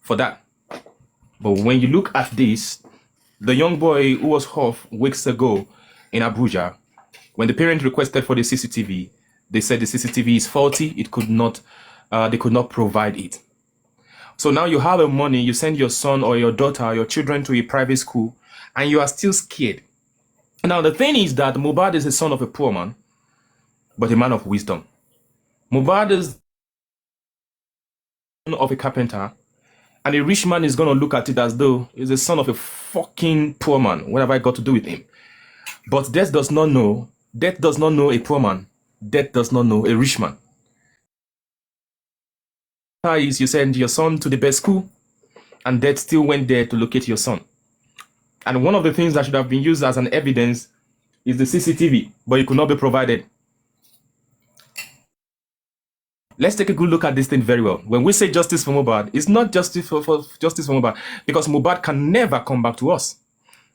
for that. But when you look at this, the young boy who was off weeks ago in Abuja, when the parent requested for the CCTV, they said the CCTV is faulty. It could not, they could not provide it. So now you have the money, you send your son or your daughter or your children to a private school, and you are still scared. Now the thing is that Mohbad is the son of a poor man, but a man of wisdom. Mohbad is the son of a carpenter, and a rich man is going to look at it as though he's the son of a fucking poor man. What have I got to do with him? But death does not know a poor man. Death does not know a rich man. Is you send your son to the best school, and death still went there to locate your son. And one of the things that should have been used as an evidence is the CCTV, but it could not be provided. Let's take a good look at this thing very well. When we say justice for Mohbad, it's not justice for justice for Mohbad, because Mohbad can never come back to us.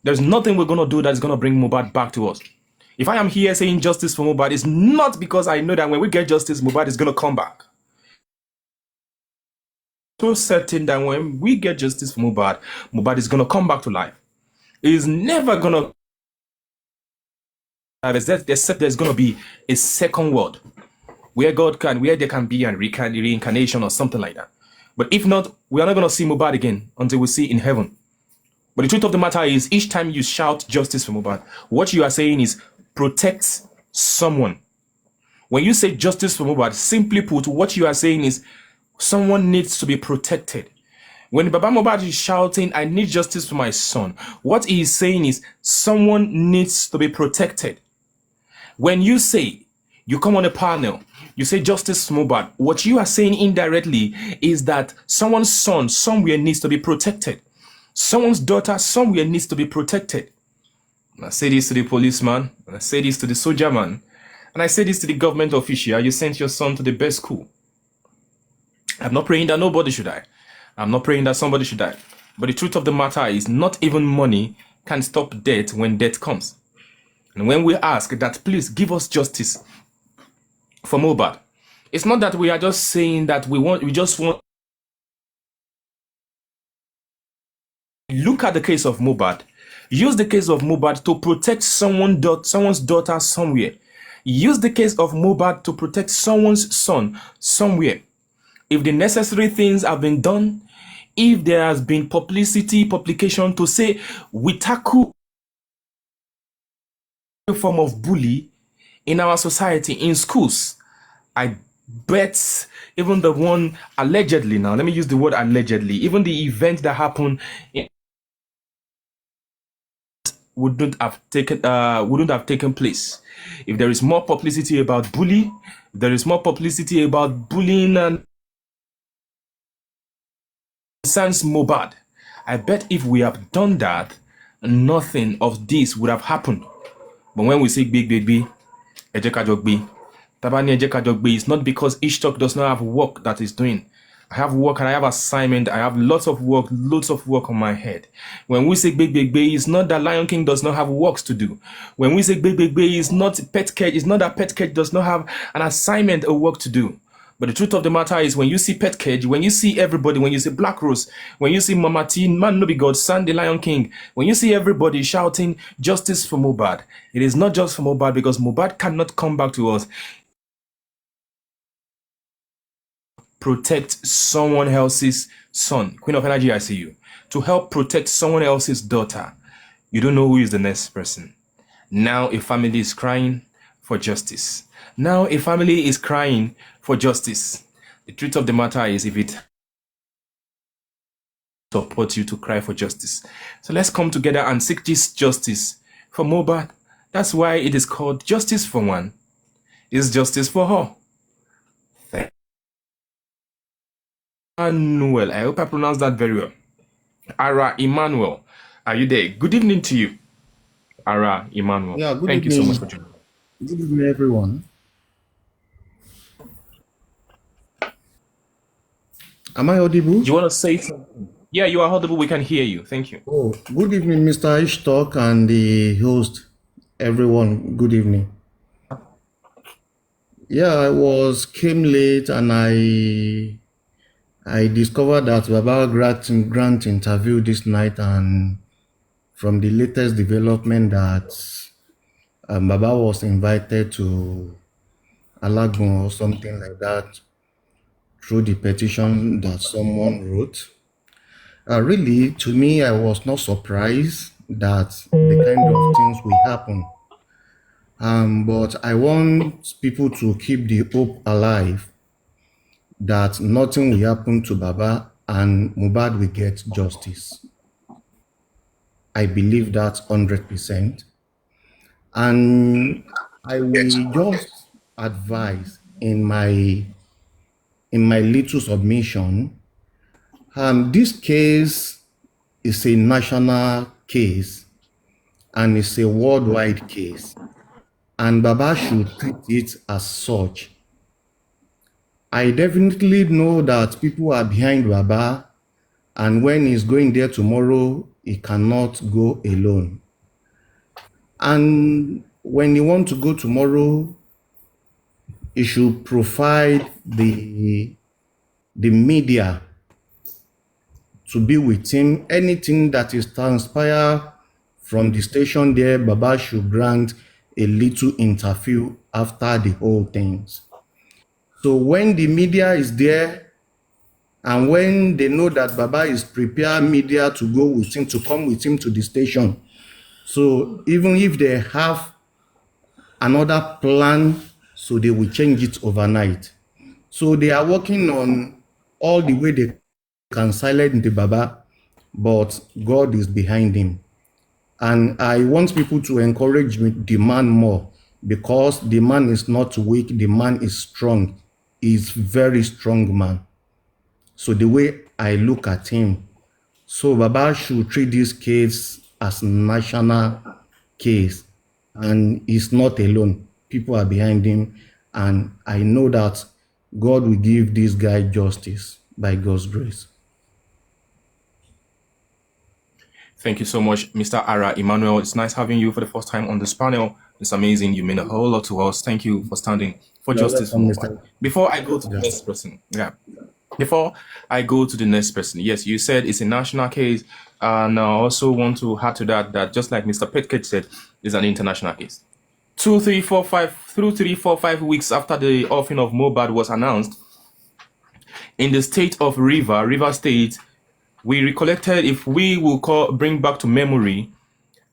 There's nothing we're going to do that's going to bring Mohbad back to us. If I am here saying justice for Mohbad, it's not because I know that when we get justice, Mohbad is going to come back. So certain that when we get justice for Mohbad, Mohbad is going to come back to life. It is never going to... Except there's going to be a second world where there can be a reincarnation or something like that. But if not, we are not going to see Mohbad again until we see in heaven. But the truth of the matter is, each time you shout justice for Mohbad, what you are saying is protect someone. When you say justice for Mohbad, simply put, what you are saying is someone needs to be protected. When Baba Mohbad is shouting, I need justice for my son, what he is saying is someone needs to be protected. When you say, you come on a panel, you say justice for Mohbad, what you are saying indirectly is that someone's son somewhere needs to be protected. Someone's daughter somewhere needs to be protected. And I say this to the policeman, and I say this to the soldier man, and I say this to the government official. You sent your son to the best school. I'm not praying that nobody should die. I'm not praying that somebody should die. But the truth of the matter is, not even money can stop death when death comes. And when we ask that, please give us justice for Mohbad, it's not that we are just saying that we just want. Look at the case of Mohbad. Use the case of Mohbad to protect someone's daughter somewhere. Use the case of Mohbad to protect someone's son somewhere. If the necessary things have been done, if there has been publication to say we tackle a form of bully in our society, in schools, I bet even the one allegedly, now let me use the word allegedly, even the event that happened wouldn't have taken place. If there is more publicity about bully, there is more publicity about bullying and concerns Mohbad. I bet if we have done that, nothing of this would have happened. But when we say big, Ejeka Jogbi, Tabani Ejeka Jogbi, it's not because each talk does not have work that is doing. I have work and I have assignment. I have lots of work on my head. When we say big, it's not that Lion King does not have works to do. When we say big, it's not Pet Cage. It's not that Pet Cage does not have an assignment or work to do. But the truth of the matter is, when you see Pet Cage, when you see everybody, when you see Black Rose, when you see Mama T, Man No Be God, Sandy Lion King, when you see everybody shouting justice for Mohbad, it is not just for Mohbad, because Mohbad cannot come back to us. Protect someone else's son. Queen of Energy, I see you. To help protect someone else's daughter. You don't know who is the next person. Now a family is crying for justice. Now a family is crying for justice. The truth of the matter is, if it supports you to cry for justice. So let's come together and seek this justice for Mohbad. That's why it is called justice for one, is justice for her. Thank Emmanuel. I hope I pronounced that very well. Ara Emmanuel, are you there? Good evening to you, Ara Emmanuel. Yeah, good Thank you so much evening. for joining. Good evening, everyone. Am I audible? You want to say something? Yeah, you are audible. We can hear you. Thank you. Oh, good evening, Mr. Ishtok and the host. Everyone, good evening. Yeah, came late and I discovered that Baba Grant interviewed this night, and from the latest development that Baba was invited to Alagbon or something like that through the petition that someone wrote. Really, to me, I was not surprised that the kind of things will happen. But I want people to keep the hope alive that nothing will happen to Baba and Mohbad will get justice. I believe that 100%. And I will just advise in my little submission, this case is a national case and it's a worldwide case, and Baba should treat it as such. I definitely know that people are behind Baba, and when he's going there tomorrow, he cannot go alone. And when he wants to go tomorrow, he should provide the media to be with him. Anything that is transpired from the station there, Baba should grant a little interview after the whole things. So when the media is there, and when they know that Baba is prepared media to go with him, to come with him to the station, so even if they have another plan, so they will change it overnight. So they are working on all the way they can silence the Baba, but God is behind him. And I want people to encourage the man more, because the man is not weak, the man is strong. He's very strong man. So the way I look at him, so Baba should treat this case as national case, and he's not alone. People are behind him, and I know that God will give this guy justice by God's grace. Thank you so much, Mr. Ara Emmanuel. It's nice having you for the first time on this panel. It's amazing. You mean a whole lot to us. Thank you for standing for justice. Before I go to the next person, Before I go to the next person, yes, you said it's a national case, and I also want to add to that just like Mr. Petkett said, it's an international case. 3, 4, 5 weeks after the offering of Mohbad was announced, in the state of River State, we recollected, if we will bring back to memory,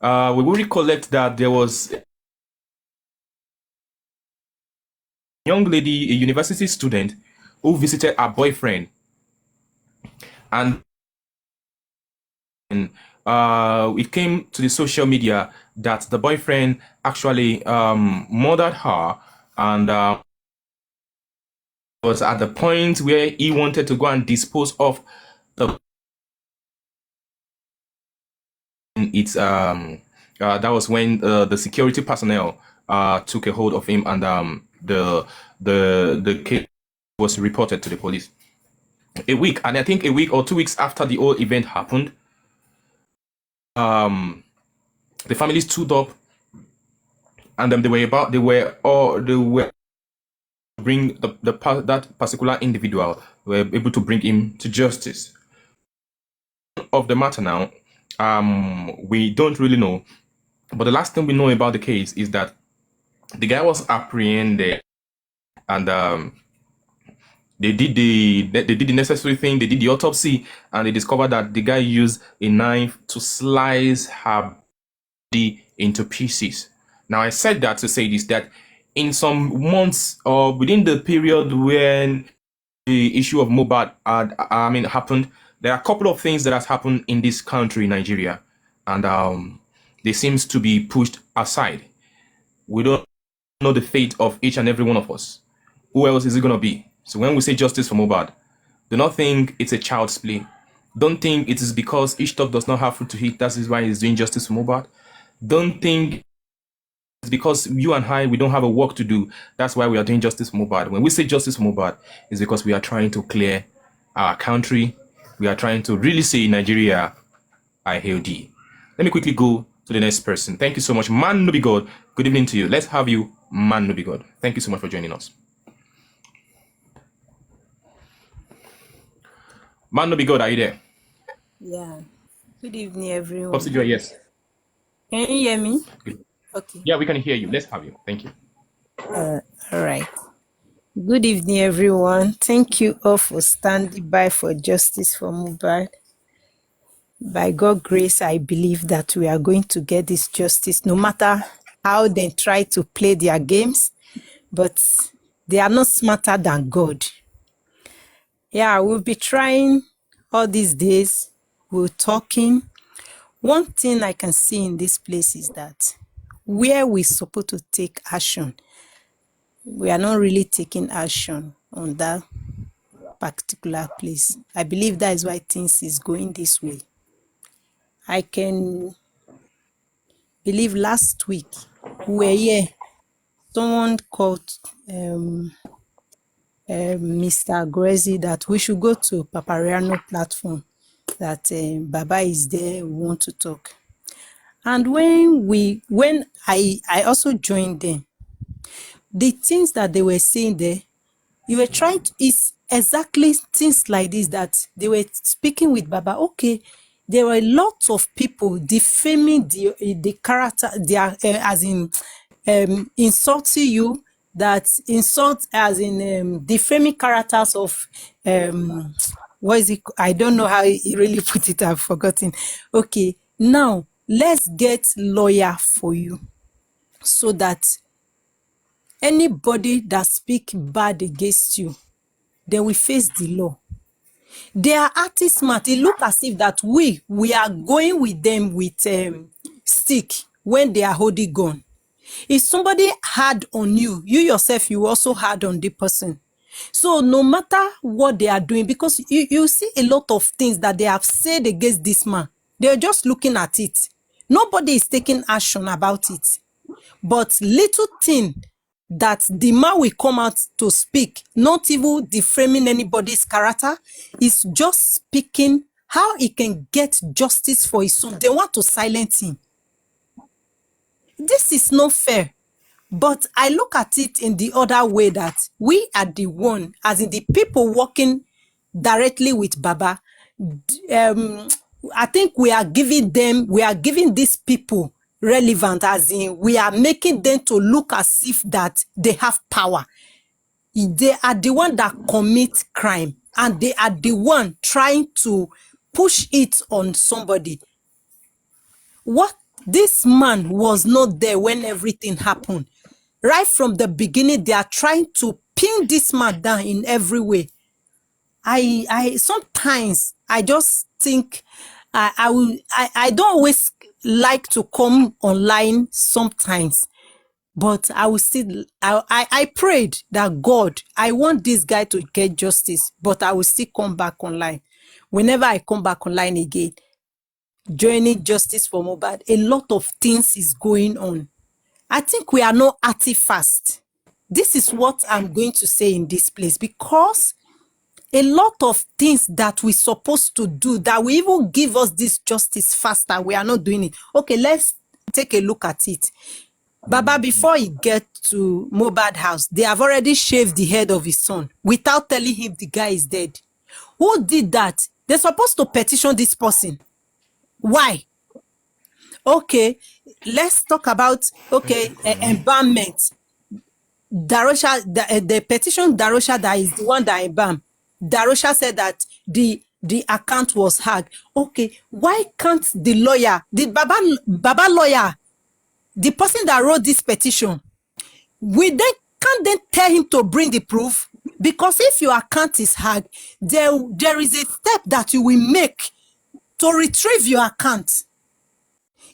we will recollect that there was a young lady, a university student, who visited her boyfriend, and it came to the social media that the boyfriend actually murdered her, and was at the point where he wanted to go and dispose of the that was when the security personnel took a hold of him, and the case was reported to the police. I think a week or 2 weeks after the whole event happened, the family stood up, and they were bring that particular individual. Were able to bring him to justice. Of the matter now, we don't really know, but the last thing we know about the case is that the guy was apprehended, and they did the necessary thing. They did the autopsy, and they discovered that the guy used a knife to slice her body into pieces. Now, I said that to say this, that in some months or within the period when the issue of Mohbad happened, there are a couple of things that has happened in this country, Nigeria, and they seems to be pushed aside. We don't know the fate of each and every one of us. Who else is it going to be? So when we say justice for Mohbad, do not think it's a child's play. Don't think it is because each dog does not have fruit to eat, that is why he's doing justice for Mohbad. Don't think it's because you and I, we don't have a work to do, that's why we are doing justice for Mohbad. When we say justice for Mohbad, it's because we are trying to clear our country. We are trying to really say Nigeria, I hail thee. Let me quickly go to the next person. Thank you so much. Man no be God. Good evening to you. Let's have you, Man no be God. Thank you so much for joining us. Man no be God, are you there? Yeah. Good evening, everyone. Popsy Joy, yes. Can you hear me? Okay. Yeah, we can hear you. Let's have you. Thank you. All right. Good evening, everyone. Thank you all for standing by for justice for Mohbad. By God's grace, I believe that we are going to get this justice, no matter how they try to play their games, but they are not smarter than God. Yeah, we'll be trying all these days. We're talking. One thing I can see in this place is that where we're supposed to take action, we are not really taking action on that particular place. I believe that is why things is going this way. I can believe last week we were here. Someone called Mr. Grezi that we should go to Papariano platform, that Baba is there, we want to talk. And when I also joined them, the things that they were saying there, you were trying to, it's exactly things like this that they were speaking with Baba. Okay, there were lots of people defaming the character, their as in insulting you, that insult as in defaming characters of what is it? I don't know how he really put it. I've forgotten. Okay, now let's get lawyer for you so that anybody that speak bad against you, they will face the law. They are artist smart. It look as if that we are going with them with stick when they are holding gun. If somebody hard on you, you yourself, you also hard on the person. So no matter what they are doing, because you see a lot of things that they have said against this man, they're just looking at it. Nobody is taking action about it. But little thing that the man will come out to speak, not even defaming anybody's character, is just speaking how he can get justice for his son. They want to silence him. This is not fair. But I look at it in the other way, that we are the one, as in the people working directly with Baba. I think we are giving these people relevant, as in we are making them to look as if that they have power. They are the one that commit crime, and they are the one trying to push it on somebody. What? This man was not there when everything happened. Right from the beginning, they are trying to pin this man down in every way. I sometimes I just think I don't always like to come online sometimes, but I will still I prayed that God, I want this guy to get justice, but I will still come back online. Whenever I come back online again, joining justice for Mohbad, a lot of things is going on. I think we are not artifacts. This is what I'm going to say in this place, because a lot of things that we're supposed to do, that will even give us this justice faster, we are not doing it. Okay, let's take a look at it. Baba, before he get to Mohbad house, they have already shaved the head of his son without telling him the guy is dead. Who did that? They're supposed to petition this person. Why? Okay, let's talk about, embalmment. Darosha, the petition Darosha, that is the one that embalmed. Darosha said that the account was hacked. Okay, why can't the lawyer, the Baba lawyer, the person that wrote this petition, can't they tell him to bring the proof? Because if your account is hacked, there is a step that you will make to retrieve your account.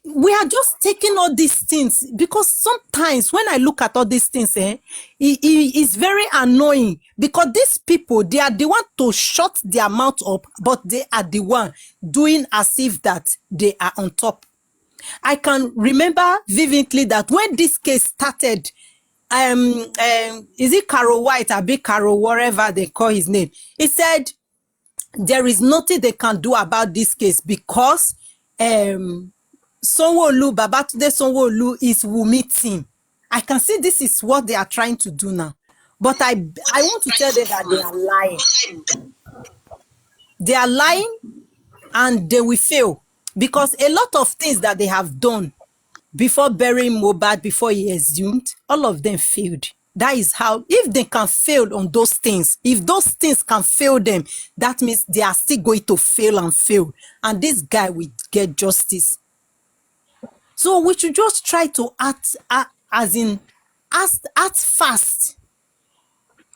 we are just taking all these things because sometimes when I look at all these things, it's very annoying because these people, they are the one to shut their mouth up, but they are the one doing as if that they are on top. I can remember vividly that when this case started, is it Carol White or Big Carol, whatever they call his name, he said there is nothing they can do about this case because Sanwo-Olu, Babatunde Sanwo-Olu is Wunmi team. I can see this is what they are trying to do now. But I want to tell them that they are lying. They are lying and they will fail. Because a lot of things that they have done before burying Mohbad, before he assumed, all of them failed. That is how, if they can fail on those things, if those things can fail them, that means they are still going to fail and fail. And this guy will get justice. So we should just try to act fast.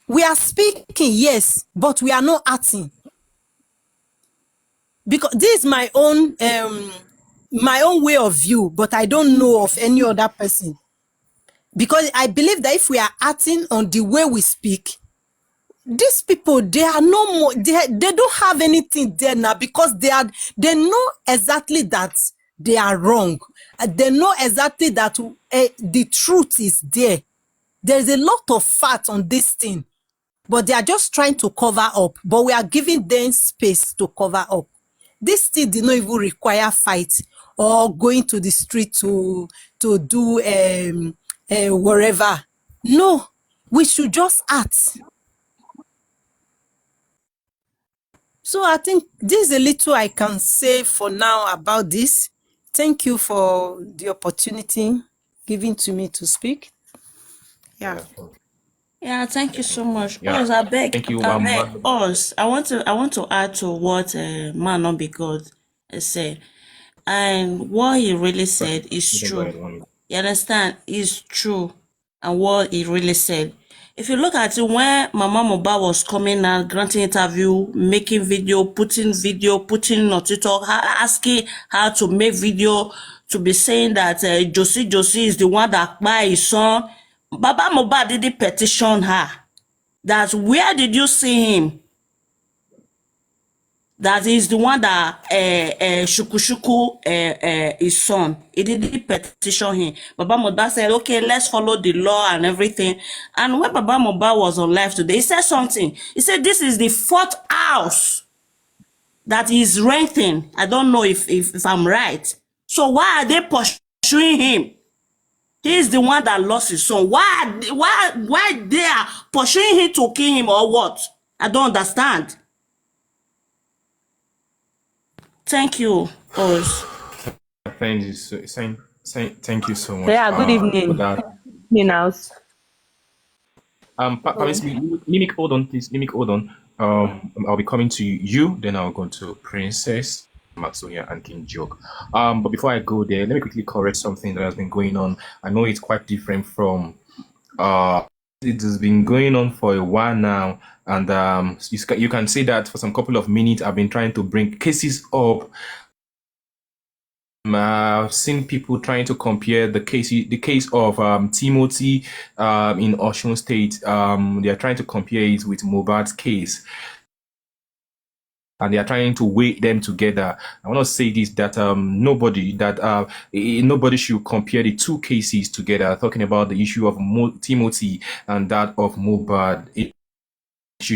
We are speaking, yes, but we are not acting. Because this is my own way of view, but I don't know of any other person. Because I believe that if we are acting on the way we speak, these people, they are no more, they don't have anything there now because they know exactly that they are wrong. They know exactly that the truth is there. There's a lot of fat on this thing, but they are just trying to cover up. But we are giving them space to cover up. This thing did not even require fight or going to the street to do whatever. No, we should just act. So I think this is a little I can say for now about this. Thank you for the opportunity given to me to speak. Yeah. Yeah, thank you so much. Yeah. Us, I beg, Thank you, us. I want to add to what Man Not Be God said, and what he really said is You can go ahead, true. Wami. You understand? Is true, and what he really said. If you look at it, when Mama Mohbad was coming out, granting interview, making video, putting on TikTok, asking how to make video, to be saying that Josie is the one that buy his son. Baba Mohbad didn't petition her. That where did you see him? That is the one that Shukushuku his son. He didn't petition him. Baba Mohbad said, okay, let's follow the law and everything. And when Baba Mohbad was on live today, he said something. He said, this is the 4th house that he's renting. I don't know if I'm right. So why are they pursuing him? He is the one that lost his son. Why they are pursuing him to kill him or what? I don't understand. Thank you, Oz. Thank you thank you so much. Yeah, good for evening. that. House. Permit me, Mimic, hold on, please. Mimic, hold on. I'll be coming to you, then I'll go to Princess, Maxonia, and King Joke. But before I go there, let me quickly correct something that has been going on. I know it's quite different from it has been going on for a while now, and you can see that for some couple of minutes I've been trying to bring cases up. I've seen people trying to compare the case of Timothy in Osun State. They are trying to compare it with Mohbad's case, and they are trying to weigh them together. I want to say this, that nobody should compare the two cases together. Talking about the issue of Timothy and that of Mohbad.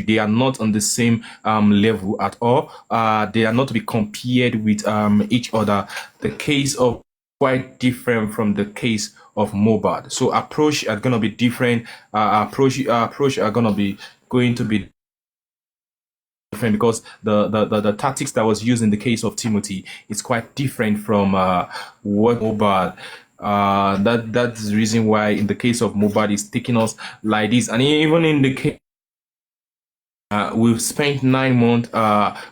They are not on the same level at all. They are not to be compared with each other. The case of quite different from the case of Mohbad. So approach are gonna be different. Approach are going to be different because the tactics that was used in the case of Timothy is quite different from what Mohbad. That's the reason why in the case of Mohbad is taking us like this, and even in the case. We've spent 9 months.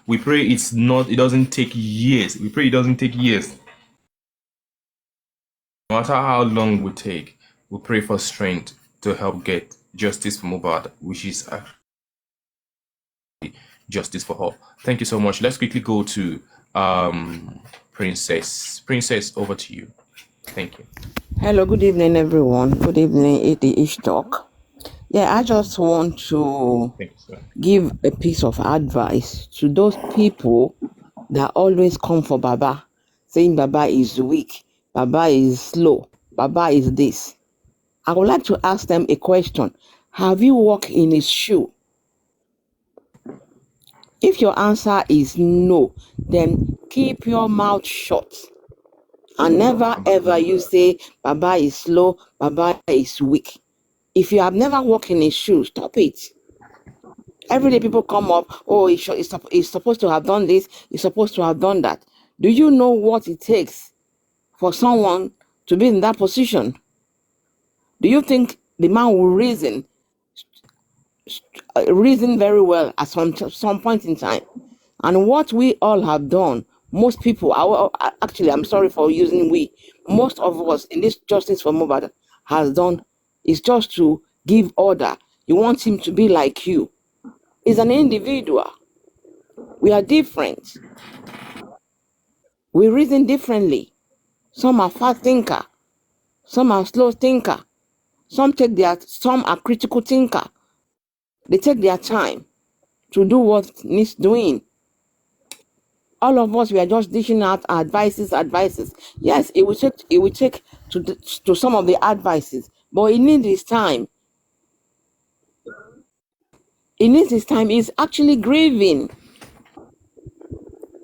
We pray it doesn't take years. We pray it doesn't take years. No matter how long we take, we pray for strength to help get justice for Mohbad, which is justice for all. Thank you so much. Let's quickly go to Princess. Princess, over to you. Thank you. Hello, good evening, everyone. Good evening, Ish Talk. Yeah, I just want to give a piece of advice to those people that always come for Baba, saying Baba is weak, Baba is slow, Baba is this. I would like to ask them a question. Have you walked in his shoe? If your answer is no, then keep your mouth shut. And never ever you say Baba is slow, Baba is weak. If you have never walked in his shoes, stop it. Every day people come up, oh, he's supposed to have done this, he's supposed to have done that. Do you know what it takes for someone to be in that position? Do you think the man will reason very well at some point in time? And what we all have done, most people, actually, I'm sorry for using we, most of us in this Justice for Mohbad has done is just to give order. You want him to be like you. He's an individual. We are different. We reason differently. Some are fast thinker. Some are slow thinker. Some are critical thinker. They take their time to do what needs doing. All of us, we are just dishing out advices. Yes, it will take to some of the advices, but it needs his time. It needs his time. He's actually grieving.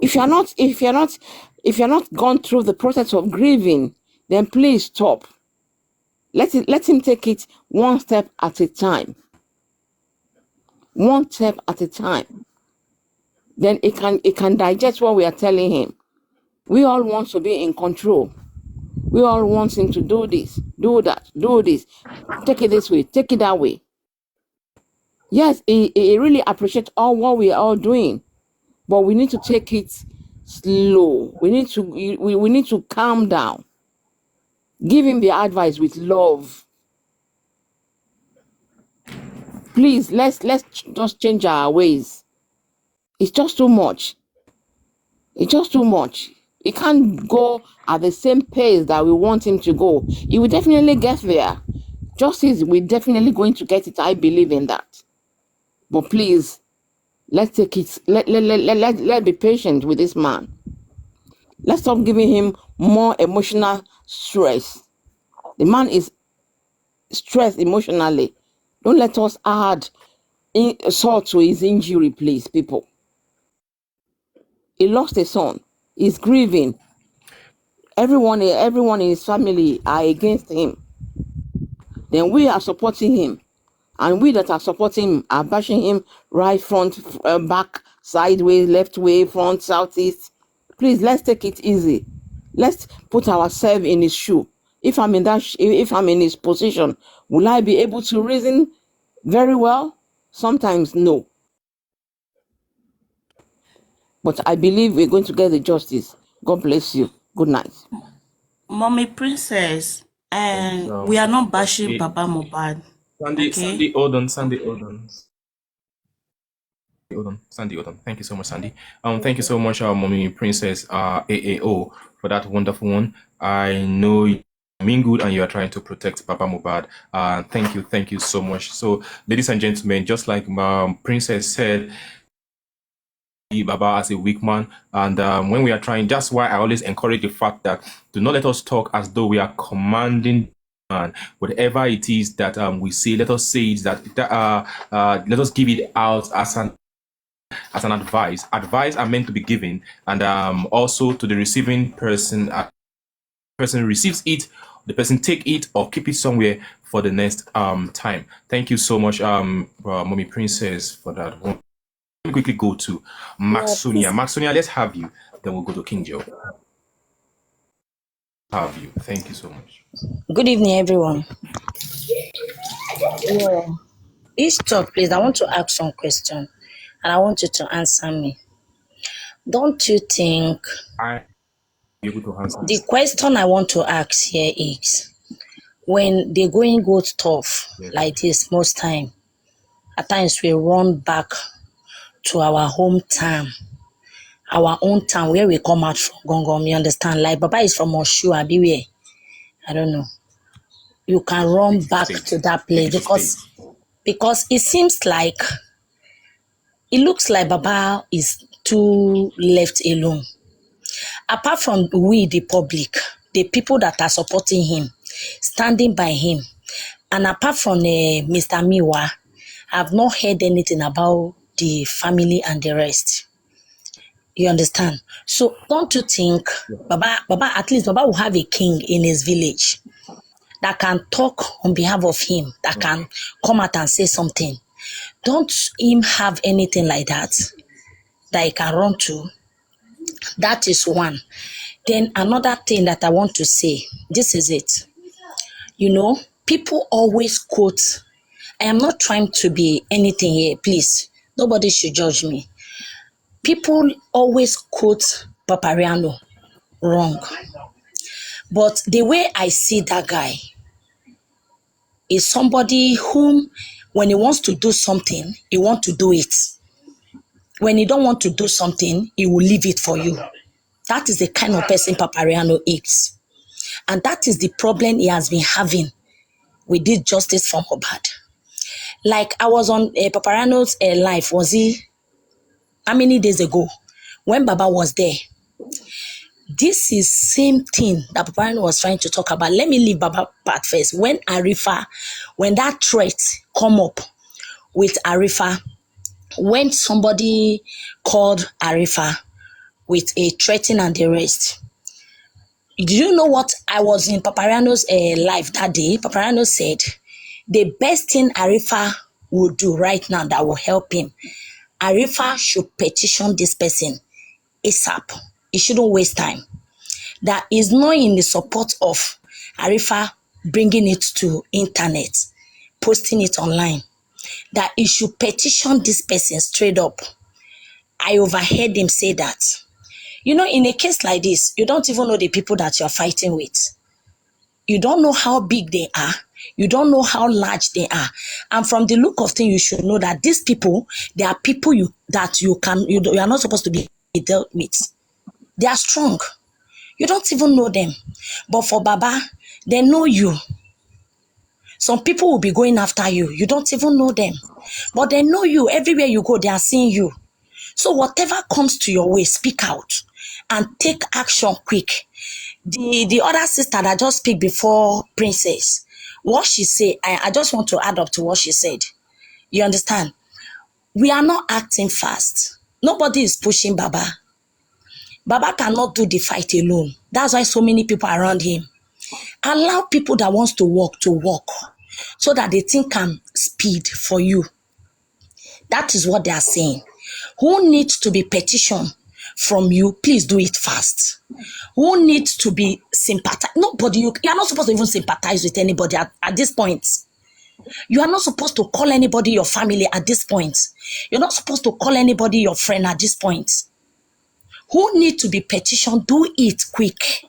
If you're not gone through the process of grieving, then please stop. Let him take it one step at a time. One step at a time. Then it can digest what we are telling him. We all want to be in control. We all want him to do this, do that, do this. Take it this way, take it that way. Yes, he really appreciates all what we are all doing, but we need to take it slow. We need to calm down. Give him the advice with love. Please, let's just change our ways. It's just too much. It's just too much. He can't go at the same pace that we want him to go. He will definitely get there. Justice, we're definitely going to get it. I believe in that. But please, let's take it. Let's be patient with this man. Let's stop giving him more emotional stress. The man is stressed emotionally. Don't let us add salt to his injury, please, people. He lost a son. He's grieving. Everyone in his family are against him. Then we are supporting him. And we that are supporting him are bashing him right, front, back, sideways, left way, front, southeast. Please, let's take it easy. Let's put ourselves in his shoe. If I'm in his position, will I be able to reason very well? Sometimes no. But I believe we're going to get the justice. God bless you. Good night. Mommy Princess, and we are not bashing Baba Mohbad. Sandy Odon. Sandy Odon. Thank you so much, Sandy. Thank you so much, Mommy Princess AAO, for that wonderful one. I know you mean good and you are trying to protect Baba Mohbad. Thank you so much. So, ladies and gentlemen, just like Princess said, Baba as a weak man, and when we are trying, that's why I always encourage the fact that do not let us talk as though we are commanding man. Whatever it is that we say, let us say it let us give it out as an advice. Advice are meant to be given, and also to the receiving person. Person receives it, the person take it or keep it somewhere for the next time. Thank you so much, Mommy Princess, for that one. Let me quickly go to Maxunia. Maxunia, let's have you. Then we'll go to King Joe. Have you? Thank you so much. Good evening, everyone. Yeah. Each talk, please, I want to ask some question, and I want you to answer me. Don't you think Able to answer. the question I want to ask here is when they're going good stuff like this, most time, at times we run back to our hometown, our own town where we come out from, Gongom, you understand? Like Baba is from Oshu, Abiwe. I don't know. You can run back to that place because it seems like, it looks like Baba is too left alone. Apart from we, the public, the people that are supporting him, standing by him, and apart from Mr. Miwa, I've not heard anything about the family and the rest. You understand? So don't you think Baba, at least Baba will have a king in his village that can talk on behalf of him, that can come out and say something. Don't him have anything like that he can run to? That is one. Then another thing that I want to say, this is it. You know, people always quote, I am not trying to be anything here, please. Nobody should judge me. People always quote Papariano wrong. But the way I see that guy is somebody whom, when he wants to do something, he wants to do it. When he don't want to do something, he will leave it for you. That is the kind of person Papariano is. And that is the problem he has been having with this justice from Mohbad. Like I was on Papariano's live, was he, how many days ago, when Baba was there. This is same thing that Papariano was trying to talk about. Let me leave Baba part first. When that threat come up with Arifa, when somebody called Arifa with a threatening and the rest, do you know what? I was in Papariano's live that day. Papariano said the best thing Arifa will do right now that will help him, Arifa should petition this person ASAP. He shouldn't waste time. That is not in the support of Arifa bringing it to internet, posting it online. That he should petition this person straight up. I overheard him say that. You know, in a case like this, you don't even know the people that you're fighting with. You don't know how big they are. You don't know how large they are. And from the look of things, you should know that these people, they are people you are not supposed to be dealt with. They are strong. You don't even know them. But for Baba, they know you. Some people will be going after you. You don't even know them. But they know you. Everywhere you go, they are seeing you. So whatever comes to your way, speak out and take action quick. The other sister that just speak before Princess, what she said, I just want to add up to what she said. You understand? We are not acting fast. Nobody is pushing Baba. Baba cannot do the fight alone. That's why so many people around him. Allow people that wants to walk so that the thing can speed for you. That is what they are saying. Who needs to be petitioned from you? Please do it fast. Who needs to be sympathized? Nobody. You are not supposed to even sympathize with anybody at this point. You are not supposed to call anybody your family at this point. You're not supposed to call anybody your friend at this point. Who needs to be petitioned? Do it quick.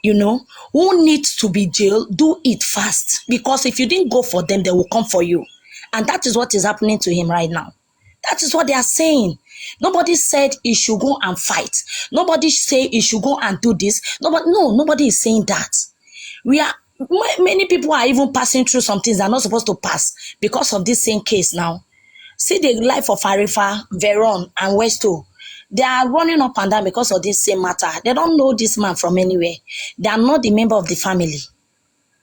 You know, who needs to be jailed? Do it fast. Because if you didn't go for them, they will come for you. And that is what is happening to him right now. That is what they are saying. Nobody said he should go and fight. Nobody say he should go and do this. Nobody is saying that. Many people are even passing through some things they're not supposed to pass because of this same case now. See the life of Arifa, Veron, and Westo. They are running up and down because of this same matter. They don't know this man from anywhere. They are not the member of the family.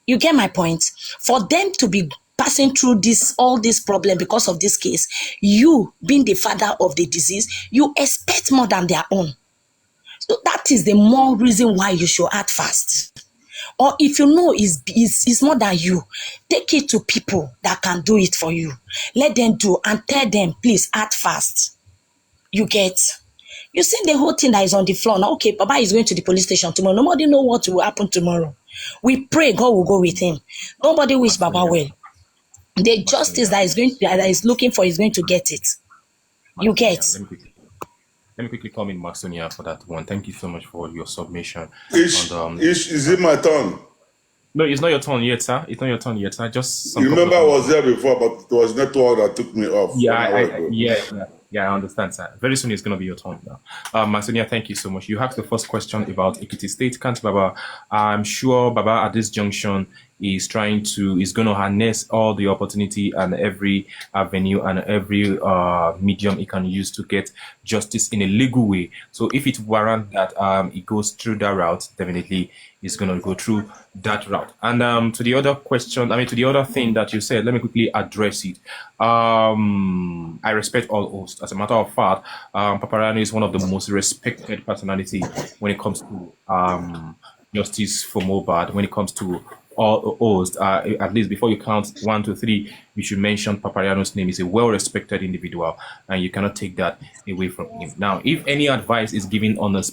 You get my point? For them to be passing through all this problem because of this case, you being the father of the disease, you expect more than their own. So that is the more reason why you should act fast. Or if you know it's more than you, take it to people that can do it for you. Let them do and tell them, please act fast. You get? You see the whole thing that is on the floor. Now, okay, Baba is going to the police station tomorrow. Nobody know what will happen tomorrow. We pray God will go with him. Nobody wish Baba well. The justice that is looking for is going to get it. You get? Let me quickly come in, Maxonia, for that one. Thank you so much for your submission. Is it my turn? No, it's not your turn yet, sir. It's not your turn yet, sir. Just some. You remember I was there before, but it was network that took me off. Yeah, I understand, sir. Very soon it's going to be your turn now. Masonia, thank you so much. You asked the first question about Ekiti State. Can't Baba? I'm sure Baba at this junction is going to harness all the opportunity and every avenue and every medium he can use to get justice in a legal way. So if it warrants that it goes through that route, definitely is going to go through that route. And to the other question, to the other thing that you said, let me quickly address it. I respect all hosts. As a matter of fact, Paparano is one of the most respected personality when it comes to justice for Mohbad, when it comes to all hosts. At least before you count 1 to 3, you should mention Papariano's name. He's a well-respected individual, and you cannot take that away from him. Now, if any advice is given on this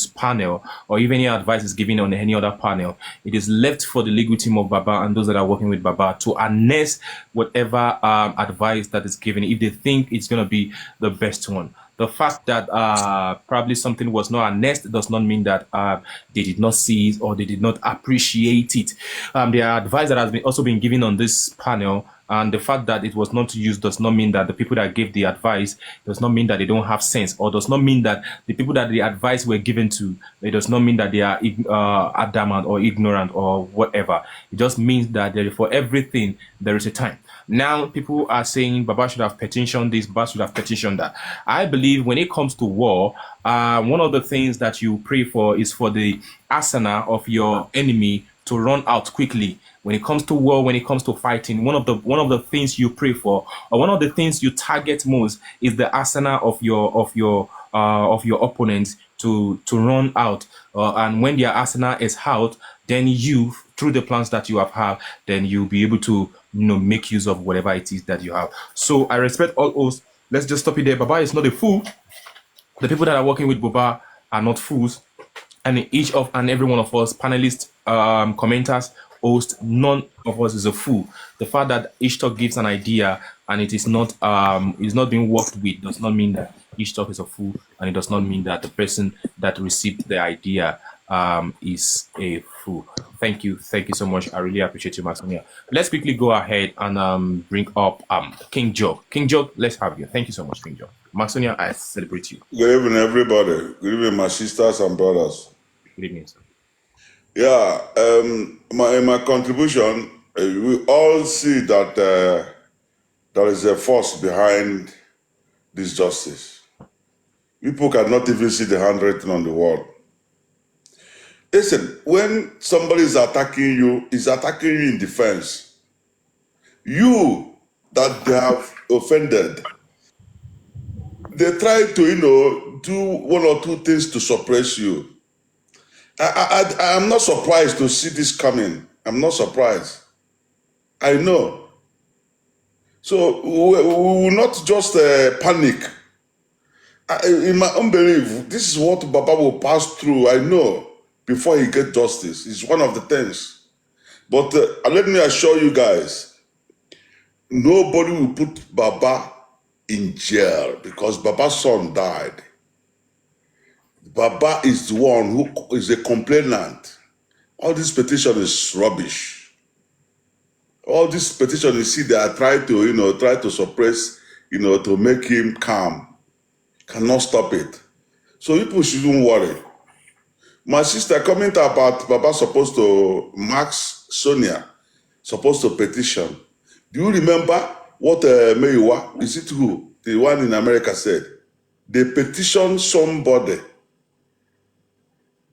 panel, or if any advice is given on any other panel, it is left for the legal team of Baba and those that are working with Baba to harness whatever advice that is given, if they think it's going to be the best one. The fact that probably something was not harnessed does not mean that they did not see it or they did not appreciate it. There are advice that has also been given on this panel, and the fact that it was not used does not mean that the people that gave the advice does not mean that they don't have sense, or does not mean that the people that the advice were given to, it does not mean that they are adamant or ignorant or whatever. It just means that for everything there is a time. Now, people are saying Baba should have petitioned this, Baba should have petitioned that. I believe when it comes to war, one of the things that you pray for is for the arsenal of your enemy to run out quickly. When it comes to war, when it comes to fighting, one of the things you pray for, or one of the things you target most, is the arsenal of your opponents to run out. And when their arsenal is out, then you, through the plans that you have, then you'll be able to make use of whatever it is that you have. So I respect all hosts. Let's just stop it there. Baba is not a fool. The people that are working with Baba are not fools. And each of and every one of us, panelists, commenters, hosts, none of us is a fool. The fact that each talk gives an idea and it is not being worked with does not mean that each talk is a fool, and it does not mean that the person that received the idea is a fool. Thank you so much. I really appreciate you, Masonia. Let's quickly go ahead and bring up King Joe. King Joe, let's have you. Thank you so much, King Joe. Masonia, I celebrate you. Good evening, everybody. Good evening, my sisters and brothers. Good evening, sir. Yeah, my contribution, we all see that there is a force behind this justice. People cannot even see the handwriting on the wall. Listen, when somebody is attacking you, he's attacking you in defense. You that they have offended, they try to, do one or two things to suppress you. I'm not surprised to see this coming. I'm not surprised. I know. So we will not just panic. In my unbelief, this is what Baba will pass through, I know, before he gets justice. It's one of the things. But let me assure you guys, nobody will put Baba in jail because Baba's son died. Baba is the one who is a complainant. All this petition is rubbish. All this petition you see, they are trying to suppress, to make him calm. Cannot stop it. So people shouldn't worry. My sister comment about Baba supposed to, Max Sonia, supposed to petition. Do you remember what Mayowa, is it who, the one in America said? They petition somebody.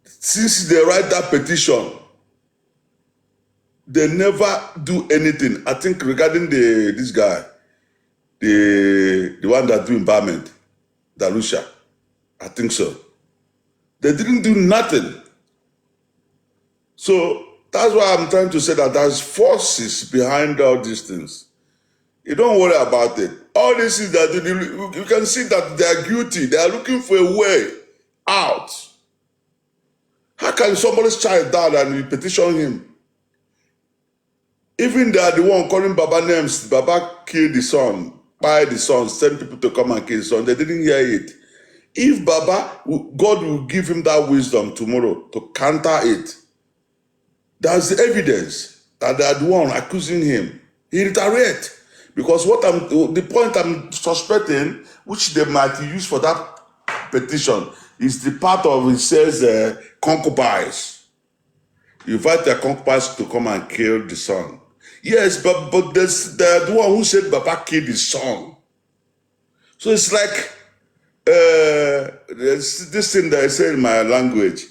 Since they write that petition, they never do anything. I think regarding this guy, the one that do empowerment, Darusha, I think so. They didn't do nothing. So that's why I'm trying to say that there's forces behind all these things. You don't worry about it. All this is that you can see that they are guilty. They are looking for a way out. How can somebody's child die and you petition him? Even they are the one calling Baba names. Baba killed the son, buy the son, send people to come and kill the son. They didn't hear it. If Baba, God will give him that wisdom tomorrow to counter it. That's the evidence that they are the one accusing him. He retaliates. Because the point I'm suspecting, which they might use for that petition, is the part of it says concubines. You invite their concubines to come and kill the son. Yes, but there's the one who said Baba killed his son. So it's like there's this thing that I say in my language.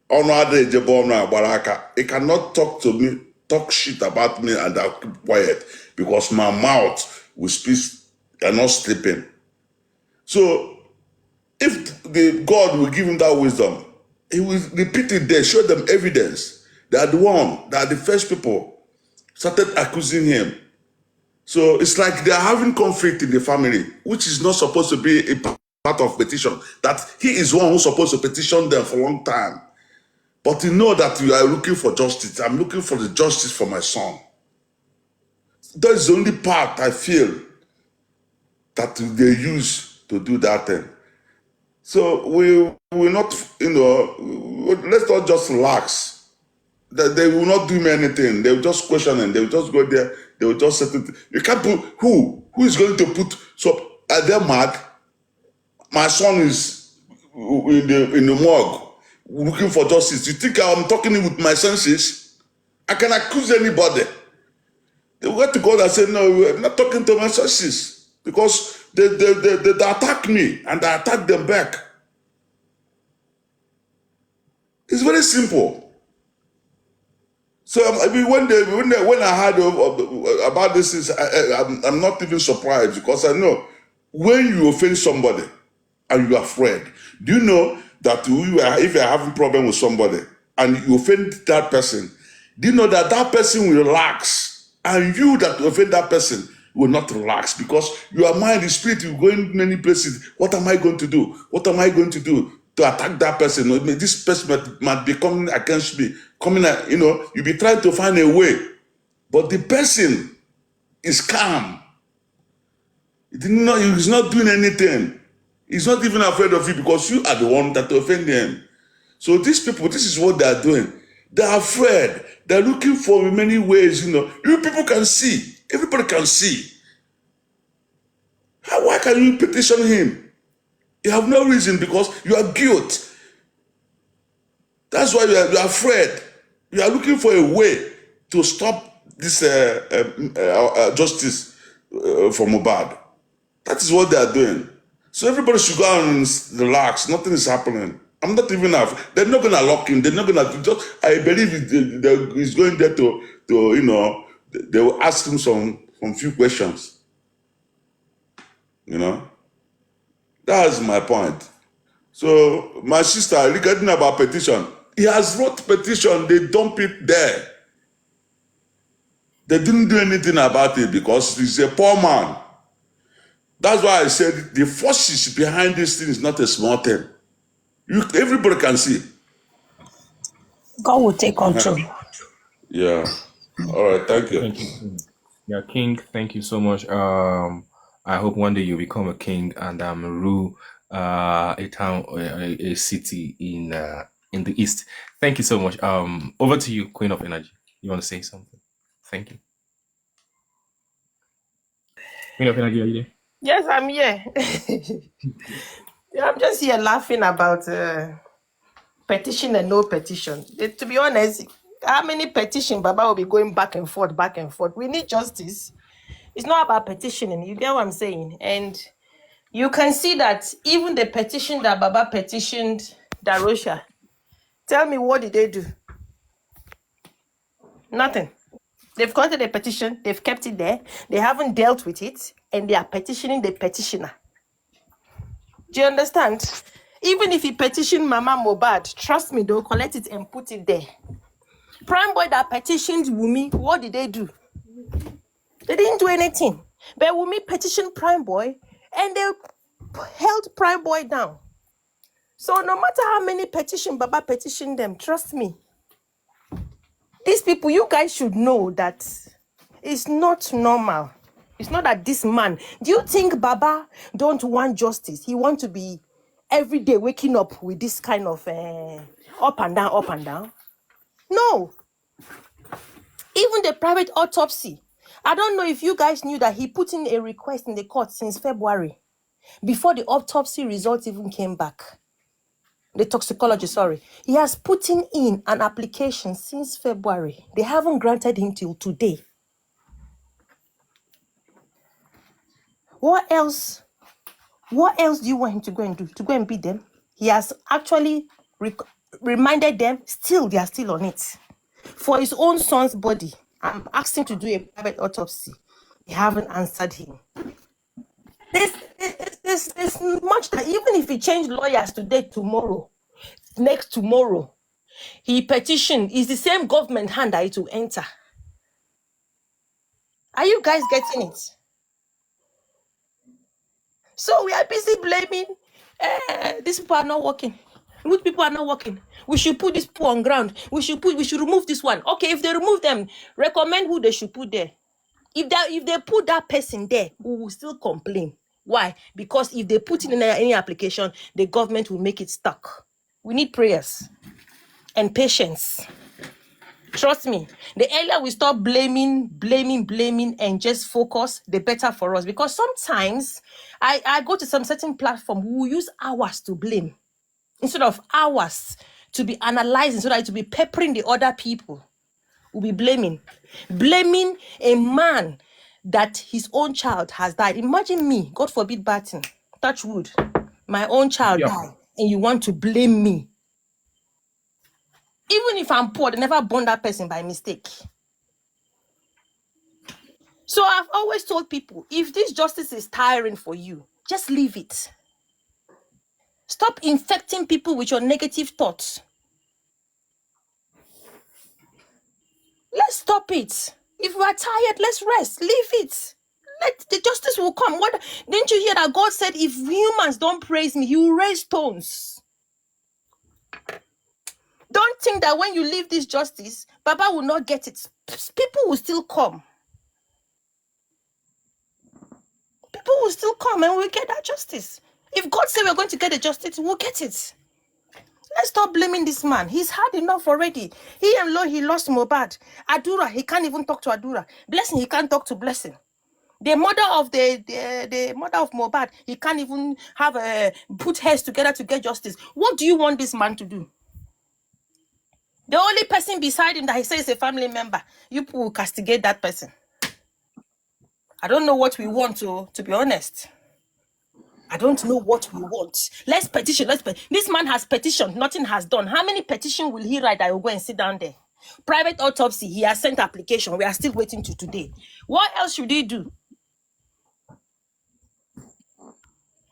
It cannot talk to me, talk shit about me, and I'll keep quiet because my mouth will speak. I'm not sleeping. So if the God will give him that wisdom, he will repeat it there, show them evidence that the first people started accusing him. So it's like they are having conflict in the family, which is not supposed to be a part of petition. That he is one who's supposed to petition them for a long time. But you know that you are looking for justice. I'm looking for the justice for my son. That's the only part I feel that they use to do that thing. So we will not, let's not just relax. They will not do me anything. They will just question and they will just go there. They will just settle. You can't put who is going to put. So are they mad? My son is in the morgue looking for justice. You think I'm talking with my senses? I can accuse anybody. They went to God and said, no, I'm not talking to my senses because they attack me and I attack them back. It's very simple. So I mean, when I heard about this, I'm not even surprised because I know when you offend somebody and you are afraid, do you know that if you are having problem with somebody and you offend that person, do you know that that person will relax and you that offend that person will not relax because your mind, the spirit will go in many places. What am I going to do? What am I going to do to attack that person? This person might be coming against me. You'll be trying to find a way. But the person is calm. He's not doing anything. He's not even afraid of you because you are the one that offended him. So these people, this is what they are doing. They are afraid. They're looking for many ways, You people can see. Everybody can see. Why can you petition him? You have no reason because you are guilt. That's why you are afraid. You are looking for a way to stop this justice from Mohbad. That is what they are doing. So everybody should go and relax. Nothing is happening. I'm not even they're not gonna lock him. They're not gonna I believe he's going there to they will ask him some few questions. That's my point. So my sister, regarding about petition, he has wrote petition, they dump it there. They didn't do anything about it because he's a poor man. That's why I said the forces behind this thing is not a small thing. Everybody can see. God will take control. Yeah. All right. Thank you. Thank you. Yeah, King. Thank you so much. I hope one day you become a king and rule a town, a city in the east. Thank you so much. Over to you, Queen of Energy. You want to say something? Thank you. Queen of Energy, are you there? Yes, I'm here. I'm just here laughing about petition and no petition. To be honest, how many petition Baba will be going back and forth? We need justice. It's not about petitioning. You get what I'm saying? And you can see that even the petition that Baba petitioned Darosha, tell me, what did they do? Nothing. They've granted a petition, they've kept it there, they haven't dealt with it, and they are petitioning the petitioner. Do you understand? Even if he petitioned Mama Mohbad, trust me, they'll collect it and put it there. Prime Boy that petitioned Wumi, what did they do? They didn't do anything. But Wumi petitioned Prime Boy, and they held Prime Boy down. So no matter how many petition Baba petitioned them, trust me, these people, you guys should know that it's not normal. It's not that this man, do you think Baba don't want justice? He want to be every day waking up with this kind of up and down? No. Even the private autopsy, I don't know if you guys knew that he put in a request in the court since February, before the autopsy results even came back. The toxicology, sorry. He has put in an application since February. They haven't granted him till today. What else? What else do you want him to go and do? To go and beat them? He has actually reminded them, still, they are still on it. For his own son's body, I'm asking to do a private autopsy. They haven't answered him. There's much that even if he changed lawyers today, tomorrow, next tomorrow, he petitioned, is the same government hand that it will enter. Are you guys getting it? So we are busy blaming these people are not working. Good people are not working. We should put this people on ground. We should remove this one. Okay, if they remove them, recommend who they should put there. If they put that person there, we will still complain. Why? Because if they put it in any application, the government will make it stuck. We need prayers and patience. Trust me, the earlier we stop blaming, and just focus, the better for us. Because sometimes I go to some certain platform, we will use hours to blame instead of hours to be analyzing, so that it will be peppering the other people. We'll be blaming a man that his own child has died. Imagine me, God forbid, Barton, touch wood, my own child died, and you want to blame me. Even if I'm poor, they never born that person by mistake. So I've always told people, if this justice is tiring for you, just leave it. Stop infecting people with your negative thoughts. Let's stop it. If we are tired, let's rest. Leave it. Let the justice will come. What didn't you hear that God said, if humans don't praise me, he will raise stones? Don't think that when you leave this justice, Baba will not get it. People will still come. People will still come and we'll get that justice. If God said we're going to get the justice, we'll get it. Let's stop blaming this man. He's had enough already. He lost Mohbad. Adura, he can't even talk to Adura. Blessing, he can't talk to Blessing. The mother of the mother of Mohbad, he can't even have put heads together to get justice. What do you want this man to do? The only person beside him that he says is a family member, you people will castigate that person. I don't know what we want, to be honest. I don't know what we want. Let's petition. This man has petitioned. Nothing has done. How many petitions will he write that will go and sit down there? Private autopsy. He has sent application. We are still waiting to today. What else should he do?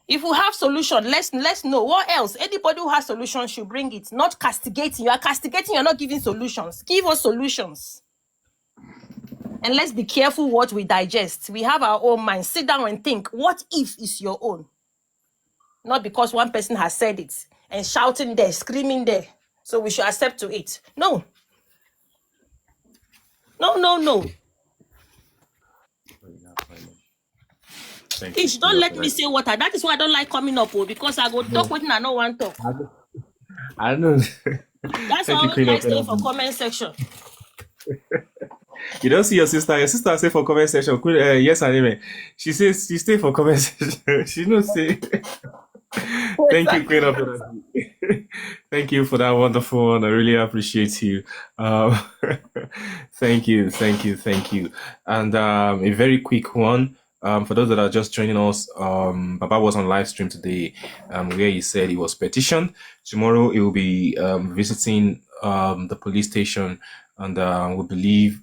If we have solution, let's know. What else? Anybody who has solutions should bring it. Not castigating. You are castigating. You're not giving solutions. Give us solutions. And let's be careful what we digest. We have our own mind. Sit down and think. What if is your own? Not because one person has said it and shouting there, screaming there. So we should accept to it. No. No. Ish, don't let me say water. That is why I don't like coming up, because I go talk with I don't want to talk. I know. That's why I stay for comment section. You don't see your sister. Your sister say for comment section. Yes, Anime. She says she stay for comment section. She don't say. Thank you, Queen of Energy. Thank you for that wonderful one. I really appreciate you. Thank you. And a very quick one. For those that are just joining us, Baba was on live stream today, where he said he was petitioned. Tomorrow he will be visiting the police station, and we believe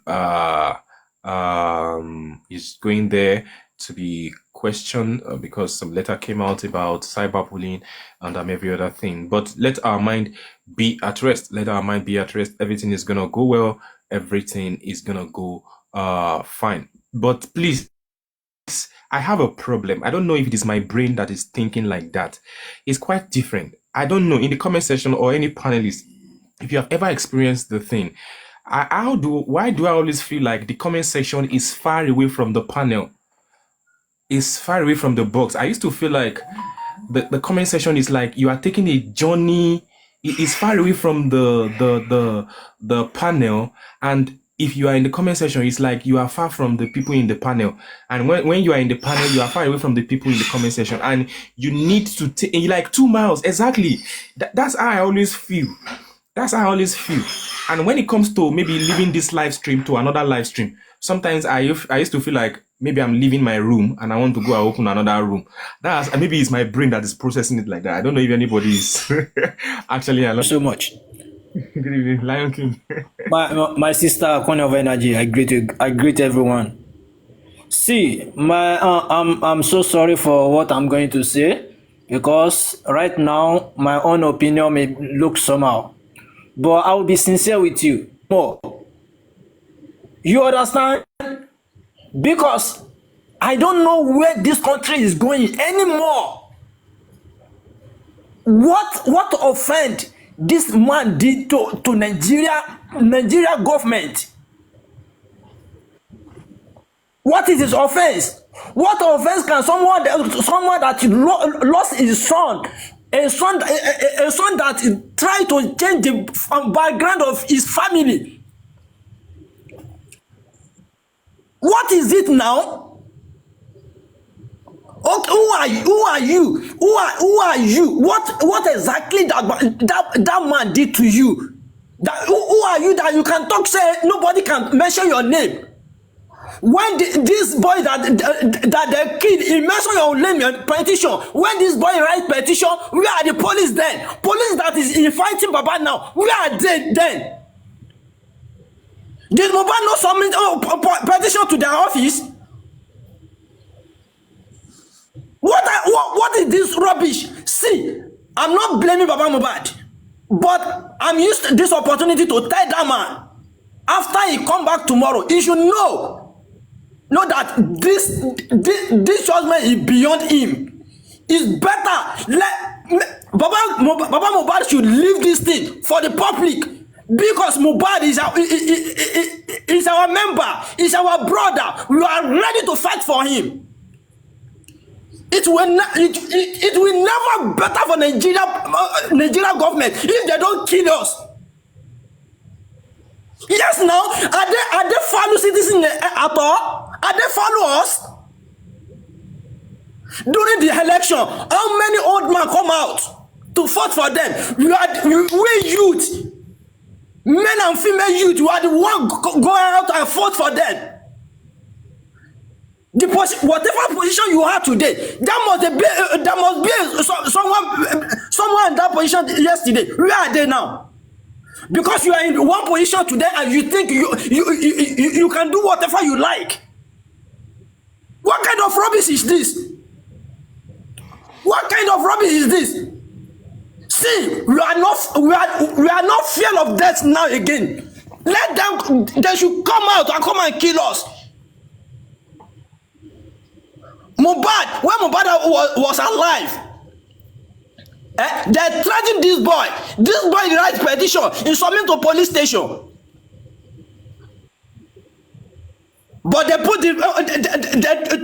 he's going there to be questioned because some letter came out about cyberbullying and every other thing. But let our mind be at rest. Everything is gonna go well. Everything is gonna go fine. But please, I have a problem. I don't know if it is my brain that is thinking like that. It's quite different. I don't know, in the comment section or any panelist, if you have ever experienced the thing. Why do I always feel like the comment section is far away from the panel? Is far away from the box. I used to feel like the comment section is like you are taking a journey. It is far away from the panel, and if you are in the comment section, it's like you are far from the people in the panel. And when you are in the panel, you are far away from the people in the comment section. And you need to take like 2 miles. Exactly. That's how I always feel. That's how I always feel. And when it comes to maybe leaving this live stream to another live stream, sometimes I used to feel like maybe I'm leaving my room and I want to go and open another room. That's maybe it's my brain that is processing it like that. I don't know if anybody is actually alone. So much. Good evening, Lion King. my sister, Corner of Energy. I greet everyone. See, I'm so sorry for what I'm going to say, because right now my own opinion may look somehow, but I will be sincere with you. More, you understand? Because I don't know where this country is going anymore. What offend this man did to Nigeria government? What is his offense? What offense can someone that lost his son, a son that tried to change the background of his family? What is it now? Okay, who are you? Who are you? What exactly that man did to you? Who are you that you can talk, say nobody can mention your name? When this boy that the kid, he mentioned your name in petition. When this boy write petition, where are the police then? Police that is fighting Baba now, where are they then? Did Mohbad not submit petition to their office? What is this rubbish? See, I'm not blaming Baba Mohbad, but I'm used this opportunity to tell that man, after he come back tomorrow, he should know that this judgment is beyond him. It's better. Baba Mohbad should leave this thing for the public, because Mohbad is our member, is our brother. We are ready to fight for him. It will never better for Nigeria government if they don't kill us. Yes, now are they follow citizens at all? Are they follow us? During the election, how many old men come out to fight for them? We youth, men and female youth, you are the one going out and fight for them. Whatever position you have today, there must be someone in that position yesterday. Where are they now? Because you are in one position today and you think you can do whatever you like. What kind of rubbish is this? What kind of rubbish is this? See, we are not fear of death now again. Let them, they should come out and come and kill us. Mohbad, when Mohbad was alive, they threatened this boy. This boy writes petition in submit to police station. But they put they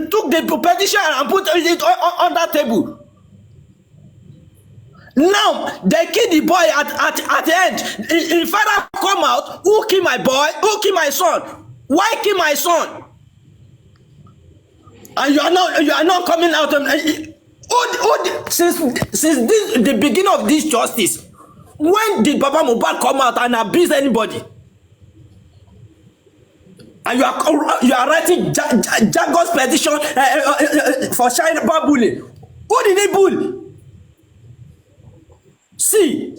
took the petition and put it on that table. Now they kill the boy at the end. If father come out, who kill my boy? Who kill my son? Why kill my son? And you are not coming out. Since the beginning of this justice, when did Baba Mohbad come out and abuse anybody? And you are writing Jagos petition for China bullying. Who did he bully? See,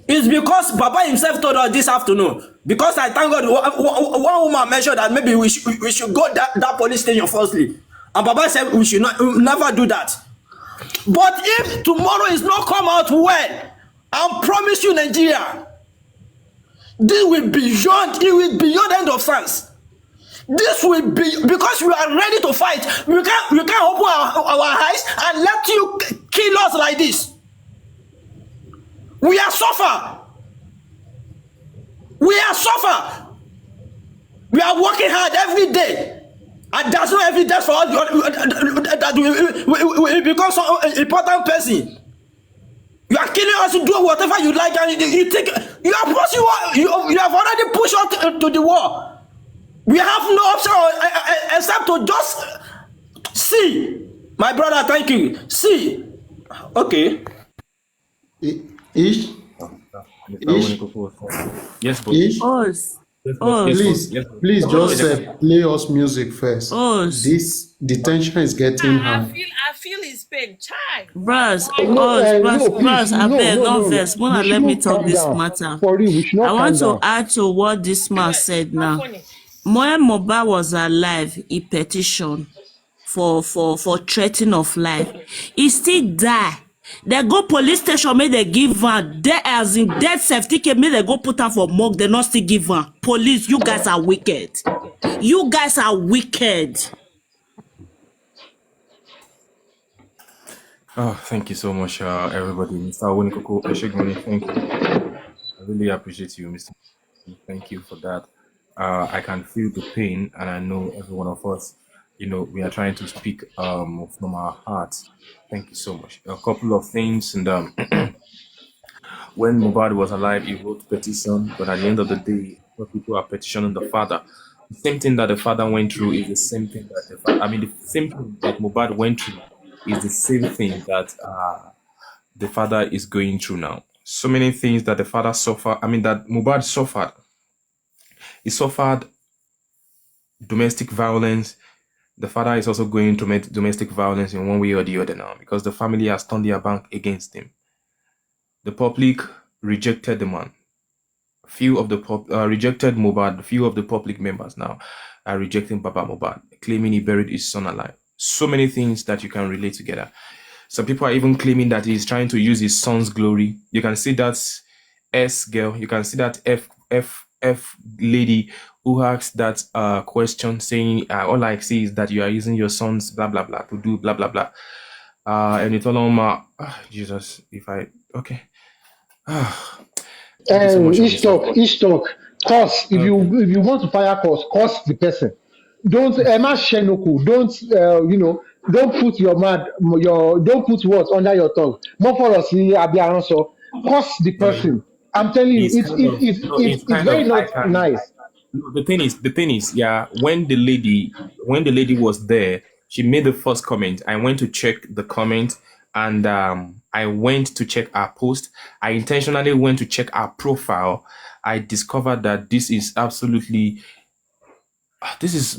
it's because Baba himself told us this afternoon. Because I thank God, one woman mentioned that maybe we should go that police station firstly. And Baba said we should never do that. But if tomorrow is not come out well, I promise you, Nigeria, this will be beyond end of France. This will be, because we are ready to fight. We can't open our eyes and let you kill us like this. We are suffer. We are suffer. We are working hard every day. And there's no evidence for us that we become some important person. You are killing us to do whatever you like, and you think you are pushing. You have already pushed us to the wall. We have no option except to just see. My brother, thank you. See. Okay. Ish, Ish, Yes, boss. Ish. Us. Yes, boss. Us. Yes, boss. Please, Yes, boss. please No, just yes, boss. play us music first. Us. The tension is getting I high. feel his pain. Child. Bros, No, no, please, bros, I no, beg, no, no no, no. verse. We Mona, should let me not talk calm this down. matter. For real, we should I not want calm to down. add to what this man said now. Funny. When Mohbad was alive, he petitioned for threatening of life. He still die. They go police station, make they give one. They as in death certificate, make they go put her for morgue, they not still give one. Police, you guys are wicked. You guys are wicked. Oh, thank you so much, everybody. Mr. Awonikoko Eshegoni, thank you. I really appreciate you, Mr. Thank you for that. I can feel the pain, and I know every one of us, we are trying to speak from our hearts. Thank you so much. A couple of things, and when Mohbad was alive, he wrote petition, but at the end of the day, when people are petitioning the father, the same thing that the father went through is the same thing that the same thing that Mohbad went through is the same thing that the father is going through now. So many things that the father suffered, that Mohbad suffered. He suffered domestic violence. The father is also going through domestic violence in one way or the other now because the family has turned their back against him. The public rejected the man. Few of the rejected Mohbad. Few of the public members now are rejecting Baba Mohbad, claiming he buried his son alive. So many things that you can relate together. Some people are even claiming that he's trying to use his son's glory. You can see that S girl. You can see that F lady who asked that question, saying all I see is that you are using your son's blah blah blah to do blah blah blah. And it all on Jesus. Okay. Thank you so much. Each talk. Cause if you want to fire cause the person. Don't Emma Shenoku. Don't put don't put words under your tongue. More for us, so cause the person. I'm telling you, it's very not nice. The thing is, yeah, when the lady was there, she made the first comment. I went to check the comment and I went to check her post. I intentionally went to check her profile. I discovered that this is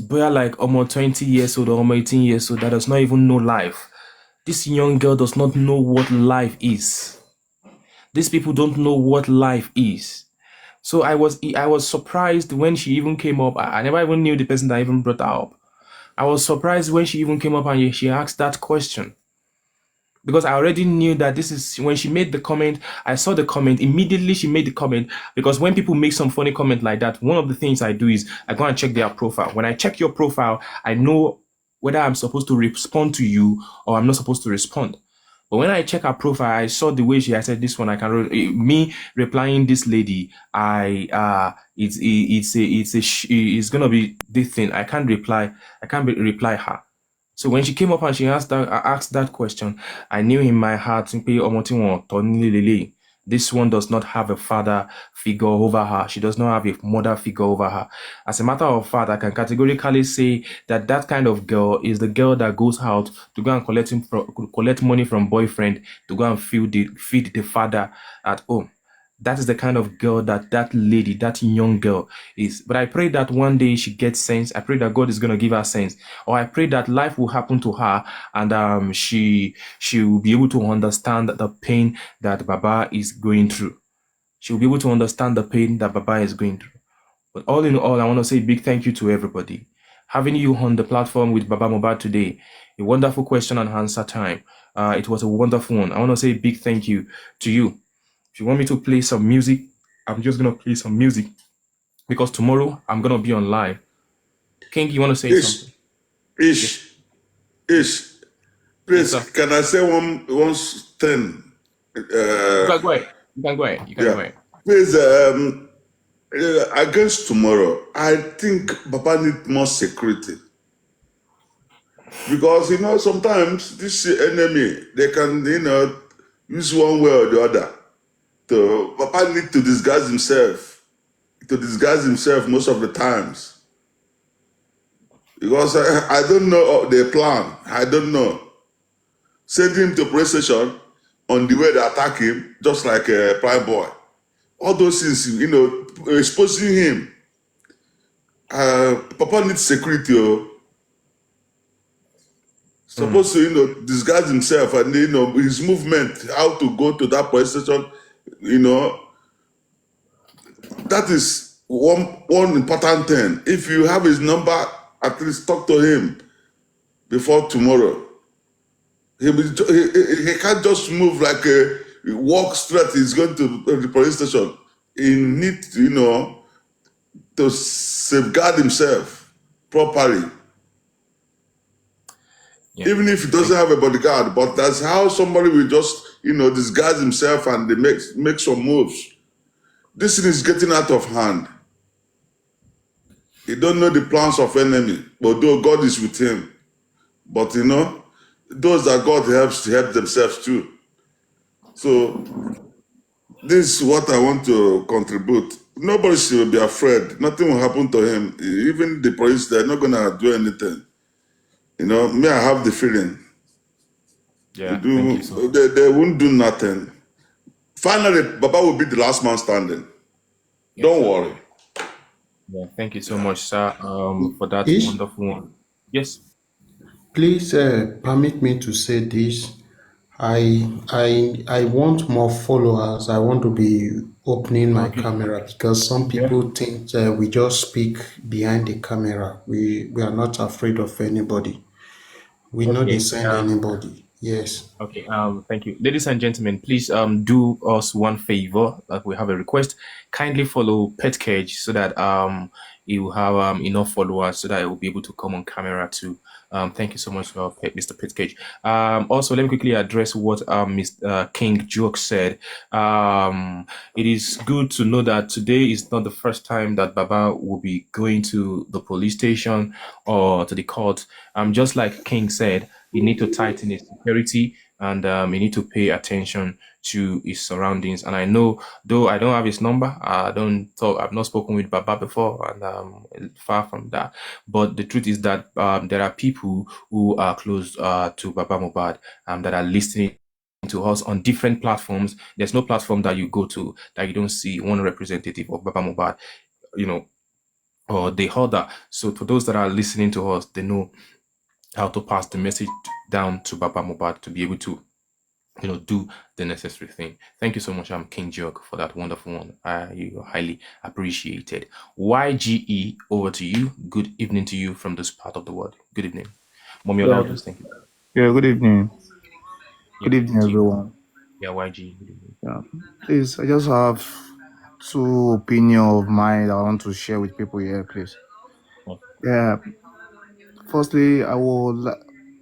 where like almost 20 years old or almost 18 years old that does not even know life. This young girl does not know what life is. These people don't know what life is. So I was surprised when she even came up. I never even knew the person that even brought her up. I was surprised when she even came up and she asked that question. Because I already knew that this is when she made the comment. I saw the comment immediately. She made the comment because when people make some funny comment like that, one of the things I do is I go and check their profile. When I check your profile, I know whether I'm supposed to respond to you or I'm not supposed to respond. But when I check her profile, I saw the way I said this one. I can me replying this lady. It's gonna be this thing. I can't reply. I can't reply her. So when she came up and she asked that question, I knew in my heart, this one does not have a father figure over her. She does not have a mother figure over her. As a matter of fact, I can categorically say that kind of girl is the girl that goes out to go and collect money from boyfriend to go and feed the father at home. That is the kind of girl that lady, that young girl is. But I pray that one day she gets sense. I pray that God is going to give her sense. Or I pray that life will happen to her and she will be able to understand the pain that Baba is going through. She will be able to understand the pain that Baba is going through. But all in all, I want to say a big thank you to everybody. Having you on the platform with Baba Mohbad today, a wonderful question and answer time. It was a wonderful one. I want to say a big thank you to you. If you want me to play some music, I'm just going to play some music because tomorrow I'm going to be on live. King, you want to say something? Please, yes, can I say one thing? You can go ahead. You can go ahead. Please, against tomorrow, I think Papa needs more security. Because, sometimes this enemy, they can, use one way or the other. So Papa need to disguise himself. Most of the times. Because I don't know the plan. I don't know. Send him to police station on the way they attack him, just like a prime boy. All those things, exposing him. Papa needs security. Supposed to, disguise himself and, his movement, how to go to that police station, that is one important thing. If you have his number, at least talk to him before tomorrow. He can't just move like walk straight. He's going to the police station. He needs, to safeguard himself properly. Yeah. Even if he doesn't have a bodyguard, but that's how somebody will just, disguise himself and they make some moves. This thing is getting out of hand. He don't know the plans of enemy, but though God is with him. But those that God helps to help themselves too. So this is what I want to contribute. Nobody should be afraid. Nothing will happen to him. Even the police, they're not gonna do anything. Me, I have the feeling. Yeah, thank you so They won't do nothing. Finally, Baba will be the last man standing. Don't worry. Yeah, thank you so much, sir, for that Ish, wonderful one. Yes. please permit me to say this. I want more followers. I want to be opening my Okay. camera because some Yeah. people think we just speak behind the camera. We are not afraid of anybody. We know they Okay. send anybody. Yes. Okay. Thank you, ladies and gentlemen. Please do us one favor. Like we have a request. Kindly follow Pet Cage so that you will have enough followers so that it will be able to come on camera too. Thank you so much for Mr. Pet Cage. Also, let me quickly address what Mr. King Joke said. It is good to know that today is not the first time that Baba will be going to the police station or to the court. Just like King said, you need to tighten his security and you need to pay attention to his surroundings. And I know, though I don't have his number, I've not spoken with Baba before, and far from that. But the truth is that there are people who are close to Baba Mohbad that are listening to us on different platforms. There's no platform that you go to that you don't see one representative of Baba Mohbad, or they heard that. So for those that are listening to us, they know how to pass the message down to Baba Mohbad to be able to, do the necessary thing. Thank you so much, King Jog, for that wonderful one. You highly appreciated. YGE, over to you. Good evening to you from this part of the world. Good evening. Mommy Yeah, Olaudus, thank you. yeah, good evening. Good Yeah, evening, to you. everyone. Yeah, YGE, good evening. Yeah, please, I just have two opinions of mine that I want to share with people here, please. Oh, Yeah, firstly,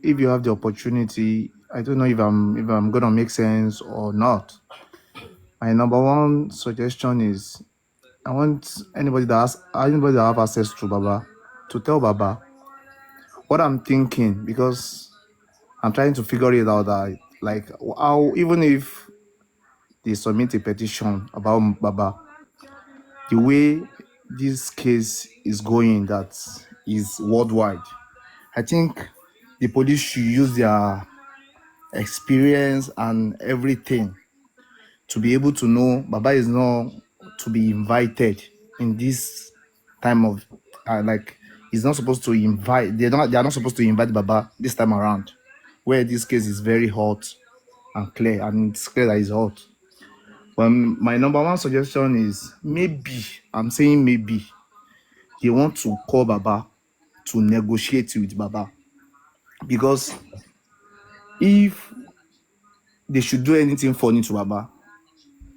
if you have the opportunity, I don't know if I'm gonna make sense or not. My number one suggestion is I want anybody that have access to Baba to tell Baba what I'm thinking, because I'm trying to figure it out. That like how, even if they submit a petition about Baba, the way this case is going, that is worldwide. I think the police should use their experience and everything to be able to know Baba is not to be invited in this time of he's not supposed to invite. They are not supposed to invite Baba this time around, where this case is very hot and clear, and it's clear that it's hot. But my number one suggestion is maybe, I'm saying maybe, they want to call Baba to negotiate with Baba, because if they should do anything funny to Baba,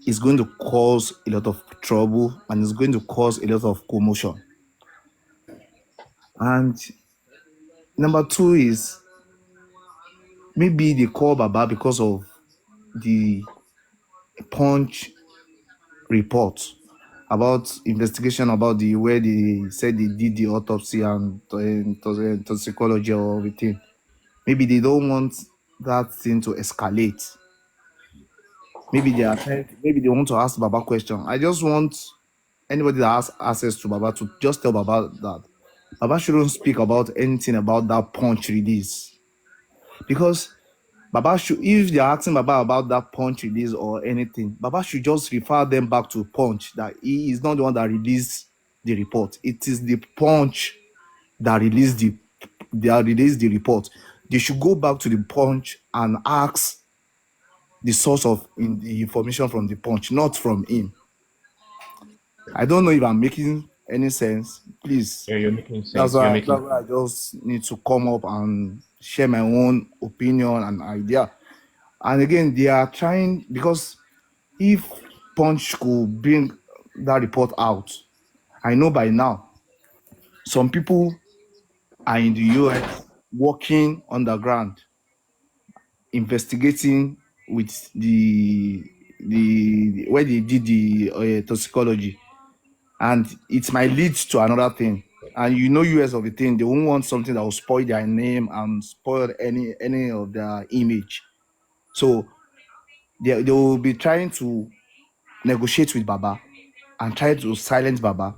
it's going to cause a lot of trouble and it's going to cause a lot of commotion. And number two is maybe they call Baba because of the Punch report about investigation about the where they said they did the autopsy and toxicology or everything. Maybe they don't want that thing to escalate. Maybe they are maybe they want to ask Baba question. I just want anybody that has access to Baba to just tell Baba that Baba shouldn't speak about anything about that punch release. Because Baba should, if they're asking Baba about that punch release or anything, Baba should just refer them back to punch, that he is not the one that released the report. It is the punch that released the report. They should go back to the punch and ask the source of the information from the punch, not from him. I don't know if I'm making any sense. Please. Yeah, you're making sense. That's You're why making I just need to come up and share my own opinion and idea. And again, they are trying, because if Punch could bring that report out, I know by now some people are in the US working underground, investigating with the where they did the toxicology, and it might lead to another thing. And you know, US of the thing, they won't want something that will spoil their name and spoil any of their image. So they will be trying to negotiate with Baba and try to silence Baba.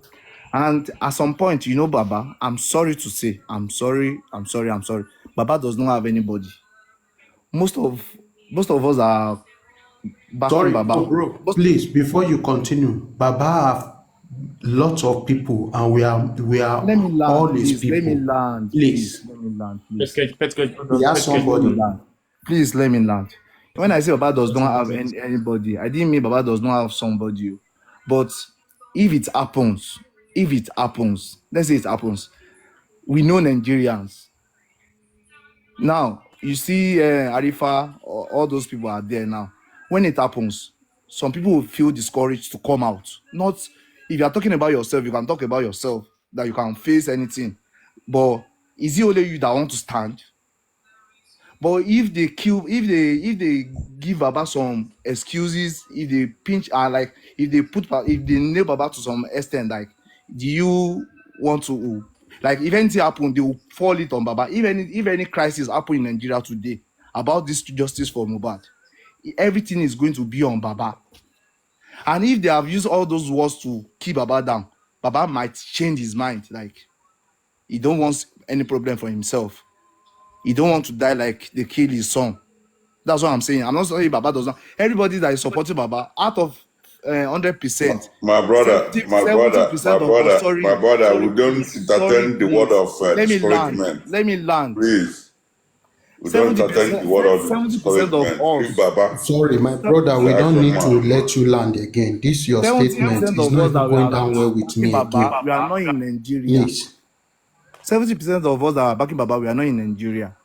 And at some point, you know, Baba, I'm sorry to say, I'm sorry. Baba does not have anybody. Most of us are backing Sorry, Baba. bro, please, before you continue, Baba have lots of people, and we are Let me land, all his please. Let me people. land, Please, Let me land, please. he has somebody. Please let me land. When I say Baba does not have anybody, I didn't mean Baba does not have somebody. But if it happens, let's say it happens, we know Nigerians. Now, you see Arifa, all those people are there now. When it happens, some people will feel discouraged to come out. Not, if you are talking about yourself, you can talk about yourself, that you can face anything. But is it only you that want to stand? But if they give Baba some excuses, if they pinch, like if they nail Baba to some extent, like, do you want to, like, if anything happen, they will fall it on Baba. If any crisis happen in Nigeria today about this justice for Mohbad, everything is going to be on Baba. And if they have used all those words to keep Baba down, Baba might change his mind. Like, he don't want any problem for himself. He don't want to die like they kill his son. That's what I'm saying. I'm not saying Baba does not. Everybody that is supporting Baba, out of 100%, my brother, we don't entertain the word of discouragement. Let me land. Please. We don't entertain the word of discouragement. Leave Baba. Sorry, my brother, we don't need to let you land again. This your statement is not even going down well with me again. We are not in Nigeria. Please. 70% of us that are backing Baba, we are not in Nigeria.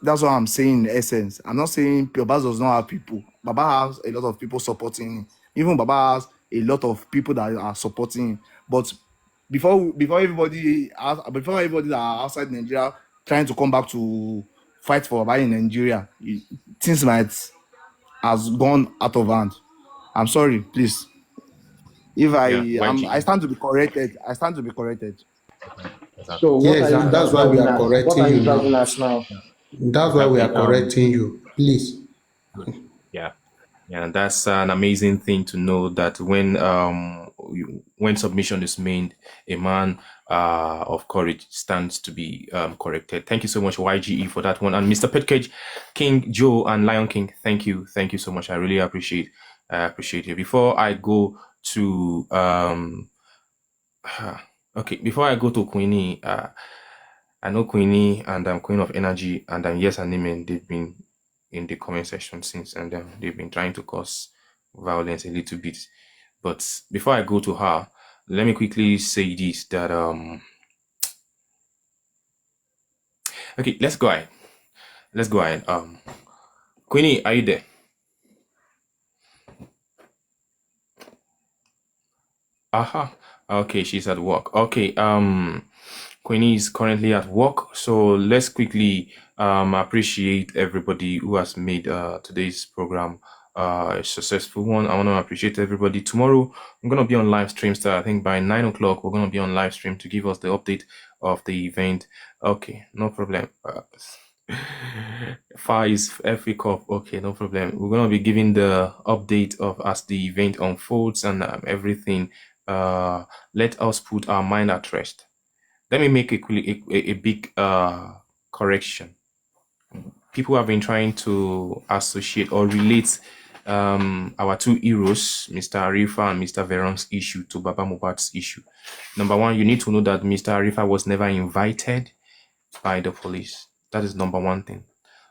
That's what I'm saying in essence. I'm not saying Baba does not have people. Baba has a lot of people supporting him. Even Baba has a lot of people that are supporting him. But before everybody that are outside Nigeria trying to come back to fight for Baba in Nigeria, things might has gone out of hand. I'm sorry, please. If I stand to be corrected, So what Yes, are you and that's why we are What are correcting you you driving now. at now? That's why we are correcting you. Please. Yeah, that's an amazing thing to know, that when submission is made, a man of courage stands to be corrected. Thank you so much, YGE, for that one, and Mr. Petkage, King Joe, and Lion King. Thank you so much. I really appreciate it. Before I go to before I go to Queenie, I know Queenie and Queen of Energy and Yes and Amen, they've been in the comment section since, and they've been trying to cause violence a little bit. But before I go to her, let me quickly say this, that okay, let's go ahead. Queenie, are you there? Aha. Okay, she's at work. Okay, Queenie is currently at work, so let's quickly appreciate everybody who has made today's program a successful one. I want to appreciate everybody. Tomorrow I'm gonna be on live stream, so I think by 9 o'clock we're gonna be on live stream to give us the update of the event. Okay, no problem. Far is FA Cup. Okay, no problem. We're gonna be giving the update of as the event unfolds and everything. Let us put our mind at rest. Let me make a big correction. People have been trying to associate or relate our two heroes, Mr. Arifa and Mr. Veron's issue, to Baba Mohbad's issue. Number one, you need to know that Mr. Arifa was never invited by the police. That is number one thing.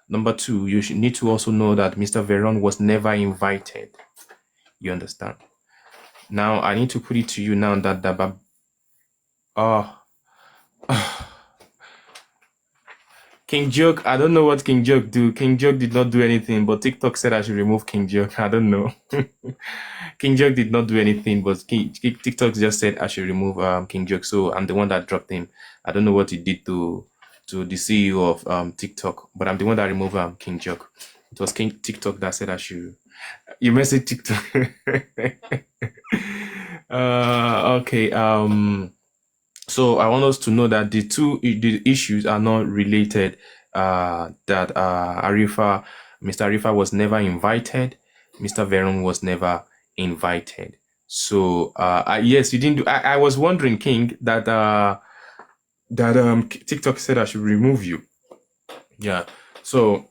Number two, you should need to also know that Mr. Veron was never invited. You understand? Now, I need to put it to you now that the King Joke, I don't know what King Joke do. King Joke did not do anything, but TikTok said I should remove King Joke. I don't know. King Joke did not do anything, but TikTok just said I should remove King Joke. So I'm the one that dropped him. I don't know what he did to the CEO of TikTok, but I'm the one that removed King Joke. It was TikTok that said I should. You messaged TikTok. Okay. So I want us to know that the issues are not related. That Mr. Arifa was never invited. Mr. Veron was never invited. So yes, you didn't do. I was wondering, King, that TikTok said I should remove you. Yeah. So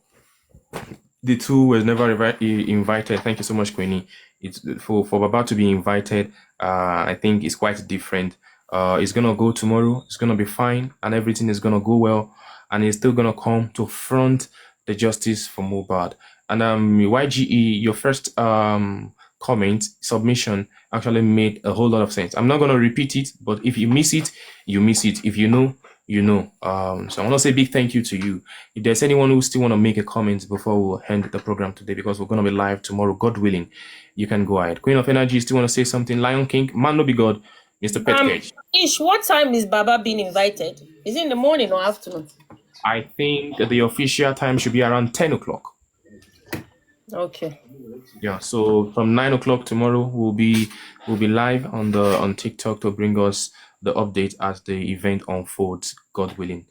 the two was never invited. Thank you so much, Queenie. It's for Baba to be invited. I think it's quite different. It's gonna go tomorrow. It's gonna be fine, and everything is gonna go well, and he's still gonna come to front the justice for Mohbad. And YGE, your first comment submission actually made a whole lot of sense. I'm not gonna repeat it, but if you miss it, you miss it. If you know, you know. So I want to say a big thank you to you. If there's anyone who still want to make a comment before we end the program today, because we're gonna be live tomorrow, God willing, you can go ahead. Queen of Energy, still want to say something? Lion King, man no be God. Mr. Petcage. Ish, what time is Baba being invited? Is it in the morning or afternoon? I think the official time should be around 10 o'clock. Okay. Yeah, so from 9 o'clock tomorrow we'll be live on TikTok to bring us the update as the event unfolds, God willing.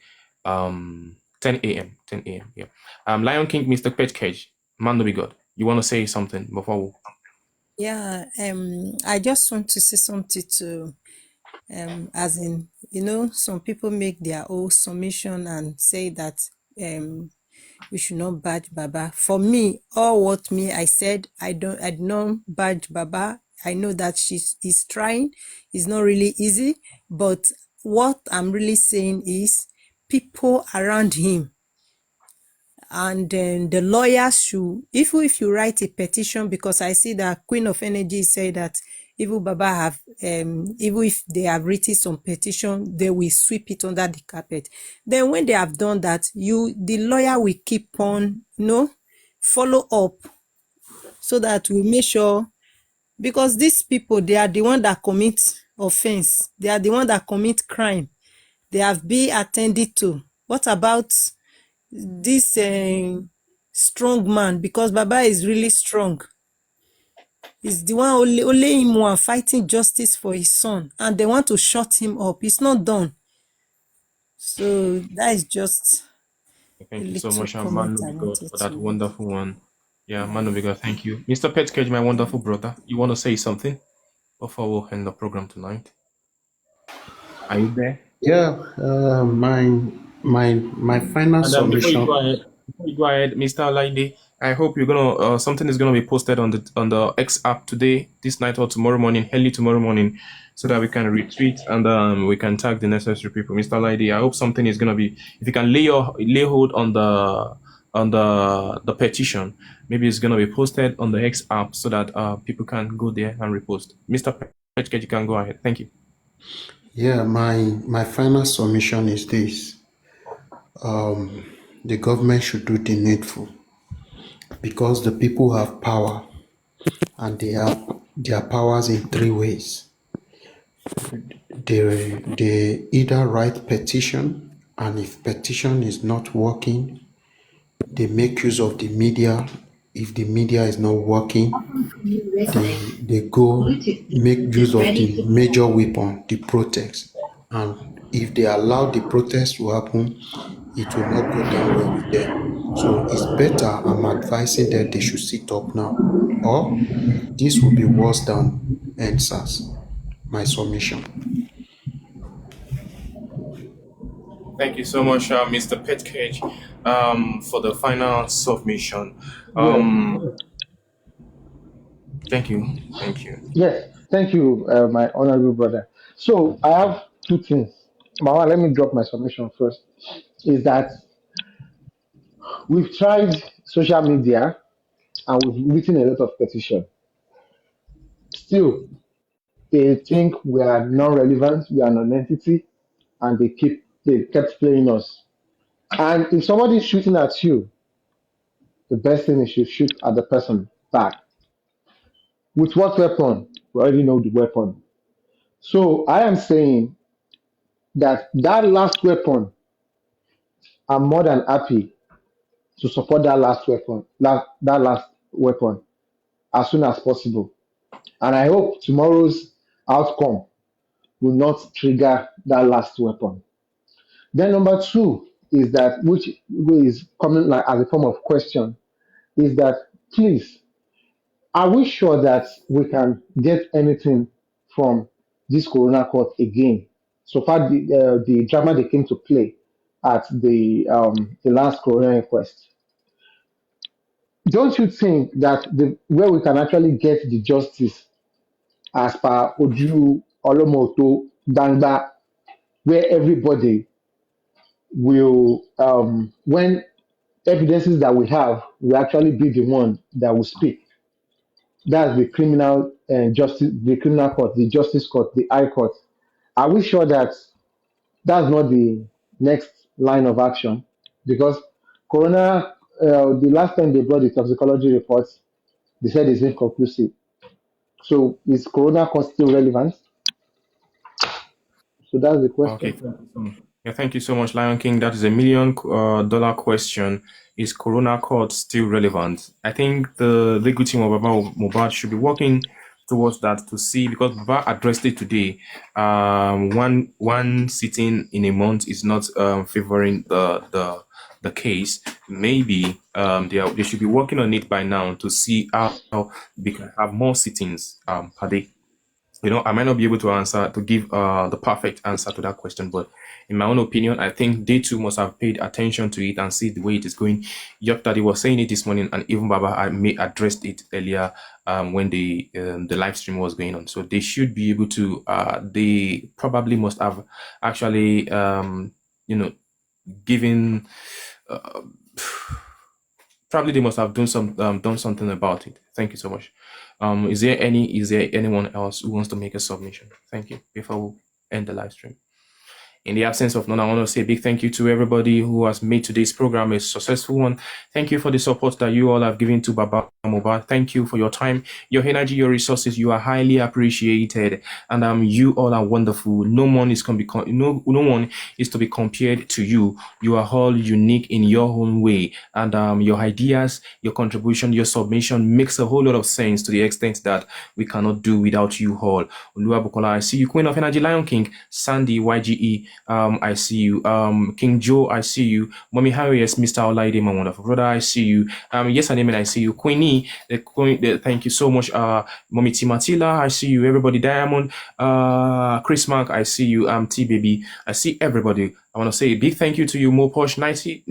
10 a.m. Yeah. Lion King, Mr. Petcage, man no be God. You want to say something before we... Yeah, I just want to say something to, as in, some people make their own submission and say that we should not badge Baba. For me, I said, I did not badge Baba. I know that he's trying. It's not really easy, but what I'm really saying is people around him. And then the lawyers should, if you write a petition, because I see that Queen of Energy said that even Baba have, even if they have written some petition, they will sweep it under the carpet. Then when they have done that, the lawyer will keep on, follow up, so that we make sure, because these people, they are the one that commit offense. They are the one that commit crime. They have been attended to. What about this strong man? Because Baba is really strong. He's the one, only him one fighting justice for his son, and they want to shut him up. It's not done. So that is just thank you so much, man of God, for that wonderful one. Yeah, man of God, thank you. Mr. Petcage, my wonderful brother, you want to say something before we'll end the program tonight? Are you there? Yeah, my final submission. Before you go ahead, Mr. Alaide, I hope you're gonna something is gonna be posted on the X app today, this night, or tomorrow morning, early tomorrow morning, so that we can retweet and we can tag the necessary people. Mr. Alaide, I hope something is gonna be, if you can lay hold on the petition, maybe it's gonna be posted on the X app so that people can go there and repost. Mr. Petcage, you can go ahead. Thank you. Yeah, my final submission is this. The government should do the needful, because the people have power, and they have their powers in three ways. They either write petition, and if petition is not working, they make use of the media. If the media is not working, they go make use of the major weapon, the protest. And if they allow the protest to happen, it will not go down well with them. So it's better I'm advising that they should sit up now, or this will be worse than NSAS. My submission. Thank you so much, Mr. Petcage, for the final submission. Yeah. Thank you. Thank you. Yes. Thank you, my honorable brother. So I have two things. Mama, let me drop my submission first. Is that we've tried social media and we've written a lot of petition. Still, they think we are non-relevant, we are non-entity, and they kept playing us. And if somebody is shooting at you, the best thing is you shoot at the person back. With what weapon? We already know the weapon. So I am saying that last weapon, I'm more than happy to support that last weapon, that last weapon as soon as possible. And I hope tomorrow's outcome will not trigger that last weapon. Then number two is that, which is coming like as a form of question, is that please, are we sure that we can get anything from this Corona Court again? So far, the drama they came to play at the last Corona inquest. Don't you think that where we can actually get the justice as per Oju, Olomoto, Dangba, where everybody will, when evidences that we have will actually be the one that will speak? That's the criminal justice, the criminal court, the justice court, the high court. Are we sure that that's not the next line of action? Because Corona, the last time they brought the toxicology reports, they said it's inconclusive. So is Corona court still relevant? So that's the Okay. question. Yeah, thank you so much, Lion King. That is $1 million question. Is Corona Court still relevant? I think the legal team of Baba Mohbad should be working towards that to see, because Baba addressed it today. One sitting in a month is not favoring the case. Maybe they should be working on it by now to see how we can have more sittings per day. You know, I might not be able to give the perfect answer to that question, but in my own opinion, I think they too must have paid attention to it and see the way it is going. Yok Daddy was saying it this morning, and even Baba addressed it earlier when the live stream was going on. So they should be able to. They probably must have actually, given. Probably they must have done something about it. Thank you so much. Is there anyone else who wants to make a submission? Thank you. Before we end the live stream. In the absence of none, I want to say a big thank you to everybody who has made today's program a successful one. Thank you for the support that you all have given to Baba Mohbad. Thank you for your time, your energy, your resources. You are highly appreciated, and you all are wonderful. No one is to be compared to you. You are all unique in your own way, and your ideas, your contribution, your submission makes a whole lot of sense to the extent that we cannot do without you all. Oluwa Bukola, I see you. Queen of Energy, Lion King, Sandy, YGE. I see you. King Joe, I see you. Mommy Harriet, Mr. Olaide, my wonderful brother, I see you. Yes, and I see you. Queenie, thank you so much. Mommy Timatila, I see you. Everybody, Diamond, Chris Mark, I see you. T Baby, I see everybody. I want to say a big thank you to you, Moposh, Nicey,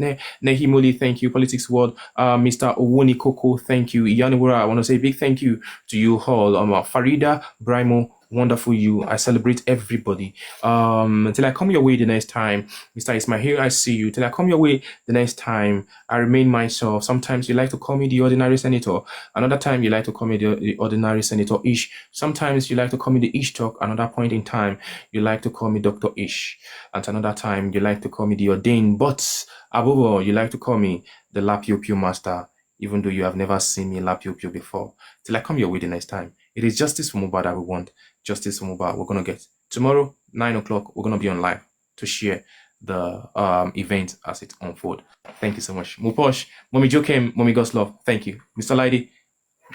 Nehimoli, thank you, Politics World, Mr. Owoni Koko, thank you, Yanwura, I want to say a big thank you to you all, Farida, Brimo, wonderful you. I celebrate everybody. Until I come your way the next time, Mr. Ismail, I see you. Till I come your way the next time, I remain myself. Sometimes you like to call me the ordinary senator. Another time you like to call me the ordinary senator Ish. Sometimes you like to call me the Ish talk. Another point in time, you like to call me Dr. Ish. At another time, you like to call me the ordained. But above all, you like to call me the Lapio master, even though you have never seen me Lapio before. Till I come your way the next time. It is justice for Mohbad that we want. Justice for Mohbad we're going to get. Tomorrow, 9 o'clock, we're going to be on live to share the event as it unfolds. Thank you so much. Muposh, Mommy Jokem, Mommy Goslov, thank you. Mr. Lady,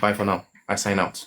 bye for now. I sign out.